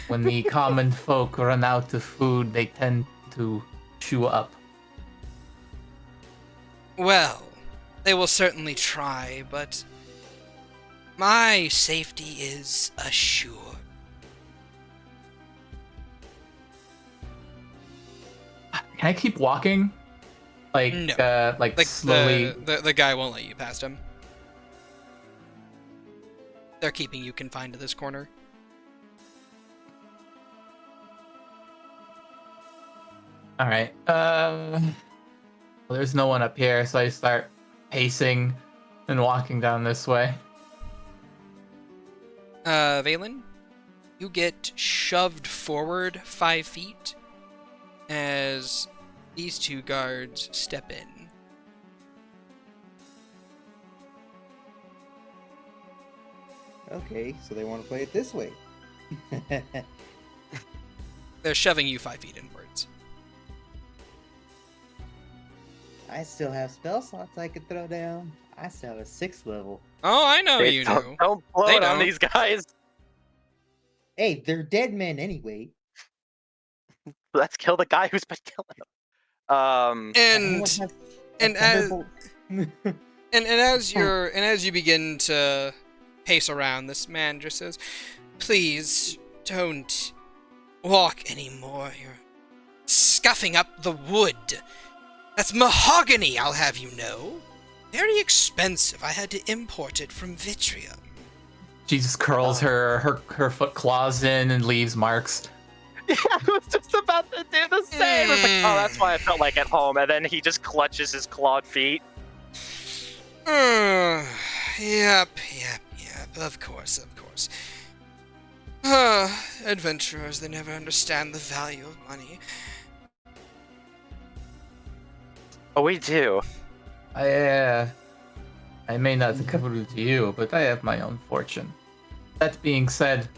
When the common folk run out of food, they tend to chew up. Well, they will certainly try, but my safety is assured. Can I keep walking? No. Like slowly. The guy won't let you past him. They're keeping you confined to this corner. All right. Well, there's no one up here, so I start pacing and walking down this way. Valen, you get shoved forward 5 feet as these two guards step in. Okay, so they want to play it this way. They're shoving you 5 feet inwards. I still have spell slots I could throw down. I still have a 6th level. Oh, I know Hey, you do. don't blow They it on don't. these guys. Hey, they're dead men anyway. Let's kill the guy who's been killing them. And Anyone have a and as thunderbolt? and as you begin to pace around, this man just says, "Please don't walk anymore. You're scuffing up the wood. That's mahogany, I'll have you know. Very expensive. I had to import it from Vitrium." She just curls her foot claws in and leaves marks. Yeah, I was just about to do the same. I was like, oh, that's why I felt like at home. And then he just clutches his clawed feet. Yep. Of course. Adventurers, they never understand the value of money. Oh, we do. I may not cover it to you, but I have my own fortune. That being said,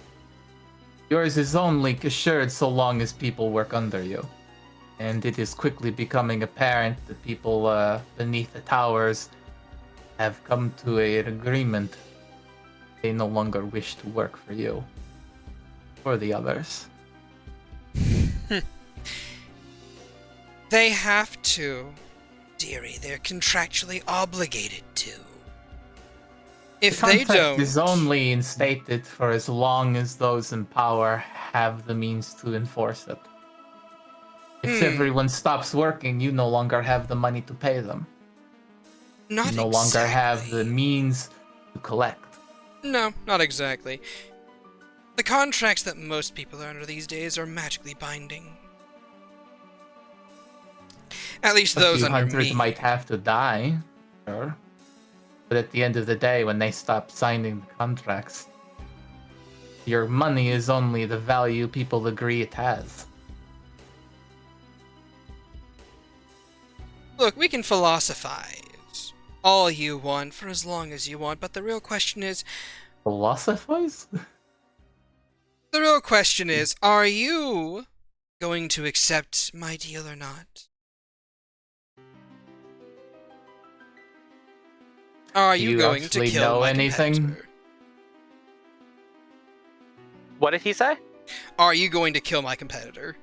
yours is only assured so long as people work under you. And it is quickly becoming apparent that people beneath the towers have come to an agreement. They no longer wish to work for you. Or the others. They have to, dearie. They're contractually obligated to. If The they contract don't, is only instated for as long as those in power have the means to enforce it. If everyone stops working, you no longer have the money to pay them. not You no longer have the exactly. means to collect. No, not exactly. The contracts that most people are under these days are magically binding. At least A those few under hunters me. might have to die, sure. But at the end of the day, when they stop signing the contracts, your money is only the value people agree it has. Look, we can philosophize all you want for as long as you want, but the real question is, Philosophize? are you going to accept my deal or not? Are Do you you going to actually kill know my anything? competitor? What did he say? Are you going to kill my competitor?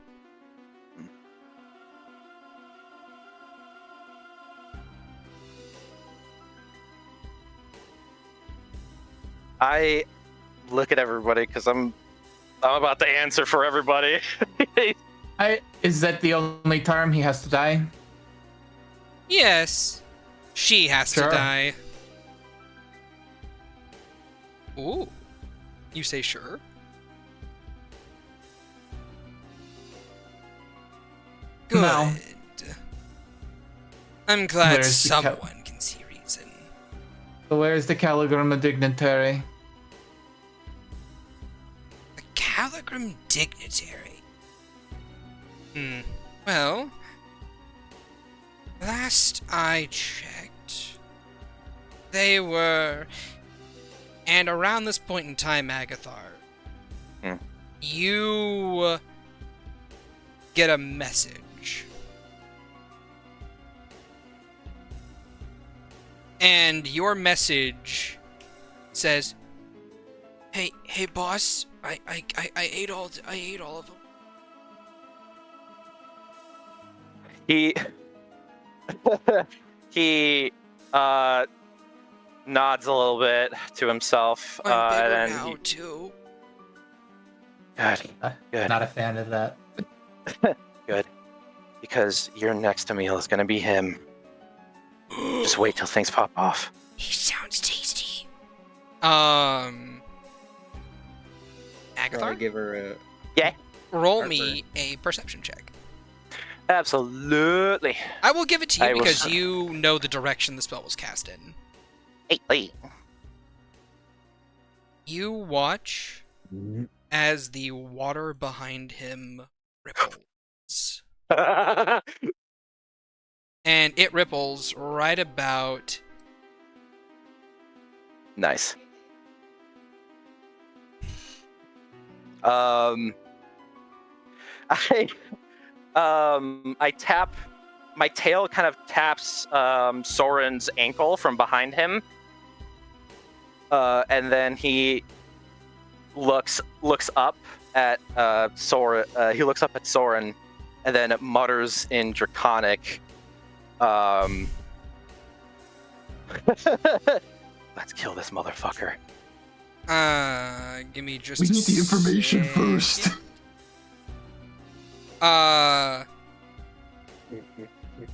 I look at everybody because I'm about to answer for everybody. Is that the only time he has to die? Yes. She has to Sure. die. Ooh. You say sure? Good. No. I'm glad Where's the cap- someone can see reason. So where's the ch-ldr-n dignitary? A Caligram dignitary. Well, last I checked, they were... And around this point in time, Agathar, you get a message. And your message says, "Hey, boss, I ate all of them." He nods a little bit to himself. I'm bigger and now too. Good. Not a fan of that. Good. Because your next meal is gonna be him. Just wait till things pop off. He sounds tasty. Gotta Agathar, give her a. roll me a perception check. Absolutely. I will give it to you I will- because you know the direction the spell was cast in. Hey. You watch as the water behind him ripples. And it ripples right about... Nice. I tap, my tail kind of taps Soren's ankle from behind him, and then he looks up at Soren. He looks up at Soren, and then mutters in Draconic, "Let's kill this motherfucker." Give me just We a need the information second. first.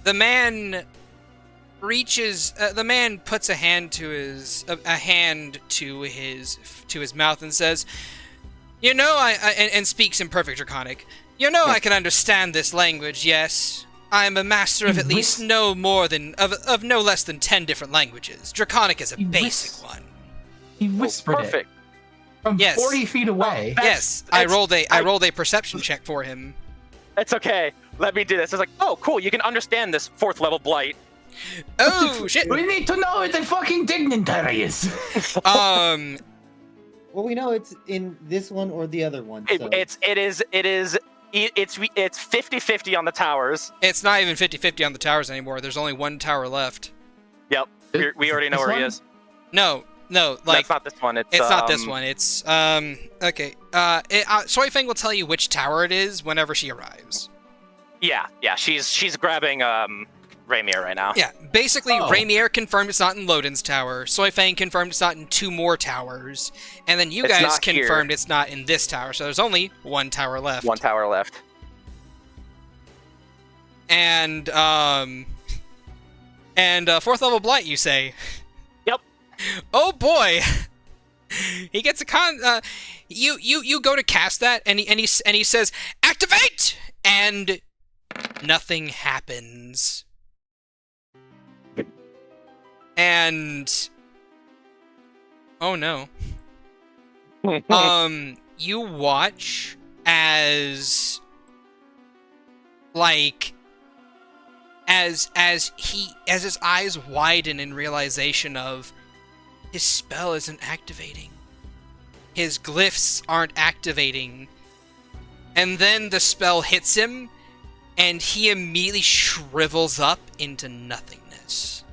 The man reaches. The man puts a hand to his mouth and says, "You know, and speaks in perfect Draconic. You know, I can understand this language. Yes, I am a master of at least no less than 10 different languages. Draconic is a basic one." He whispered Perfect. it from Yes. 40 feet away. Yes, I rolled a perception check for him. It's okay. Let me do this. It's like, oh, cool. You can understand this 4th level blight. Oh shit! We need to know what the fucking dignitary is. Well, we know it's in this one or the other one. So. It's 50-50 on the towers. It's not even 50-50 on the towers anymore. There's only one tower left. Yep. We already know This where he one? is. No, like That's not this one. It's not this one. It's okay. Soy Fang will tell you which tower it is whenever she arrives. Yeah. She's grabbing Raimier right now. Yeah, basically, Oh. Raimier confirmed it's not in Loden's tower. Soy Fang confirmed it's not in 2 more towers, and then you It's guys not here. confirmed it's not in this tower. So there's only 1 tower left. 1 tower left. And 4th level blight, you say? Yep. Oh boy. He gets a you go to cast that, and he says, "Activate!" and nothing happens. And oh no. You watch as as his eyes widen in realization of his spell isn't activating. His glyphs aren't activating. And then the spell hits him, and he immediately shrivels up into nothingness.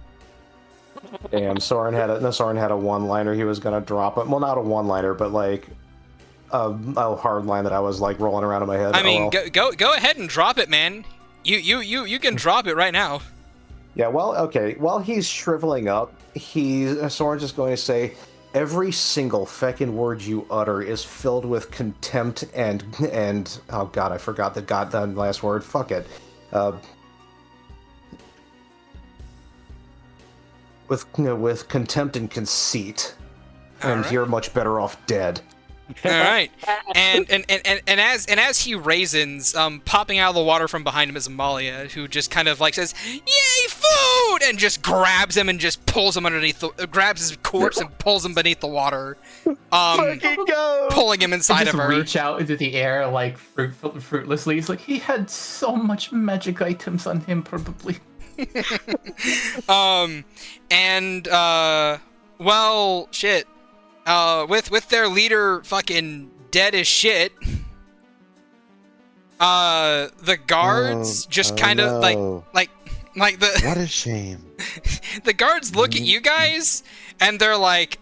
Damn, Soren had a one-liner he was gonna drop it. Well, not a one-liner, but like a hard line that I was like rolling around in my head. I mean, Oh, well. go ahead and drop it, man. You can drop it right now. Yeah, well, okay. While he's shriveling up, Soren's just going to say, every single feckin' word you utter is filled with contempt and oh god, I forgot the goddamn last word. Fuck it. With contempt and conceit, and Alright. you're much better off dead. All right, and as he raisins, popping out of the water from behind him is Amalia, who just kind of like says, "Yay, food!" and just grabs him and just pulls him underneath, grabs his corpse and pulls him beneath the water, pulling him inside of her. Reach out into the air like fruitlessly. He's like, he had so much magic items on him, probably. Well, shit. With their leader fucking dead as shit, the guards just kind of like the What a shame. the guards look at you guys and they're like,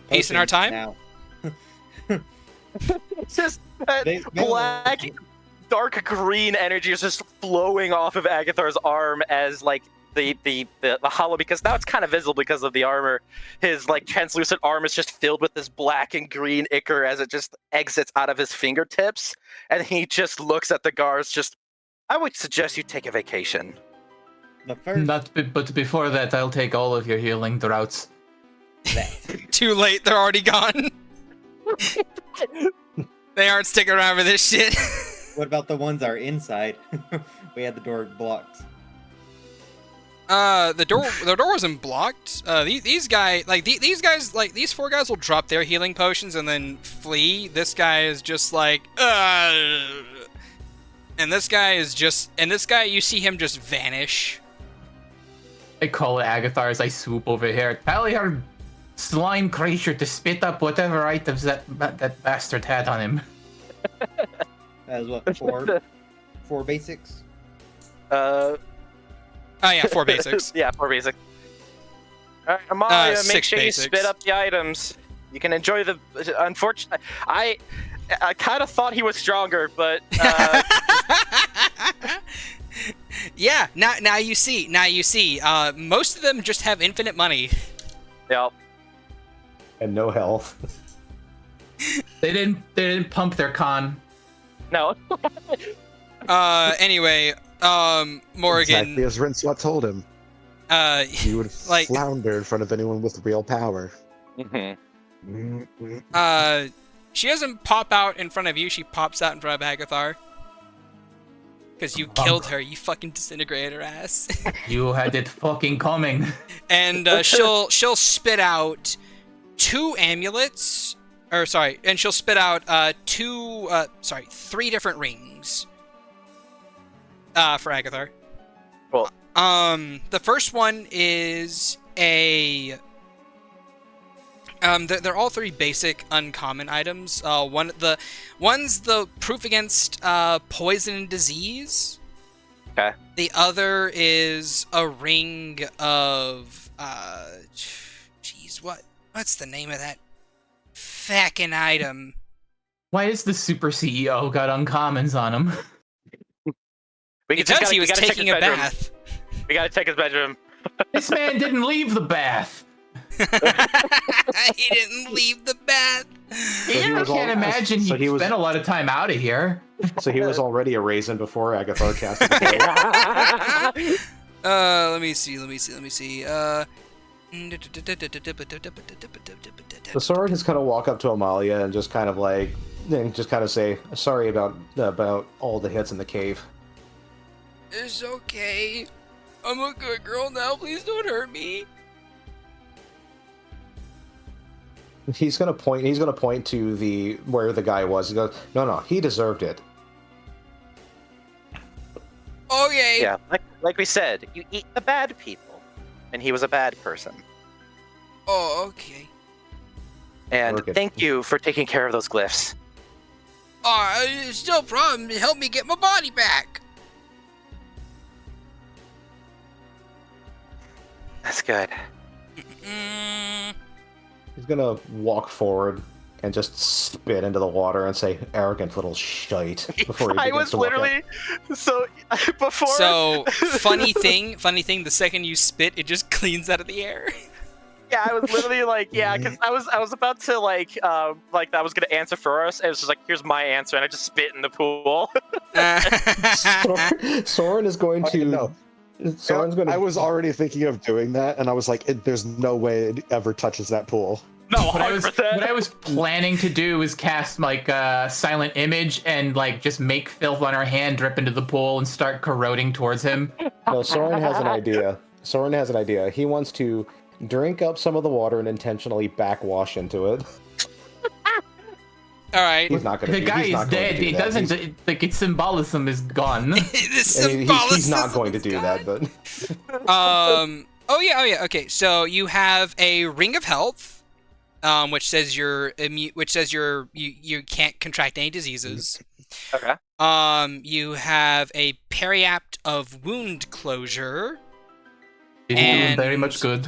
wasting our time. Now. It's just that black, dark green energy is just flowing off of Agathar's arm as like the hollow, because now it's kind of visible because of the armor. His like translucent arm is just filled with this black and green ichor as it just exits out of his fingertips, and he just looks at the guards. Just, I would suggest you take a vacation. The first But before that, I'll take all of your healing draughts. Too late, they're already gone. They aren't sticking around for this shit. What about the ones that are inside? We had the door blocked. The door wasn't blocked. These guys, these four guys will drop their healing potions and then flee. This guy is just like, and this guy, you see him just vanish. I call it Agathar as I swoop over here. Tell your slime creature to spit up whatever items that bastard had on him. That was what, four basics? Oh yeah, 4 basics. Yeah, 4 basics. All right, Amalia, make 6 sure basics. you spit up the items. You can enjoy the. Unfortunately, I kind of thought he was stronger, but Yeah, now you see. Most of them just have infinite money. yeah. And no health. They didn't pump their con. No. Anyway, Morgan. Exactly as Rincewa told him. He would like- flounder in front of anyone with real power. Mm-hmm. She doesn't pop out in front of you. She pops out in front of Agathar. Because you killed her. You fucking disintegrated her ass. You had it fucking coming. And she'll spit out 2 amulets. Or sorry, and she'll spit out 3 different rings. For Agathar. Cool. The first one is a. They're all 3 basic uncommon items. One's the proof against poison and disease. Okay. The other is a ring of what's the name of that fucking item? Why is the super CEO got uncommons on him? Because he was taking a bath. We gotta check his bedroom. This man didn't leave the bath. He didn't leave the bath. I can't imagine he spent a lot of time out of here. So he was already a raisin before Agathar casted the spell. Let me see. The sword is gonna walk up to Amalia and just kind of say, sorry about all the hits in the cave. It's okay. I'm a good girl now. Please don't hurt me. He's gonna point to where the guy was. He goes, no, he deserved it. Okay. Yeah, like we said, you eat the bad people, and he was a bad person. Oh, okay. And Work it. thank you for taking care of those glyphs. It's no problem. Help me get my body back. That's good. He's gonna walk forward and just spit into the water and say, "Arrogant little shite." Before he I begins was to walk out. literally so before. So funny thing. The second you spit, it just cleans out of the air. Yeah, I was literally like, yeah, because I was about to like I was gonna answer for us, and it was just like, here's my answer, and I just spit in the pool. Soren is going to. No. Soren's going to. I was already thinking of doing that, and I was like, there's no way it ever touches that pool. No, What 100%. I was planning to do was cast like a silent image and like just make filth on our hand drip into the pool and start corroding towards him. No, Soren has an idea. Soren has an idea. He wants to drink up some of the water and intentionally backwash into it. All right. He's not going to. The guy is dead. It doesn't like its symbolism is gone. He's not going to do that, but. Oh yeah. Okay. So you have a ring of health, which says you can't contract any diseases. Okay. You have a periapt of wound closure. It's doing very much good.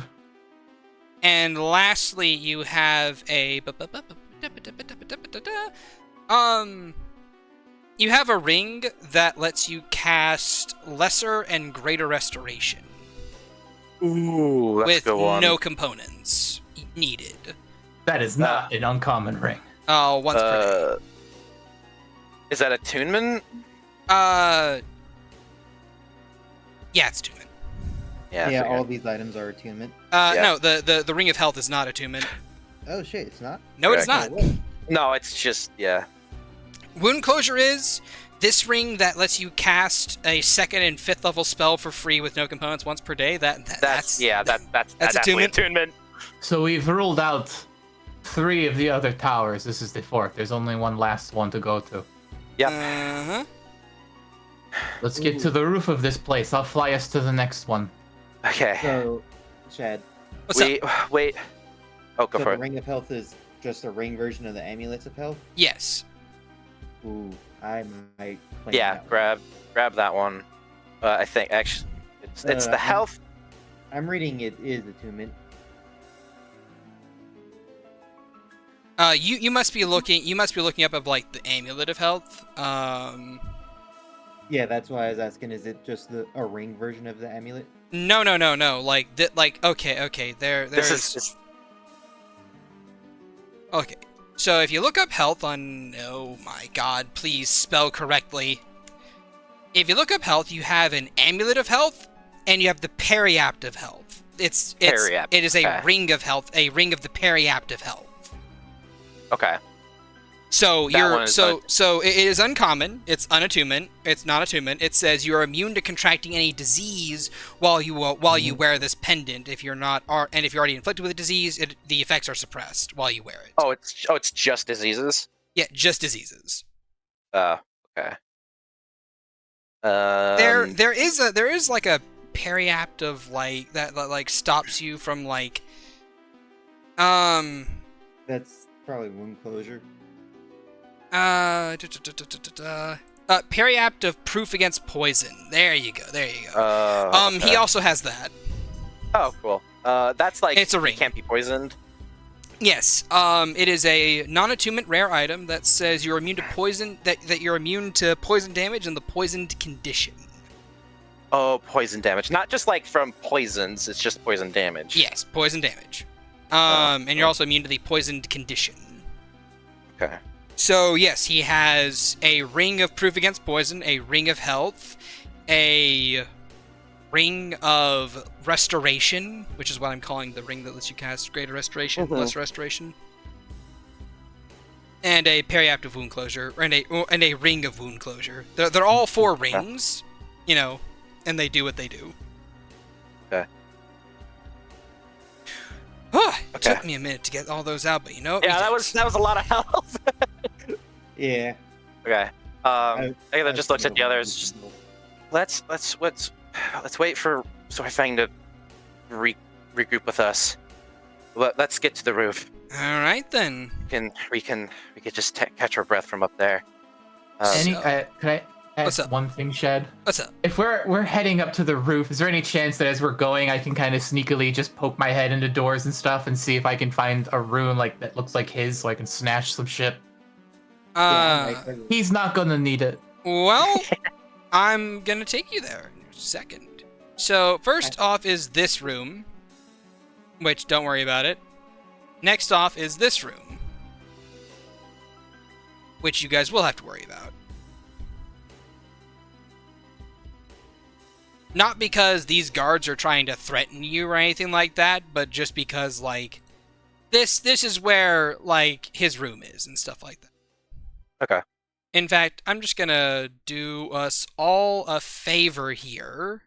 And lastly, you have a you have a ring that lets you cast lesser and greater restoration Ooh, that's a with good one. no components needed. That is not an uncommon ring. Oh, once per Is that attunement? day. Yeah, it's attunement. Yeah. I Yeah, figured. all these items are attunement. Yeah. No, the ring of health is not attunement. Oh shit, it's not? No, it's Correct. not. No, it's just yeah. Wound closure is this ring that lets you cast a 2nd and 5th level spell for free with no components once per day. That's That's definitely attunement. attunement. So we've ruled out 3 of the other towers. This is the 4th. There's only one last one to go to. Yep. Uh-huh. Let's get to the roof of this place. I'll fly us to the next one. Okay. So, Shad, What's up? Wait. Oh, go so for the it. Ring of Health is just a ring version of the Amulets of Health? Yes. Ooh, I might play Yeah, that one. grab that one. I think actually it's the health. I'm reading it is attunement. You must be looking up of like the amulet of health. Yeah, that's why I was asking. Is it just a ring version of the amulet? No. Like okay. There's This is okay. So if you look up health on, oh my god, please spell correctly. If you look up health, you have an amulet of health, and you have the periapt of health. Periapt, It is a okay. ring of health, a ring of the periapt of health. okay. So That you're one is so it is uncommon. It's unattunement. It's not attunement. It says you are immune to contracting any disease while you wear this pendant. If you're not, and if you're already inflicted with a disease, the effects are suppressed while you wear it. Oh, it's just diseases. Yeah, just diseases. Okay. There is like a periapt of like that like stops you from like That's probably wound closure. periapt of proof against poison. There you go. Okay. He also has that. Oh, cool. That's like It's a ring. It can't be poisoned. Yes. It is a non-attunement rare item that says you're immune to poison. That you're immune to poison damage and the poisoned condition. Oh, poison damage. Not just like from poisons. It's just poison damage. Yes, poison damage. And you're also immune to the poisoned condition. Okay. So yes, he has a ring of proof against poison, a ring of health, a ring of restoration, which is what I'm calling the ring that lets you cast greater restoration, lesser restoration, and a periapt of wound closure, and a ring of wound closure. They're all 4 rings, and they do what they do. Okay. It took me a minute to get all those out, but Yeah, that was a lot of health. Yeah. Okay. I just looks at the others. Just let's wait for Sorfang to regroup with us. Let's get to the roof. All right then. We can just catch our breath from up there. Can I What's ask up? one thing, Shad? What's up? If we're heading up to the roof, is there any chance that as we're going, I can kind of sneakily just poke my head into doors and stuff and see if I can find a room like that looks like his, so I can snatch some shit? He's not gonna need it. Well, I'm gonna take you there in a second. So first off is this room, which don't worry about it. Next off is this room, which you guys will have to worry about. Not because these guards are trying to threaten you or anything like that, but just because, like, this is where, like, his room is and stuff like that. Okay. In fact, I'm just gonna do us all a favor here.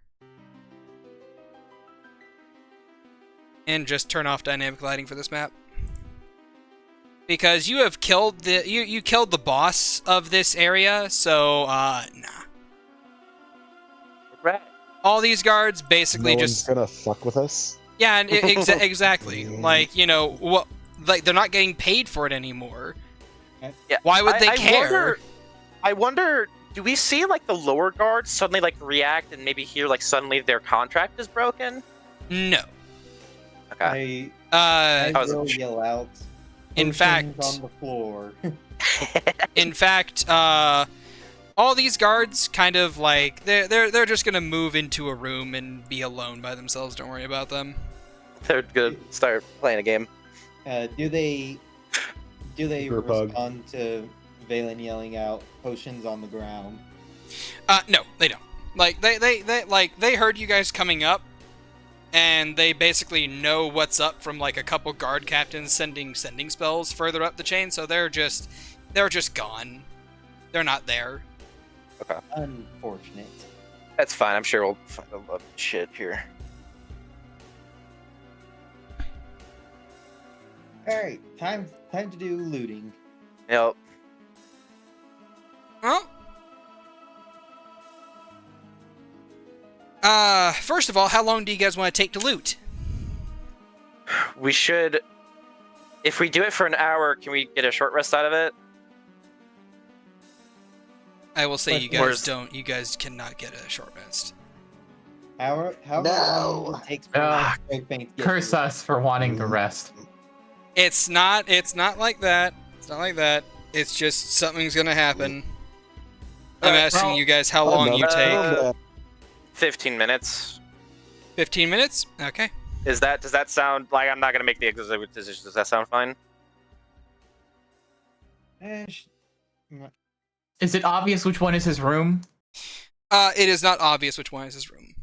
And just turn off dynamic lighting for this map. Because you have killed you killed the boss of this area, so nah. Right. All these guards basically No just one's gonna fuck with us. yeah, and exactly. Like, you know, what, like, they're not getting paid for it anymore. Yeah. Why would they care? I wonder, do we see like the lower guards suddenly like react and maybe hear like suddenly their contract is broken? No. Okay. I Uh, was- will yell out. in "Potions fact, on the floor. in fact, all these guards kind of like they're just gonna move into a room and be alone by themselves. Don't worry about them. They're gonna start playing a game. Do they Group hug. respond to Valen yelling out potions on the ground? No, they don't. Like they heard you guys coming up, and they basically know what's up from like a couple guard captains sending spells further up the chain. So they're just gone. They're not there. Unfortunate. That's fine. I'm sure we'll find a lot of shit here. All right, time to do looting. Yep. Well, first of all, how long do you guys want to take to loot? We should. If we do it for an hour, can we get a short rest out of it? I will say you guys Where's- don't. You guys cannot get a short rest. How long No. it takes for Ah, Strength Paint to get Curse through? us for wanting to rest. It's not like that. It's not like that. It's just something's gonna happen. I'm asking well, you guys how long you take. 15 minutes. 15 minutes? Okay. Does that sound like I'm not gonna make the executive decision? Does that sound fine? Is it obvious which one is his room? It is not obvious which one is his room.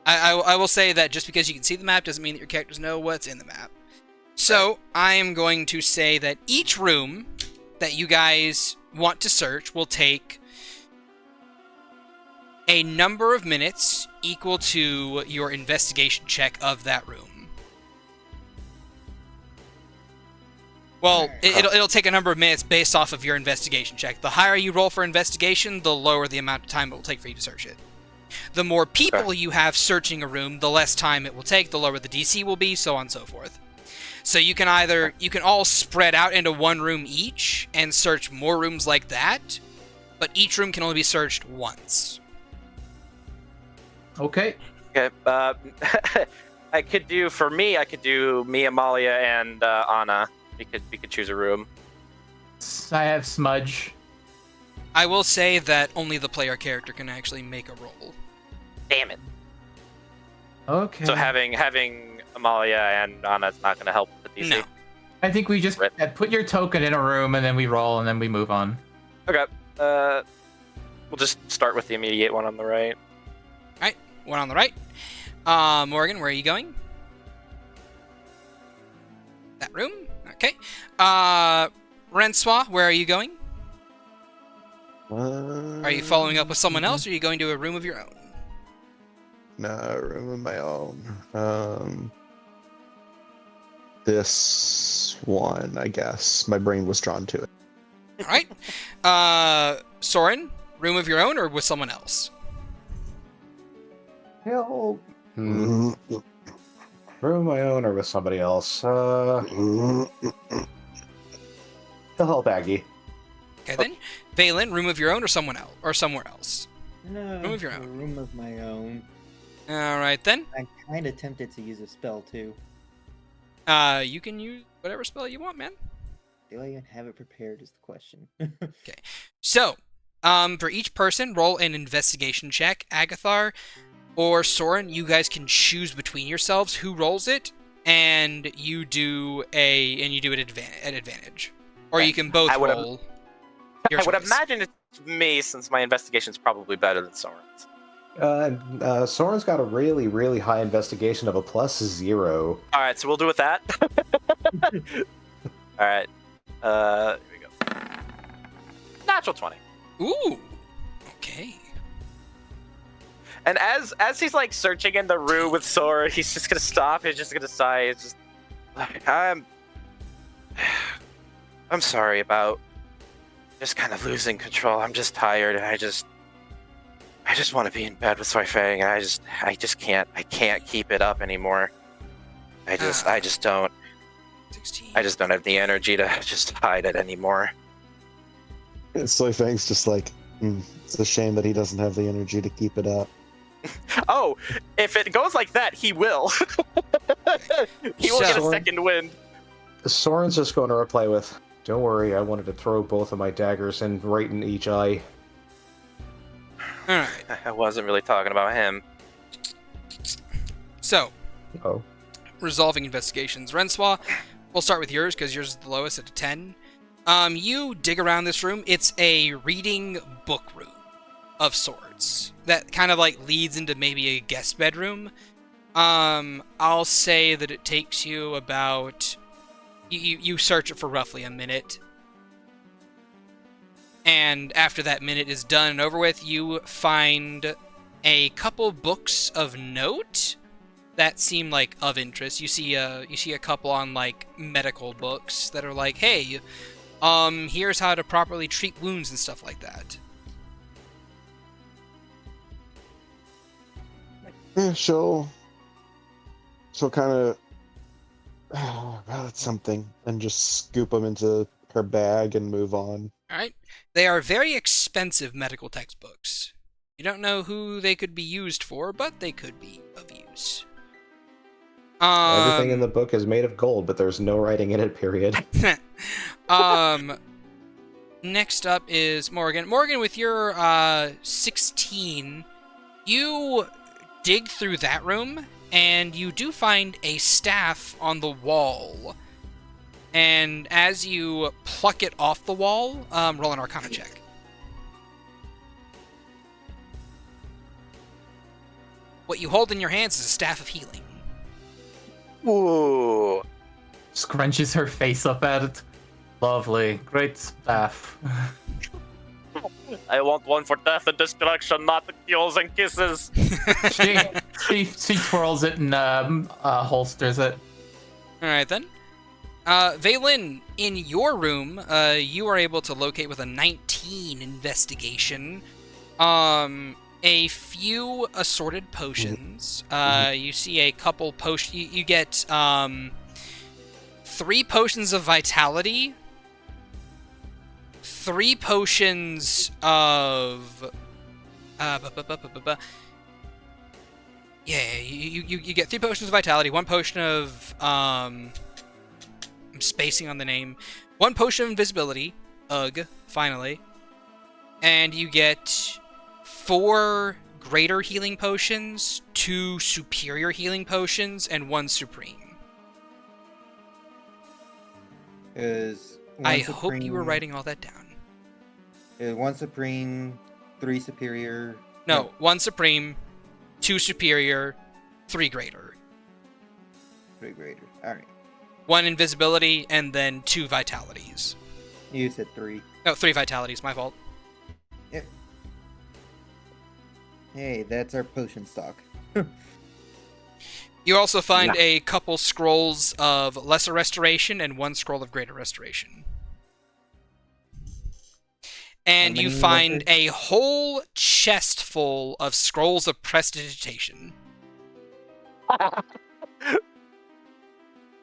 I will say that just because you can see the map doesn't mean that your characters know what's in the map. So, I am going to say that each room that you guys want to search will take a number of minutes equal to your investigation check of that room. Well, it'll take a number of minutes based off of your investigation check. The higher you roll for investigation, the lower the amount of time it will take for you to search it. The more people you have searching a room, the less time it will take, the lower the DC will be, so on and so forth. So you can all spread out into one room each and search more rooms like that, but each room can only be searched once. Okay. Okay. I could do me, Amalia, and Anna. We could choose a room. I have Smudge. I will say that only the player character can actually make a roll. Damn it. Okay. So having Amalia and Anna is not gonna help the DC. No. I think we just put your token in a room and then we roll and then we move on. Okay. We'll just start with the immediate one on the right. Alright, one on the right. Morgan, where are you going? That room? Okay. Rensois, where are you going? Are you following up with someone else, or are you going to a room of your own? No, room of my own. This one, I guess. My brain was drawn to it. Alright. Soren, room of your own or with someone else? Hell, room of my own or with somebody else. He'll help Aggie. Okay, then. Valen, room of your own or someone else or somewhere else? No, Room of your own. a room of my own. All right then. I'm kind of tempted to use a spell too. You can use whatever spell you want, man. Do I even have it prepared? Is the question. So, for each person, roll an investigation check. Agathar or Soren, you guys can choose between yourselves who rolls it, and you do it at advantage, or you can both roll. Your I would choice. imagine it's me, since my investigation is probably better than Soren's. Soren's got a really, really high investigation of a +0. All right, so we'll do with that. All right. Here we go. Natural 20. Ooh. Okay. And as he's like searching in the room with Sora, he's just gonna stop. He's just gonna sigh. It's just like I'm sorry about just kind of losing control. I'm just tired, and I just want to be in bed with Soifang, and I can't keep it up anymore. I just don't. 16. I just don't have the energy to just hide it anymore. Soifang's just like, it's a shame that he doesn't have the energy to keep it up. Oh, if it goes like that, he will. He will get a second wind. Soren's just going to reply with, "Don't worry, I wanted to throw both of my daggers in right in each eye." All right. I wasn't really talking about him. So, Oh. resolving investigations. Renswa, we'll start with yours because yours is the lowest at a 10. You dig around this room. It's a reading book room of sorts that kind of like leads into maybe a guest bedroom. I'll say that it takes you about you search it for roughly a minute. And after that minute is done and over with, you find a couple books of note that seem like of interest. You see a couple on like medical books that are like, hey, here's how to properly treat wounds and stuff like that. Yeah, she'll kind of, oh, that's something, and just scoop them into her bag and move on. All right. They are very expensive medical textbooks. You don't know who they could be used for, but they could be of use. Everything in the book is made of gold, but there's no writing in it, period. Next up is Morgan. Morgan, with your 16, you dig through that room, and you do find a staff on the wall. And as you pluck it off the wall, roll an Arcana check. What you hold in your hands is a staff of healing. Ooh. Scrunches her face up at it. Lovely. Great staff. I want one for death and destruction, not the kills and kisses. she twirls it and holsters it. Alright then. Valen, in your room, you are able to locate with a 19 investigation a few assorted potions. You see a couple potions. You get 3 potions of vitality, 3 potions of you get 3 potions of vitality, 1 potion of I'm spacing on the name, 1 potion of invisibility, finally, and you get 4 greater healing potions, 2 superior healing potions, and 1 supreme. I hope you were writing all that down. 1 supreme, 3 superior. No, 1 supreme, 2 superior, 3 greater. 3 greater. Alright. 1 invisibility, and then 2 vitalities. You said 3. No, 3 vitalities, my fault. Yep. Hey, that's our potion stock. You also find a couple scrolls of lesser restoration and 1 scroll of greater restoration. And you many find letters? a whole chest full of scrolls of prestidigitation.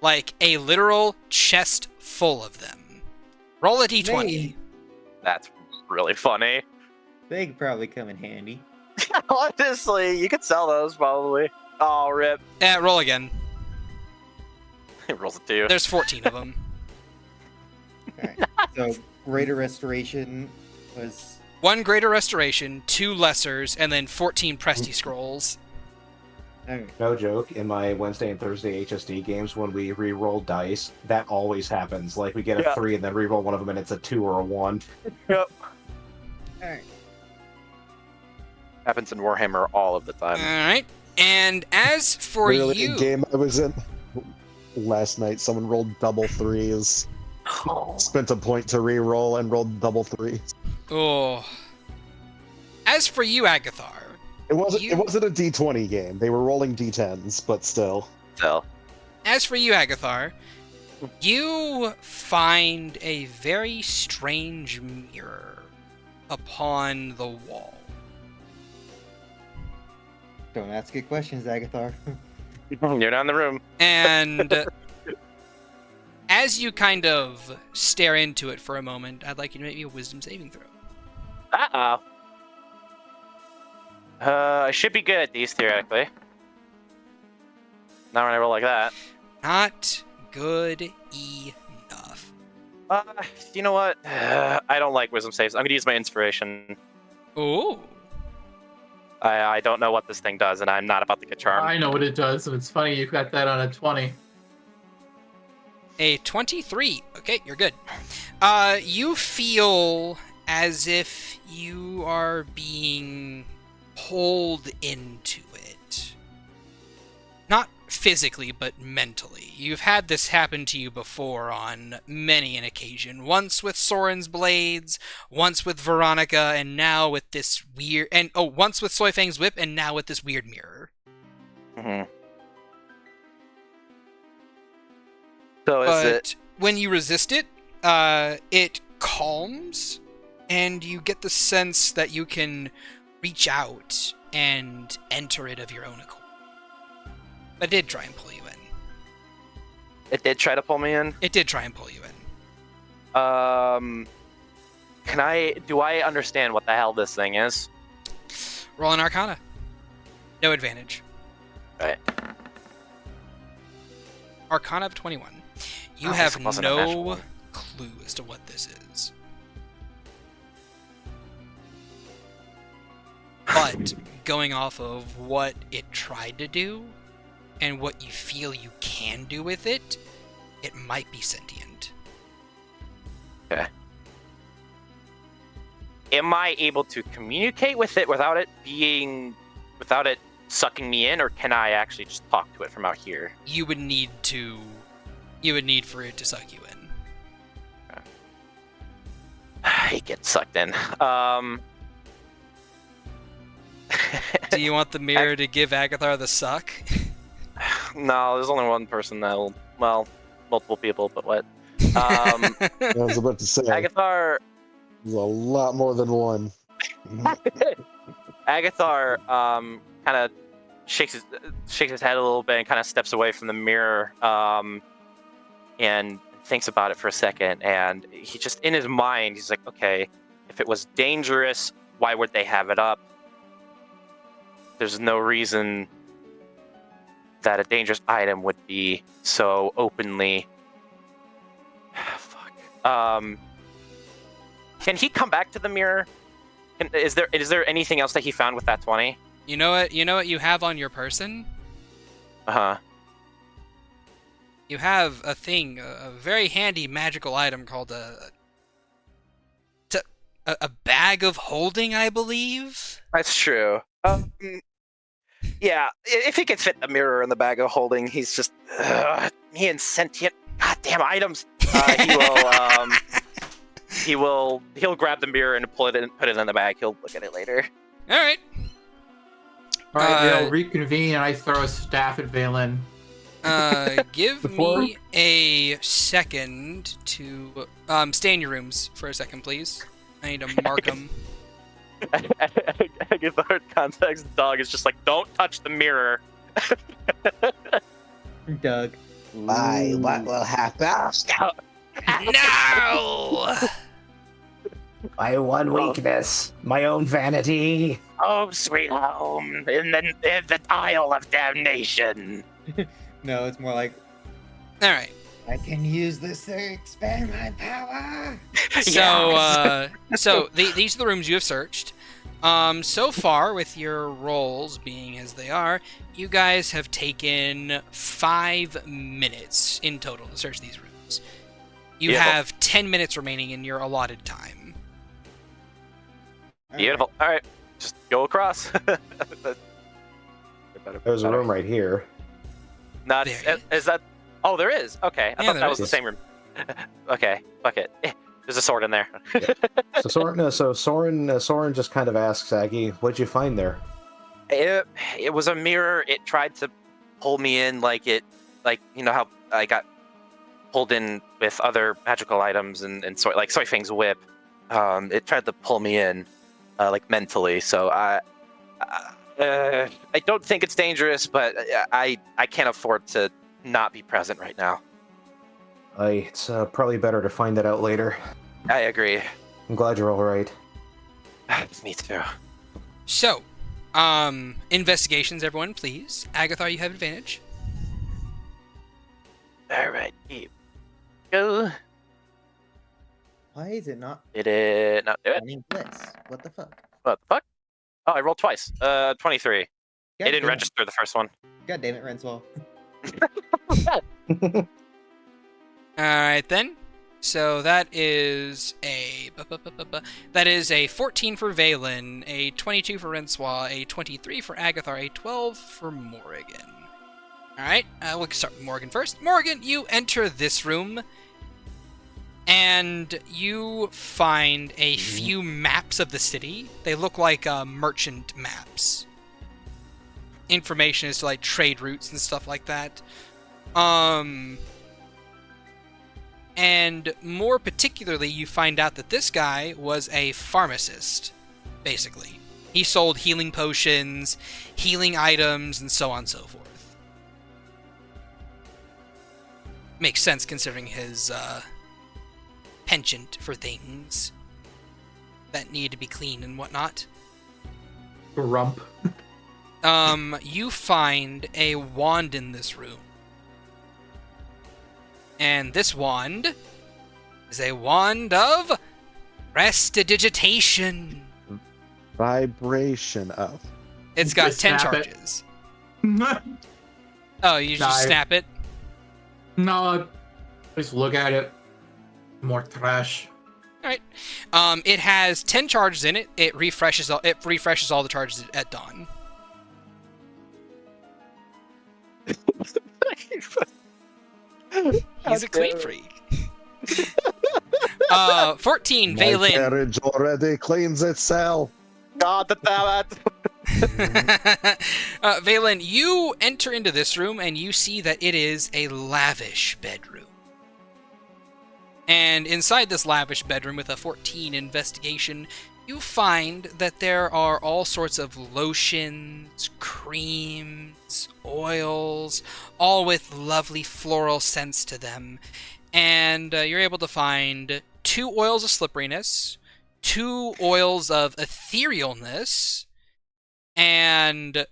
Like a literal chest full of them. Roll a d20. That's really funny. They could probably come in handy. Honestly, you could sell those probably. Oh, rip. Roll again. He rolls a 2. There's 14 of them. Alright. So Greater Restoration was 1 greater restoration, 2 lessers, and then 14 Presti scrolls. alright. No joke, in my Wednesday and Thursday HSD games, when we re-roll dice, that always happens. Like, we get a Yeah. 3 and then re-roll one of them and it's a 2 or a 1. Yep. Alright. Happens in Warhammer all of the time. Alright. And as for Literally, you... a game I was in last night, someone rolled double 3s. Spent a point to re-roll and rolled double 3s. Oh. As for you, Agathar, It wasn't You- it wasn't a D20 game. They were rolling D10s, but still. So, as for you, Agathar, you find a very strange mirror upon the wall. Don't ask good questions, Agathar. you're not in the room. And as you kind of stare into it for a moment, I'd like you to make me a wisdom saving throw. Uh-oh. I should be good at these, theoretically. Not when I roll like that. Not good enough. You know what? I don't like wisdom saves. I'm gonna use my inspiration. Oh. I don't know what this thing does, and I'm not about to get charmed. I know what it does, so it's funny you got that on a 20. A 23. Okay, you're good. You feel as if you are being pulled into it. Not physically, but mentally. You've had this happen to you before on many an occasion. Once with Soren's blades, once with Veronica, and now with this weird... once with Soifang's whip, and now with this weird mirror. Mm-hmm. So is But it? when you resist it, it calms, and you get the sense that you can reach out and enter it of your own accord. But it did try and pull you in. It did try to pull me in. It did try and pull you in. Do I understand what the hell this thing is? Roll an Arcana. No advantage. Right. Arcana of 21. You Oh, I have guess it wasn't a natural no one. clue as to what this is. But going off of what it tried to do and what you feel you can do with it, it might be sentient. Okay. Am I able to communicate with it without it sucking me in, or can I actually just talk to it from out here? You would need for it to suck you in. He gets sucked in. Do you want the mirror to give Agathar the suck? No, there's only one person that'll. Well, multiple people, but what? I was about to say, Agathar. there's a lot more than one. Agathar kind of shakes his head a little bit and kind of steps away from the mirror and thinks about it for a second. And he just, in his mind, he's like, okay, if it was dangerous, why would they have it up? There's no reason that a dangerous item would be so openly. Fuck. Can he come back to the mirror? Is there anything else that he found with that 20? You know what you have on your person? Uh-huh. You have a thing, a very handy magical item called a bag of holding, I believe. That's true. Yeah, if he could fit the mirror in the bag of holding, he's just he and sentient goddamn items. He'll grab the mirror and pull it in, put it in the bag. He'll look at it later. All right. All right, they'll reconvene, and I throw a staff at Valen. Give Before- me a second to stay in your rooms for a second, please. I need to mark them. I give the hard context. Dog is just like, don't touch the mirror. Doug. Why? What will happen? No! My one weakness, my own vanity. Oh, sweet home, in the Isle of Damnation. No, it's more like, All right. I can use this to expand my power. So these are the rooms you have searched. So far, with your rolls being as they are, you guys have taken 5 minutes in total to search these rooms. You have 10 minutes remaining in your allotted time. Beautiful. All right, just go across. There's a room right here. Not is that? Oh, there is. Okay, I thought that was the same room. Okay, fuck it. There's a sword in there. So Soren just kind of asks Aggie, "What'd you find there?" It was a mirror. It tried to pull me in, like you know how I got pulled in with other magical items and Soy Fang's whip. It tried to pull me in, like mentally. So I don't think it's dangerous, but I can't afford to not be present right now. It's probably better to find that out later. I agree. I'm glad you're all right. Me too. So, investigations, everyone, please. Agathar, you have advantage. All right, go. Why is it not Did it not do it? running bliss? What the fuck? What the fuck? Oh, I rolled twice. 23. It God didn't damn register the first one. God damn it, Renswell. Alright then. So that is a 14 for Valen, a 22 for Rensois, a 23 for Agathar, a 12 for Morrigan. Alright, we'll start with Morgan first. Morgan, you enter this room, and you find a few maps of the city. They look like merchant maps. Information as to like trade routes and stuff like that. And more particularly, you find out that this guy was a pharmacist, basically. He sold healing potions, healing items, and so on and so forth. Makes sense considering his penchant for things that need to be cleaned and whatnot. Rump. You find a wand in this room. And this wand is a wand of prestidigitation. Vibration of. It's got Just 10 snap it. charges. Oh, you just Nah, snap it? No, just look at it. More trash. Alright. It has 10 charges in it. It refreshes all the charges at dawn. He's a clean freak. 14, My Valen. carriage already cleans itself. God damn it! Valen, you enter into this room and you see that it is a lavish bedroom. And inside this lavish bedroom with a 14 investigation, you find that there are all sorts of lotions, creams, oils, all with lovely floral scents to them. And you're able to find 2 oils of slipperiness, 2 oils of etherealness, and,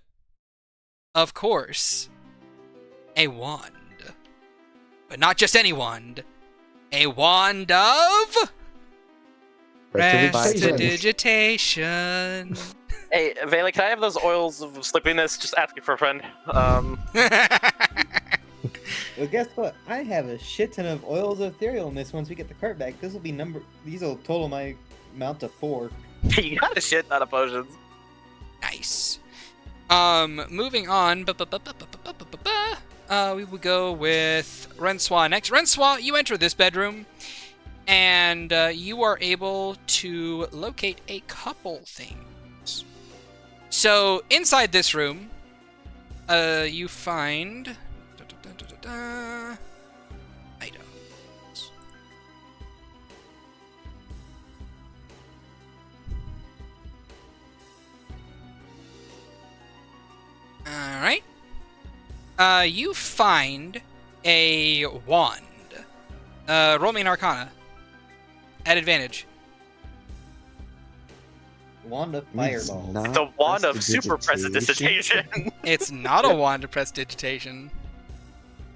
of course, a wand. But not just any wand. A wand of prestidigitation. Hey, Valen, can I have those oils of slippiness? Just asking for a friend. Well, guess what? I have a shit ton of oils of etherealness once we get the cart back. These will total my amount to 4. You got a shit ton of potions. Nice. Moving on. We will go with Rensois next. Rensois, you enter this bedroom, and you are able to locate a couple things. So, inside this room, you find items. Alright. You find a wand. Roll me an Arcana. At advantage. Wand of It's fireballs. not The wand of super prestidigitation. prestidigitation. It's not a wand of prestidigitation.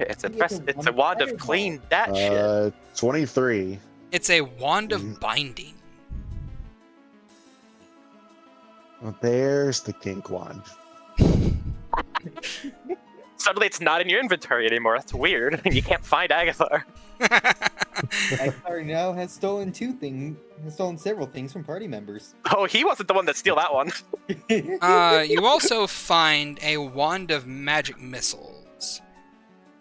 It's a It's a it's a wand of fireball. clean that shit. 23. It's a wand of binding. Well, there's the kink wand. Suddenly, it's not in your inventory anymore. That's weird. You can't find Agathar. Akhtar now has stolen several things from party members. Oh, he wasn't the one that steal that one. You also find a wand of magic missiles.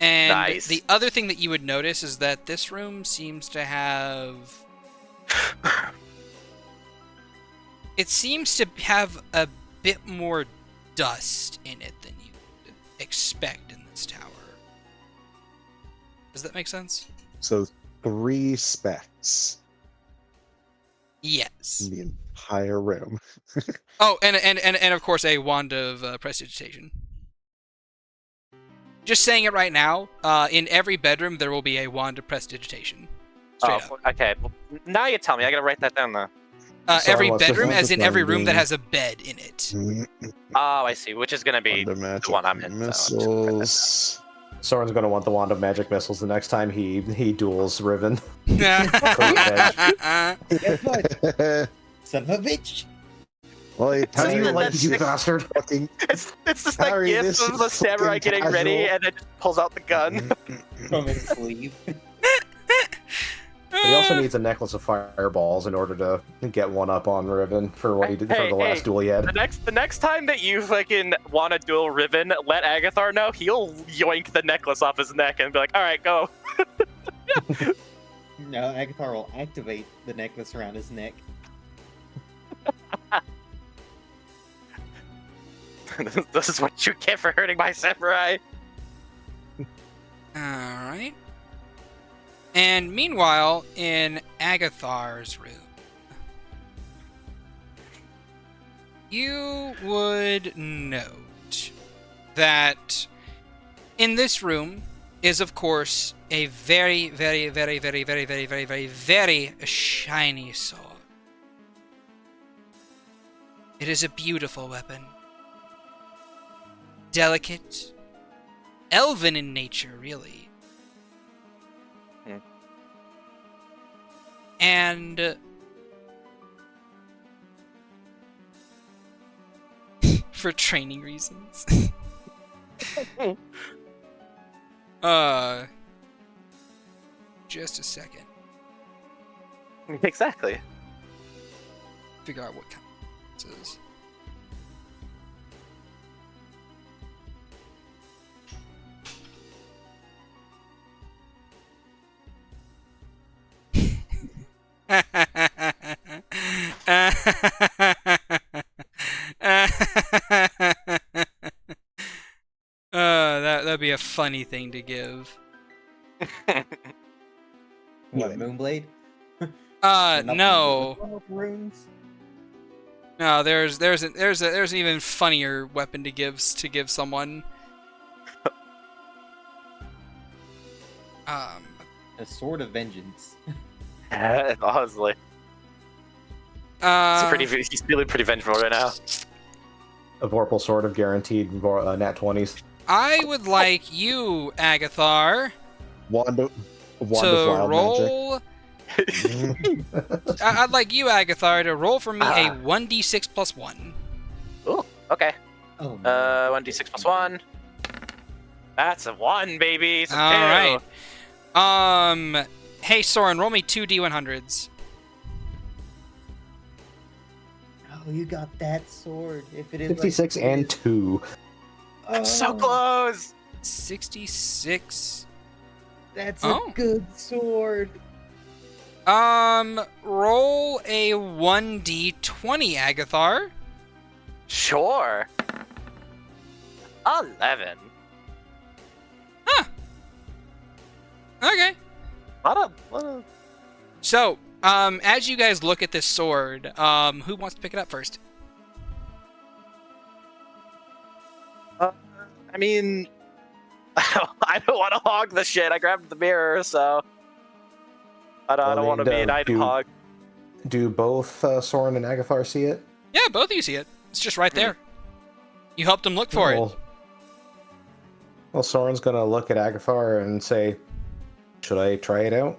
And Nice. the other thing that you would notice is that this room seems to have... It seems to have a bit more dust in it than you would expect in this tower. Does that make sense? So 3 specs Yes. in the entire room. Oh, and of course a wand of prestidigitation. Just saying it right now, in every bedroom there will be a wand of prestidigitation. Straight up. Okay. Well, now you tell me. I gotta write that down though. Every what's the bedroom, wand as of in every room that binding? has a bed in it. Oh, I see. Which is gonna be Wand of magic the one I'm in. So I'm just gonna write that down. missiles. Soren's gonna want the wand of magic missiles the next time he duels Riven. Guess what? Son of a bitch! Well, How do you How like like you bastard? fucking It's just that Harry, gif this of is the samurai fucking getting ready casual. and then just pulls out the gun. From his sleeve. But he also needs a necklace of fireballs in order to get one up on Riven for what he did for Hey, the last duel he had. The next time that you fucking want to duel Riven, let Agathar know. He'll yoink the necklace off his neck and be like, "All right, go." No, Agathar will activate the necklace around his neck. This is what you get for hurting my samurai. Alright. And meanwhile, in Agathar's room, you would note that in this room is, of course, a very, very, very, very, very, very, very, very, very shiny sword. It is a beautiful weapon. Delicate. Elven in nature, really. And for training reasons. Just a second. Exactly. Figure out what kind this is. That'd be a funny thing to give. What, Moonblade? No. Runes? No, there's an even funnier weapon to give someone. A sword of vengeance. Honestly, he's feeling pretty vengeful right now. A Vorpal sword of guaranteed nat 20s. I would like you, Agathar, wand of to wild roll. I'd like you, Agathar, to roll for me a Ah. 1d6 plus 1. Ooh, okay. Oh, no. 1d6 plus 1. That's a 1, baby. It's a All 2. right. Hey, Soren, roll me 2 d100s. Oh, you got that sword. If it is 66 like, and 2. So Oh, close. 66. That's Oh. a good sword. Roll a 1d20, Agathar. Sure. 11. Okay. What a... So, as you guys look at this sword, who wants to pick it up first? I mean, I don't want to hog the shit. I grabbed the mirror, so I don't want to be an item hog. Do both Soren and Agathar see it? Yeah, both of you see it. It's just right there. You helped him look for it. Well, Soren's gonna look at Agathar and say, "Should I try it out?"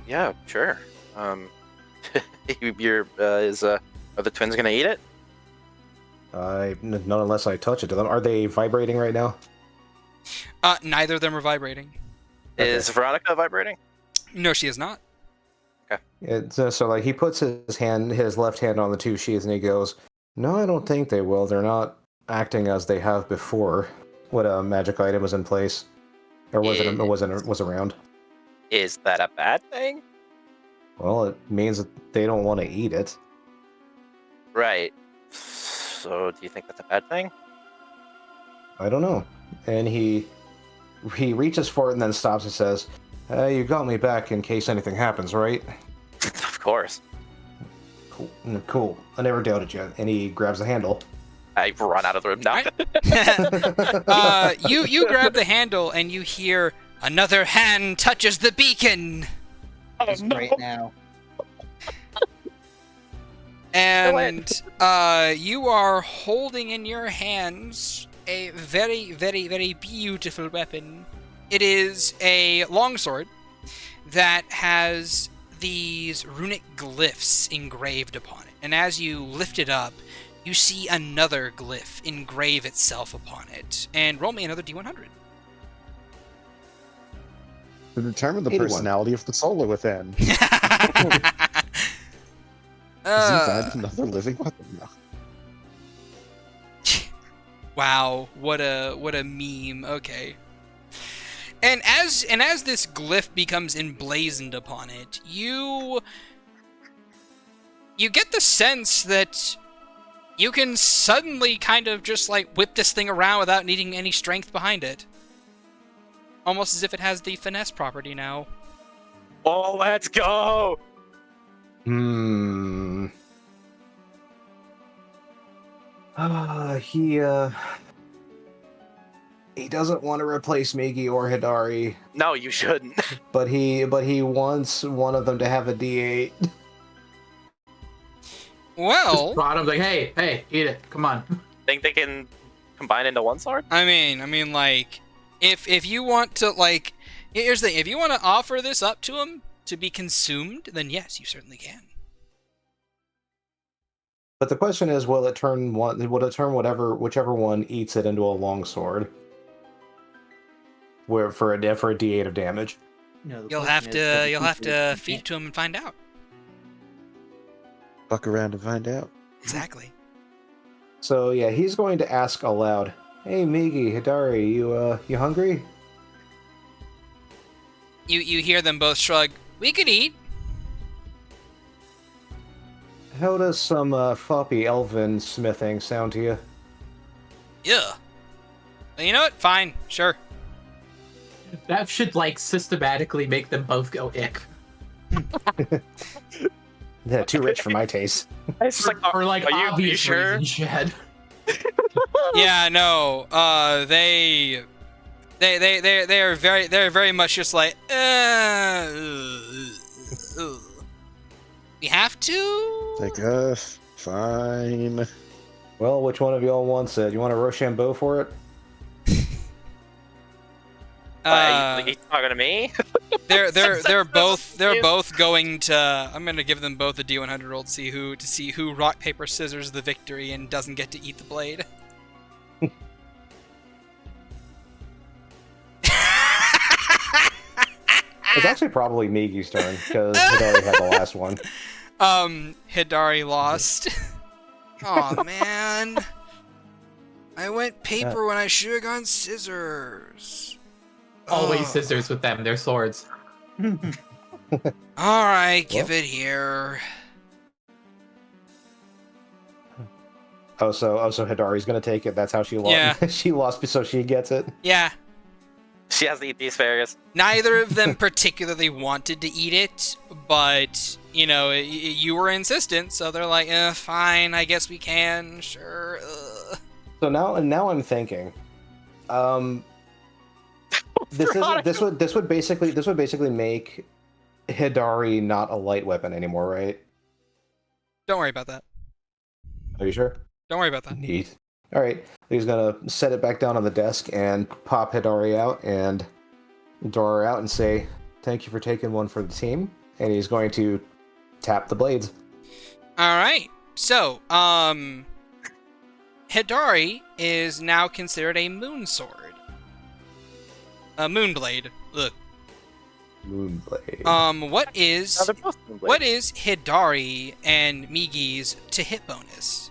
Yeah, sure. Are the twins gonna eat it? Not unless I touch it to them. Are they vibrating right now? Neither of them are vibrating. Is Veronica vibrating? No, she is not. It's, so like he puts his left hand on the two sheaths and he goes, "No, I don't think they will. They're not acting as they have before. When a magic item was in place, or was around." Is that a bad thing? Well, it means that they don't want to eat it. Right. So, do you think that's a bad thing? I don't know. And he reaches for it and then stops and says, "You got me back in case anything happens, right?" Of course. Cool. I never doubted you. And he grabs the handle. I run out of the room now. You grab the handle and you hear, "Another hand touches the beacon!" Just right now. And you are holding in your hands a very, very, very beautiful weapon. It is a longsword that has these runic glyphs engraved upon it. And as you lift it up, you see another glyph engrave itself upon it. And roll me another D100. To determine the 81. personality of the soul within. Is that another living weapon? No. Wow, what a meme. Okay. And as this glyph becomes emblazoned upon it, you get the sense that you can suddenly kind of just like whip this thing around without needing any strength behind it. Almost as if it has the finesse property now. Oh, let's go! He doesn't want to replace Migi or Hidari, No, you shouldn't. but he wants one of them to have a D8. Well, Just brought him like, hey, eat it. Come on. Think they can combine into one sword? I mean, like, if you want to, like, here's the thing: if you want to offer this up to him to be consumed, then yes, you certainly can. But the question is, will it turn whichever one eats it into a longsword? Where for a D8 of damage. No, the You'll question have is, to feed it to him and find out. Fuck around and find out. Exactly. So yeah, he's going to ask aloud, "Hey Migi, Hidari, you hungry?" You hear them both shrug. We could eat. How does some floppy elven smithing sound to you? Yeah. Well, you know what? Fine. Sure. That should like systematically make them both go ick. Yeah, too rich for my taste. It's just like, Or like are you obvious sure? reasons, Shad. Yeah. No. They're very much just like. We have to. Like, fine. Well, which one of y'all wants it? You want a Rochambeau for it? you talking to me? They're both going to. I'm gonna give them both a D100 roll to see who rock paper scissors the victory and doesn't get to eat the blade. It's actually probably Migi's turn because Hidari had the last one. Hidari lost. Aw, man. I went paper when I should have gone scissors. Always scissors with them. They're swords. Alright, give it here. So Hidari's gonna take it. That's how she lost. Yeah. She lost, so she gets it. Yeah. She has to eat the asparagus. Neither of them particularly wanted to eat it, but, you know, you were insistent, so they're like, fine, I guess we can, sure. So now I'm thinking, this would basically make Hidari not a light weapon anymore, right? Don't worry about that. Are you sure? Don't worry about that. Neat. All right, he's gonna set it back down on the desk and pop Hidari out and draw her out and say, "Thank you for taking one for the team." And he's going to tap the blades. All right. So, Hidari is now considered a moon sword. A moonblade. Ugh. Moonblade. What Now is they're both moonblades. Hidari and Migi's to hit bonus?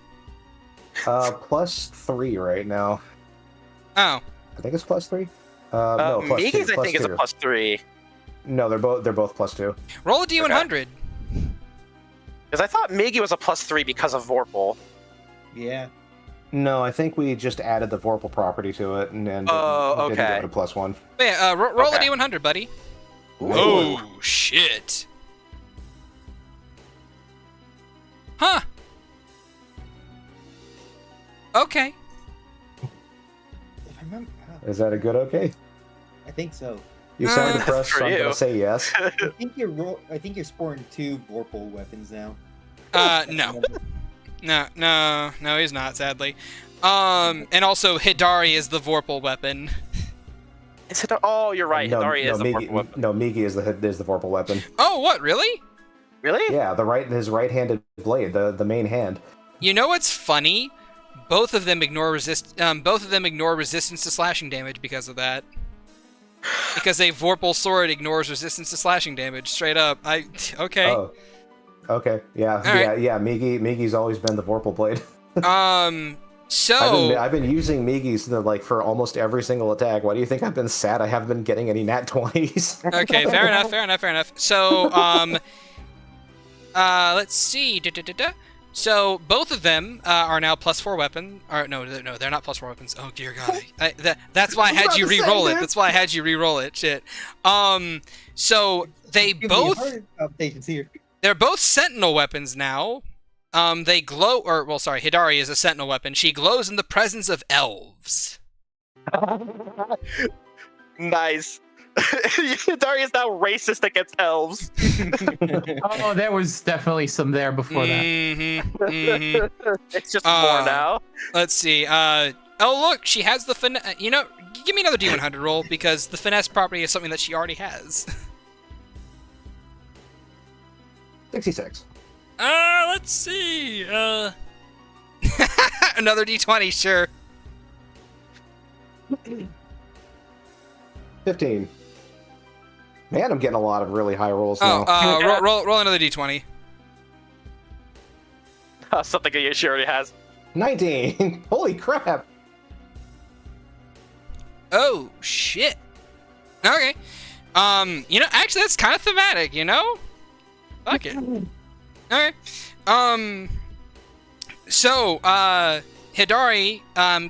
+3 right now. Oh, I think it's +3. No, +2. Migi's, I think, is a +3. No, they're both +2. roll a d100. Because I thought Migi was a +3 because of Vorpal. Yeah. No, I think we just added the Vorpal property to it and Oh, didn't okay. give it a +1. But yeah, roll Okay. a d100, buddy. Ooh. Oh, shit. Huh. Okay. If I remember, Is that a good okay? I think so. You sound That's depressed, for so I'm you. gonna say yes. I think you're sporting 2 Vorpal weapons now. No. No, he's not, sadly. And also Hidari is the Vorpal weapon. Is it? Oh, you're right. Hidari is a Vorpal weapon. No, Migi is the Vorpal weapon. Oh, what, really? Really? Yeah, his right-handed blade, the main hand. You know what's funny? Both of them ignore resistance to slashing damage because of that. Because a Vorpal sword ignores resistance to slashing damage, straight up. Okay. Oh. Okay. Yeah. right. Yeah. Migi's always been the Vorpal blade. So I've been using Migi's for almost every single attack. Why do you think I've been sad I haven't been getting any nat 20s? okay, fair enough. So let's see. So both of them are now +4 weapon. Or no, they're not +4 weapons. Oh dear God, that's why I had you re-roll it. That's why I had you re-roll it. Shit. So they Give me both hard palpitations here. they're both sentinel weapons now. They glow, Hidari is a sentinel weapon. She glows in the presence of elves. Nice. Hidari is now racist against elves. Oh, there was definitely some there before that. It's just more now. Let's see. Oh, look, she has the finesse. Give me another D100 roll because the finesse property is something that she already has. 66. Let's see. Another D20, sure. 15. Man, I'm getting a lot of really high rolls now. Roll another D20. Something she already has. 19. Holy crap. Oh shit. Okay. Actually, that's kind of thematic. Fuck it. Okay. So, Hidari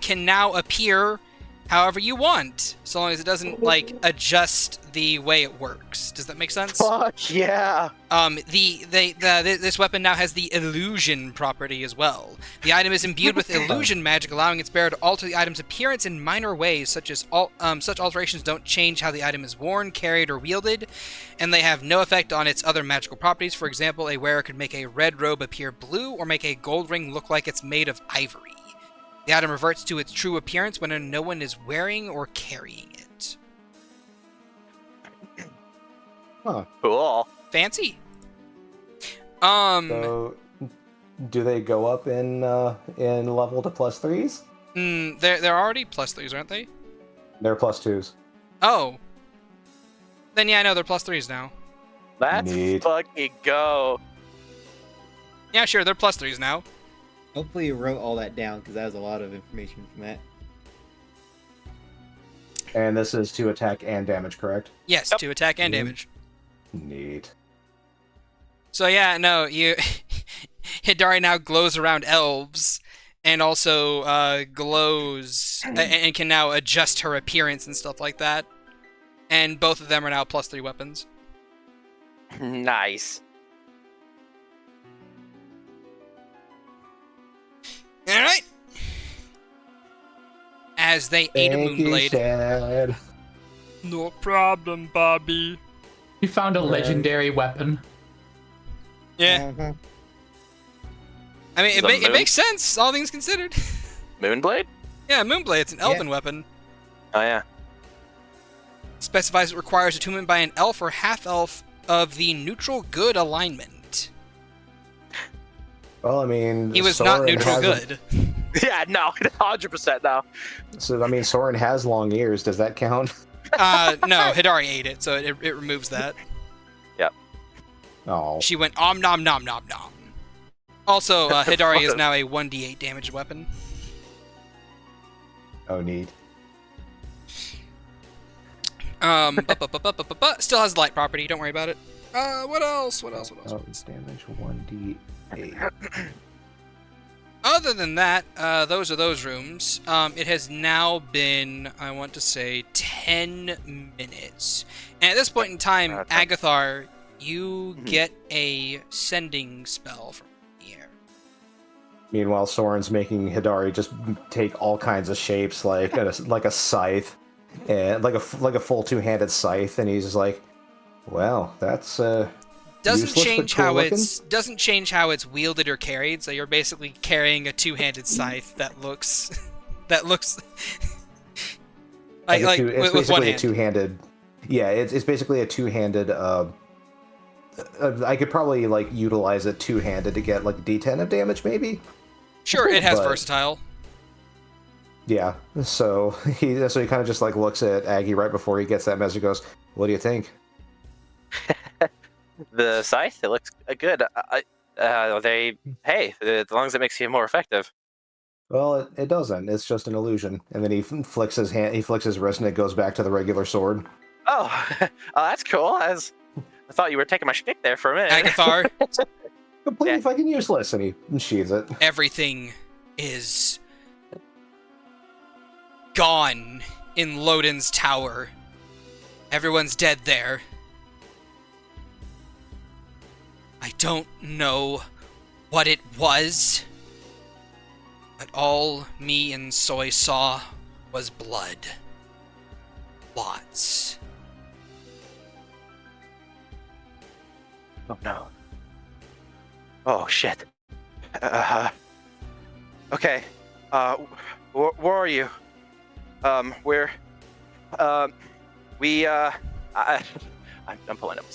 can now appear however you want, so long as it doesn't adjust the way it works. Does that make sense? Fuck yeah. This weapon now has the illusion property as well. The item is imbued with illusion magic, allowing its bearer to alter the item's appearance in minor ways, such alterations don't change how the item is worn, carried, or wielded, and they have no effect on its other magical properties. For example, a wearer could make a red robe appear blue, or make a gold ring look like it's made of ivory. The item reverts to its true appearance when no one is wearing or carrying it. Huh. Cool. Fancy. So, do they go up in level to +3s? They're already +3s, aren't they? They're +2s. Oh. Then yeah, I know they're +3s now. Let's Neat. fucking go. Yeah, sure, they're +3s now. Hopefully you wrote all that down because that was a lot of information from that. And this is to attack and damage, correct? Yes, Yep. to attack and damage. Neat. So yeah, no, Hidari now glows around elves, and also glows and can now adjust her appearance and stuff like that. And both of them are now +3 weapons. Nice. All right. as they ate a Thank you, Moonblade. Shad. No problem, Bobby. You found a legendary weapon. Yeah. Mhm. I mean, The it moon- makes sense, all things considered. Moonblade? Yeah, Moonblade's an elven weapon. Oh yeah. Specifies it requires attunement by an elf or half-elf of the neutral good alignment. Well, I mean, He was not Soren neutral has a- good. Yeah, no, 100% no. So, I mean, Soren has long ears. Does that count? No, Hidari ate it, so it removes that. Oh. She went om nom nom nom nom. Also, Hidari is now a 1d8 damage weapon. Oh, neat. Still has light property, don't worry about it. What else? Oh, it's damage 1d8. Other than that, those are those rooms. It has now been, I want to say, 10 minutes. And at this point in time, Agathar, you get a sending spell from the air. Meanwhile, Soren's making Hidari just take all kinds of shapes, like a scythe, and like a full two-handed scythe, and he's just like, "Well, that's Doesn't useless, change but cool how looking." doesn't change how it's wielded or carried. So you're basically carrying a two-handed scythe that looks like it's with one basically a hand. two-handed. Yeah, it's basically a two-handed. I could probably like utilize it two-handed to get like D10 of damage, maybe. Sure, it has But- versatile. Yeah, so he kind of just like looks at Aggie right before he gets that message. Goes, "What do you think?" The scythe, it looks good. Hey, as long as it makes you more effective. Well, it doesn't. It's just an illusion. And then he flicks his hand, he flicks his wrist, and it goes back to the regular sword. Oh, oh, that's cool. I thought you were taking my shtick there for a minute. Agathar, Completely Yeah. fucking useless, and he sheathes it. everything is gone in Lodin's tower. Everyone's dead there. I don't know what it was, but all me and Soy saw was blood. Lots. Oh no. Oh shit. Okay. Where are you? We're. We. I'm pulling up.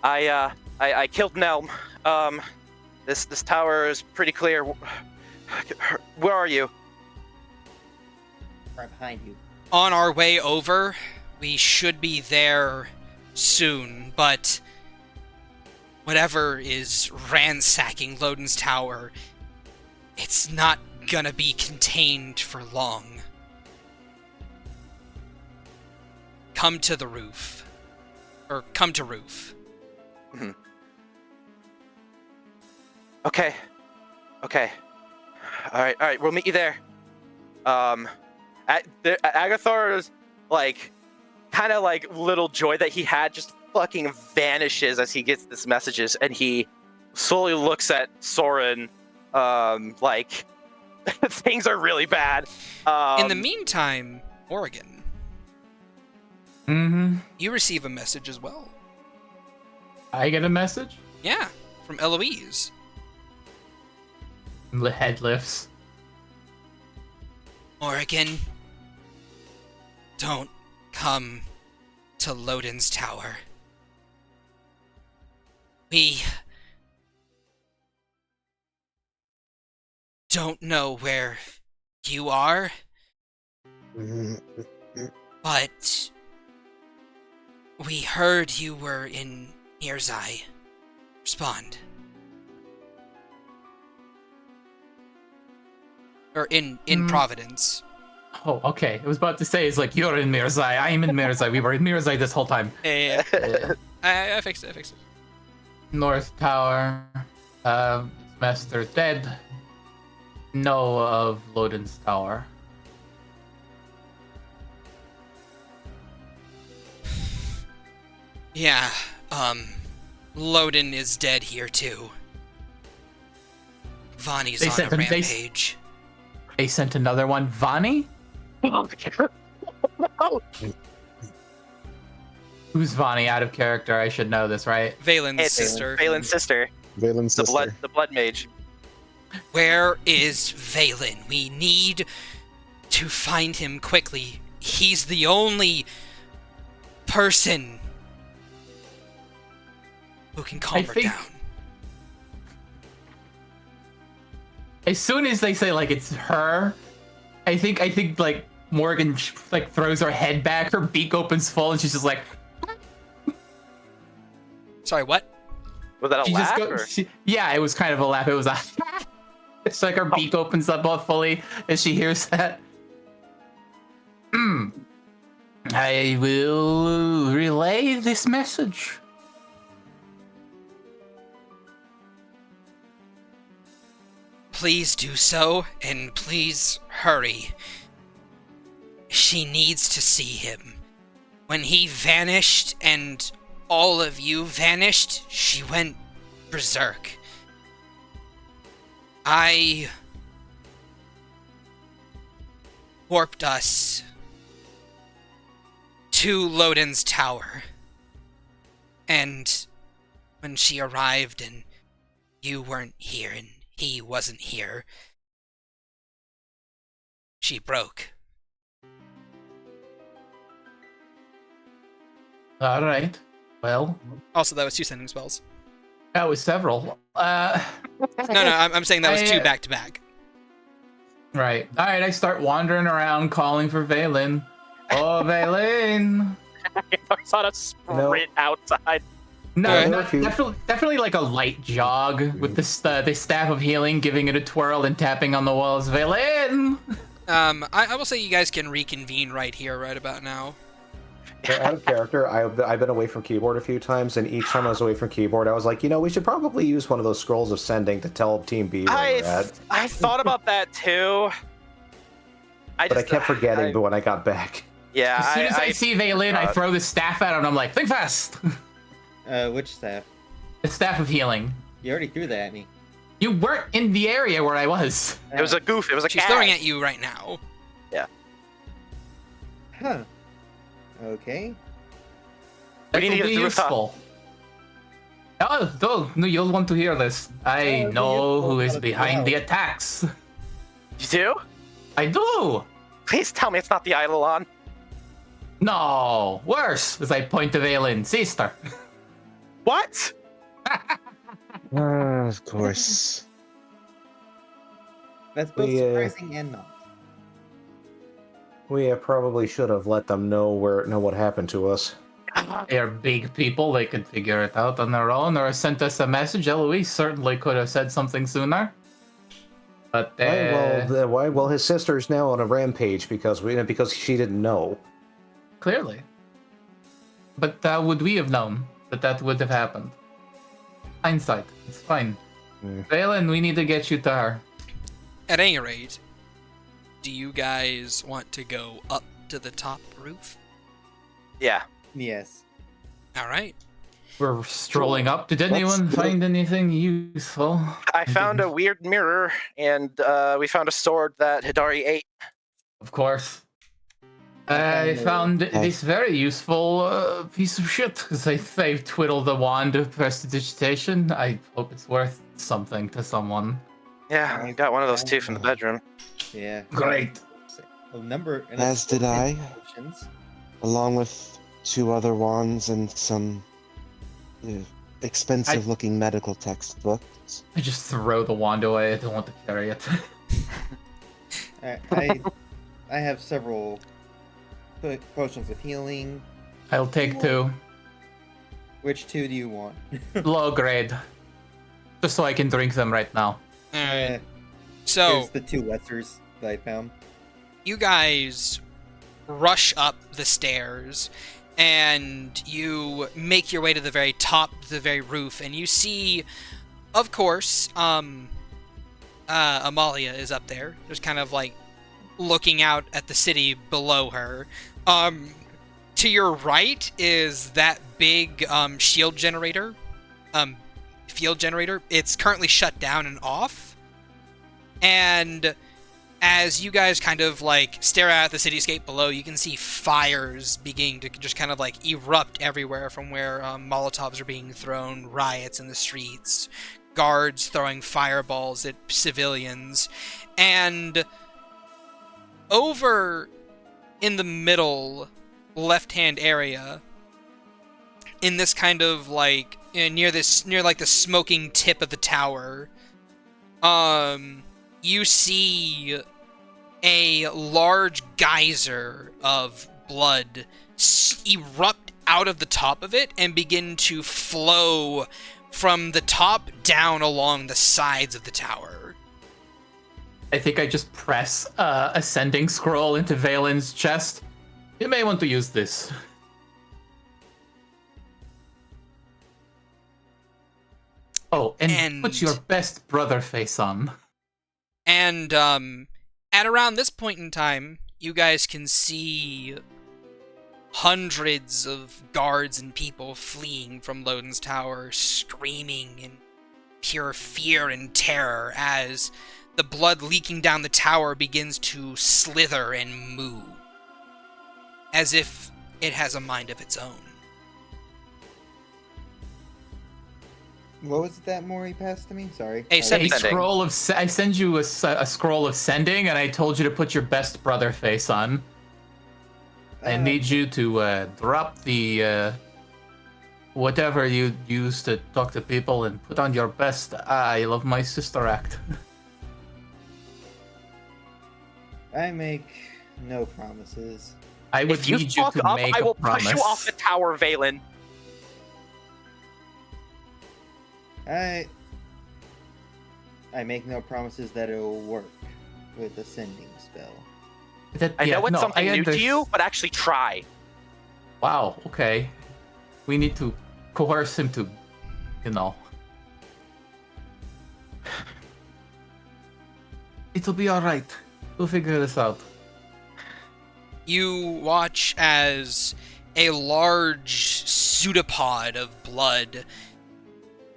I killed Nelm. This tower is pretty clear. Where are you? Right behind you. On our way over, we should be there soon, but whatever is ransacking Lodin's tower, it's not gonna be contained for long. Come to the roof. Or come to roof. Mm-hmm. Okay. All right. We'll meet you there. Agathar's like, kind of like little joy that he had just fucking vanishes as he gets this messages, and he slowly looks at Soren, like things are really bad. In the meantime, Oregon, Mm-hmm. you receive a message as well. I get a message? Yeah, from Eloise. The head lifts. Oregon, don't come to Lodin's tower. We don't know where you are, but we heard you were in Mirzai. Respond. Or in Providence. Oh, okay. I was about to say, it's like, you're in Mirzai, I'm in Mirzai. We were in Mirzai this whole time. Yeah. I fixed it. North Tower. Master dead. Know of Lodin's Tower. Yeah, Lodin is dead here too. Vani's They on said a them- rampage. They sent another one. Vani? No. Who's Vani out of character? I should know this, right? Valen's It's sister. Valen's sister. Valen's sister. The blood mage. Where is Valen? We need to find him quickly. He's the only person who can calm her down. As soon as they say like it's her, I think like Morgan like throws her head back, her beak opens full, and she's just like. Sorry, what? Was that a She laugh? just yeah, it was kind of a laugh. It was a. It's like her beak opens up all fully as she hears that. I will relay this message. Please do so, and please hurry. She needs to see him. When he vanished and all of you vanished, she went berserk. I warped us to Loden's tower. And when she arrived and you weren't here and he wasn't here, she broke. All right. Well, Also, that was 2 sending spells. that was several. No, I'm saying that was 2 back to back. Right. All right. I start wandering around calling for Valen. Oh, Valen. I saw a sprint outside. No, Okay. definitely like a light jog with the staff of healing, giving it a twirl and tapping on the walls. Valen. I will say you guys can reconvene right here, right about now. Out of character, I've been away from keyboard a few times, and each time I was away from keyboard, I was like, we should probably use one of those scrolls of sending to tell Team B where we're at. I thought about that too. But I kept forgetting when I got back. Yeah. As soon as I see Valen, I throw the staff at him and I'm like, think fast. Which staff? The staff of healing. You already threw that at me. You weren't in the area where I was. It was a goof. It was a She's gag. throwing at you right now. Huh. Okay. That We need will to be get through useful. Oh, no, you'll want to hear this. I know who is behind the attacks. You do? I do. Please tell me it's not the Eidolon. No, worse. As I point to Valen, sister. What? Of course. That's both surprising and not. We probably should have let them know what happened to us. They're big people. They could figure it out on their own or sent us a message. Eloise certainly could have said something sooner. But Well, his sister's now on a rampage because she didn't know. clearly. But would we have known that would have happened? Hindsight. It's fine. Valen, we need to get you to her. At any rate, do you guys want to go up to the top roof? Yeah. Yes. All right. We're strolling up. Did anyone find anything useful? I found a weird mirror, and we found a sword that Hidari ate. Of course. I found this very useful piece of shit, because I twiddled the wand of prestidigitation. I hope it's worth something to someone. Yeah, I got one of those too from the bedroom. Yeah. Great. A number. As did I. Potions. Along with 2 other wands and some expensive-looking medical textbooks. I just throw the wand away. I don't want to carry it. I have several potions of healing. I'll take 2. Which 2 do you want? Low grade. Just so I can drink them right now. All right. Here's So the 2 lessers that I found. you guys rush up the stairs, and you make your way to the very top, the very roof, and you see, of course, Amalia is up there, just kind of like looking out at the city below her. To your right is that big field generator. It's currently shut down and off. And As you guys kind of like stare at the cityscape below, you can see fires beginning to just kind of like erupt everywhere from where Molotovs are being thrown, riots in the streets, guards throwing fireballs at civilians, and over in the middle left-hand area, in this kind of like near like the smoking tip of the tower, you see a large geyser of blood erupt out of the top of it and begin to flow from the top down along the sides of the tower. I think I just press ascending scroll into Valen's chest. You may want to use this. Oh, and put your best brother face on. And at around this point in time, you guys can see hundreds of guards and people fleeing from Loden's Tower, screaming in pure fear and terror as the blood leaking down the tower begins to slither and move, as if it has a mind of its own. What was that Maury passed to me? Sorry. Hey, send A me scroll of I send you a scroll of sending, and I told you to put your best brother face on. I need you to drop the whatever you use to talk to people and put on your best I love my sister act. I make no promises. I would If you need you fuck to up, make I a will promise. push you off the tower, Valen. I make no promises that it'll work with a sending spell. I know it's something new to you, but actually try. Wow, okay. We need to coerce him to, you know. It'll be alright. We'll figure this out. You watch as a large pseudopod of blood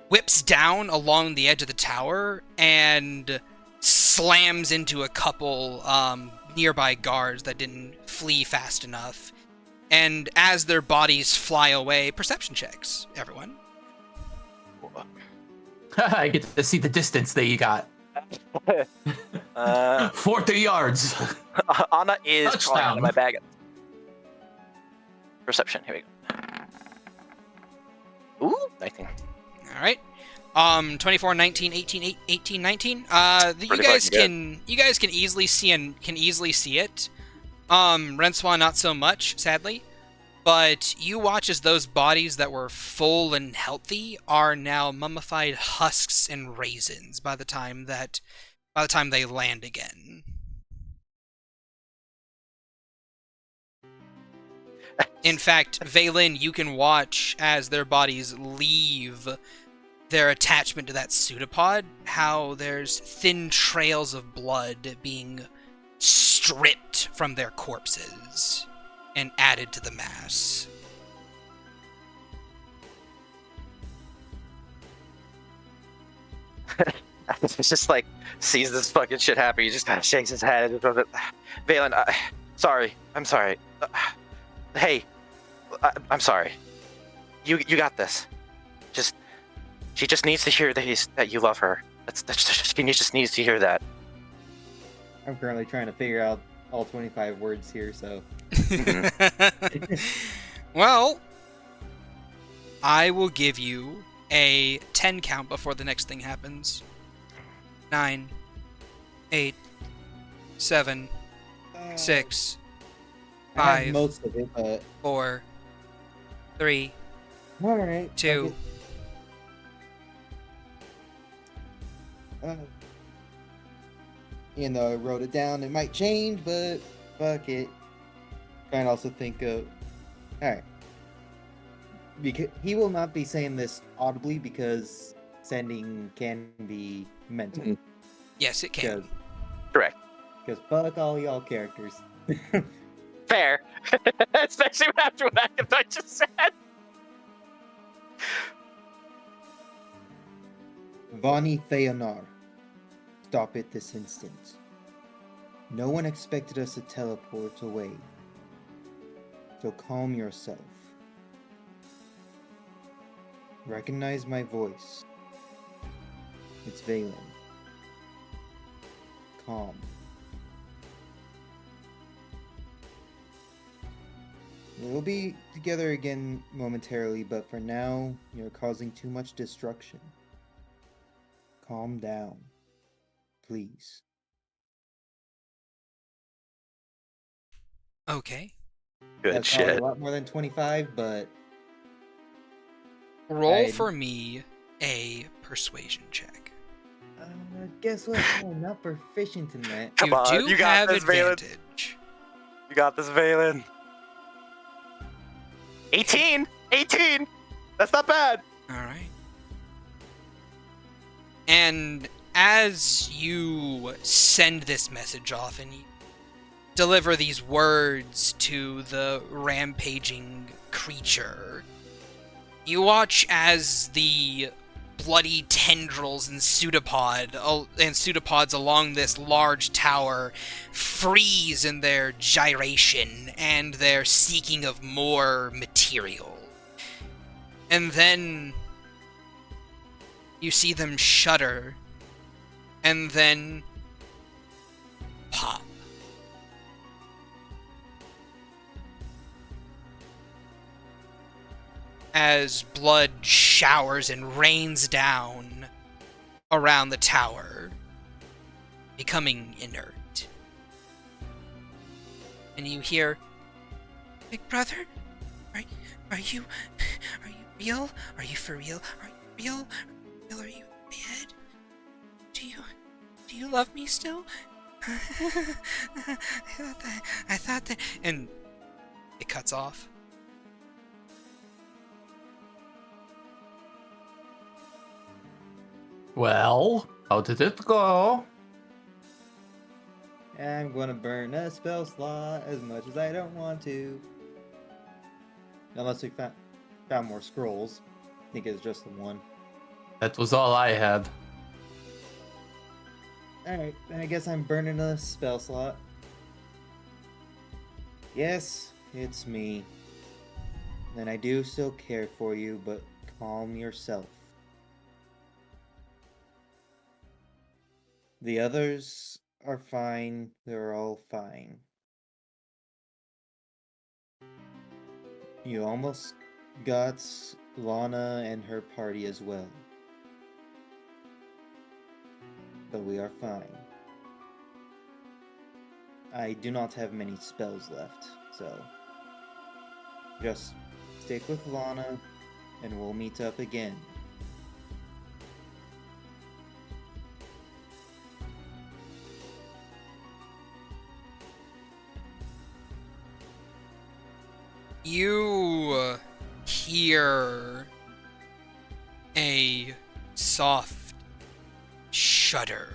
whips down along the edge of the tower and slams into a couple nearby guards that didn't flee fast enough. And as their bodies fly away, perception checks, everyone. I get to see the distance that you got. 40 yards. Anna is calling out of my bag. Perception. Here we go. Ooh, 19. All right. 24, 19, 18, 18, 19. You Pretty guys fucking can easily see it. Renswa not so much, sadly. But you watch as those bodies that were full and healthy are now mummified husks and raisins by the time they land again. In fact, Valen, you can watch as their bodies leave their attachment to that pseudopod, how there's thin trails of blood being stripped from their corpses and added to the mass. It's just like, sees this fucking shit happen, he just kind of shakes his head. Valen, sorry. I'm sorry. Hey, I'm sorry. You got this. She just needs to hear that you love her. She just needs to hear that. I'm currently trying to figure out all 25 words here, so. Well, I will give you a 10 count before the next thing happens. 9, 8, 7, 6, I have 5, most of it, but 4, 3, all right. 2. I wrote it down. It might change, but fuck it. Trying to also think of. All right. Because he will not be saying this audibly because sending can be mental. Mhm. Yes, it can. Correct. Because fuck all y'all characters. Fair. Especially after what I just said. Vani Feonar. Stop it this instant. No one expected us to teleport away. So calm yourself. Recognize my voice. It's Valen. Calm. We'll be together again momentarily, but for now, you're causing too much destruction. Calm down. Please. Okay. Good That's probably shit. a lot more than 25, but Roll I'd- for me a persuasion check. guess what? I'm not proficient in that. Come you on, do you got have this, Valen. advantage. You got this, Valen. 18! 18! That's not bad. All right. And as you send this message off and you deliver these words to the rampaging creature, you watch as the bloody tendrils and pseudopods along this large tower freeze in their gyration and their seeking of more material. And then you see them shudder and then pop. As blood showers and rains down around the tower, becoming inert. And you hear, "Big brother, are you real? Are you for real? Are you real? Are you in my head? Do you love me still?" I thought that, and it cuts off. Well, how did it go? I'm gonna burn a spell slot as much as I don't want to. Unless we found more scrolls. I think it's just the one. That was all I had. Alright, then I guess I'm burning a spell slot. Yes, it's me. And I do still care for you, but calm yourself. The others are fine. They're all fine. You almost got Lana and her party as well. But we are fine. I do not have many spells left, so just stick with Lana and we'll meet up again. You hear a soft shudder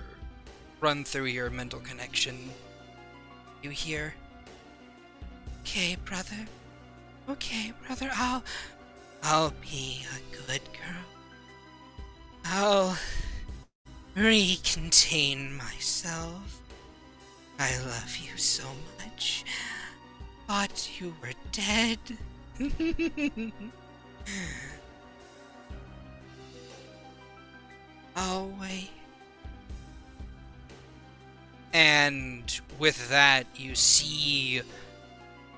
run through your mental connection. You hear, "Okay, brother. Okay, brother. I'll be a good girl. I'll recontain myself. I love you so much. Thought you were dead." Oh, wait. And with that, you see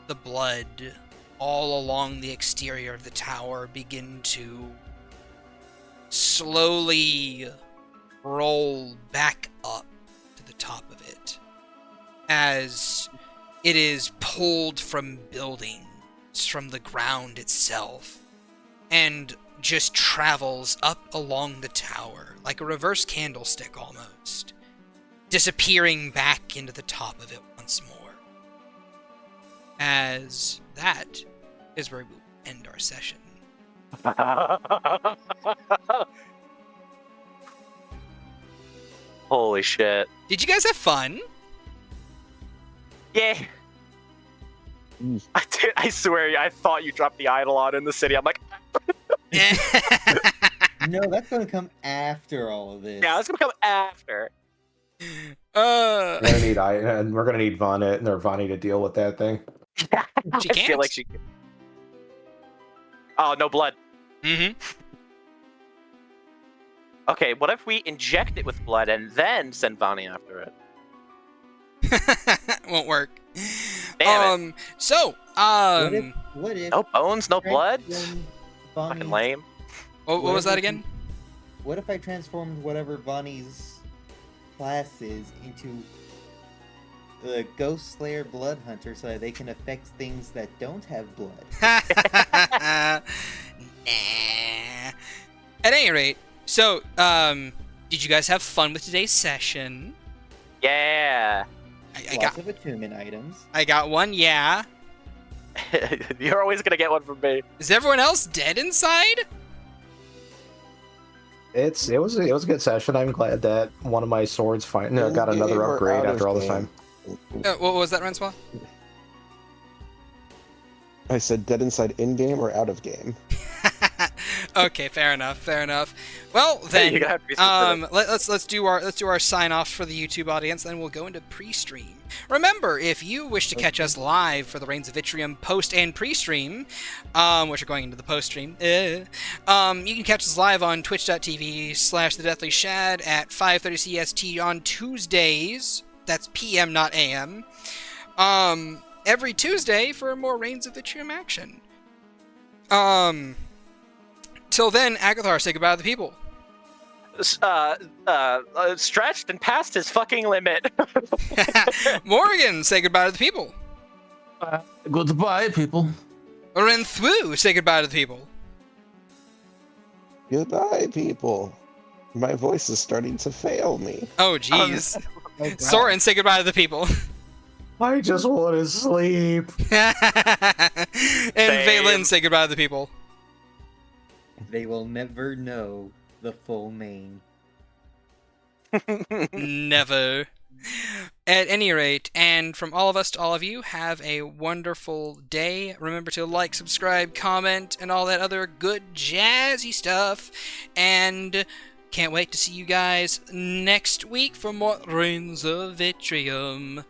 the blood all along the exterior of the tower begin to slowly roll back up to the top of it as it is pulled from buildings, from the ground itself, and just travels up along the tower like a reverse candlestick almost, disappearing back into the top of it once more. As that is where we'll end our session. Holy shit. Did you guys have fun? Yeah. I swear, I thought you dropped the Eidolon in the city. I'm like, No, that's gonna come after all of this. yeah, it's gonna come after. We're gonna need and we're gonna need Vani to deal with that thing. She I can't. feel like she can. Oh, no blood. Mm-hmm. Okay, what if we inject it with blood and then send Vani after it? Won't work. Damn it. So, What if No bones, no blood? transformed Fucking Bonnie's- lame. what was that again? What if I transformed whatever Bonnie's class is into the Ghost Slayer Blood Hunter so that they can affect things that don't have blood? Nah. At any rate, so, did you guys have fun with today's session? Yeah. Lots of attunement items. I got one, yeah. You're always gonna get one from me. Is everyone else dead inside? It was a good session. I'm glad that one of my swords got another In-game or upgrade out of after all this game? time. What was that, Renswa? I said dead inside in-game or out of game. Okay, fair enough. Well, You're then, gonna have to be specific. let's do our sign off for the YouTube audience. Then we'll go into pre-stream. Remember, if you wish to catch us live for the Rains of Vitrium post and pre-stream, which are going into the post-stream, you can catch us live on twitch.tv/the Shad at 5:30 CST on Tuesdays. That's PM, not AM. Every Tuesday for more Rains of Vitrium action. Till then, Agathar, say goodbye to the people. Stretched and past his fucking limit. Morgan, say goodbye to the people. Goodbye, people. Renthwu, say goodbye to the people. Goodbye, people. My voice is starting to fail me. Oh, jeez. Oh, God. Soren, say goodbye to the people. I just want to sleep. And Same. Valen, say goodbye to the people. They will never know the full name. Never. At any rate, and from all of us to all of you, have a wonderful day. Remember to like, subscribe, comment, and all that other good jazzy stuff. And can't wait to see you guys next week for more Rains of Vitrium.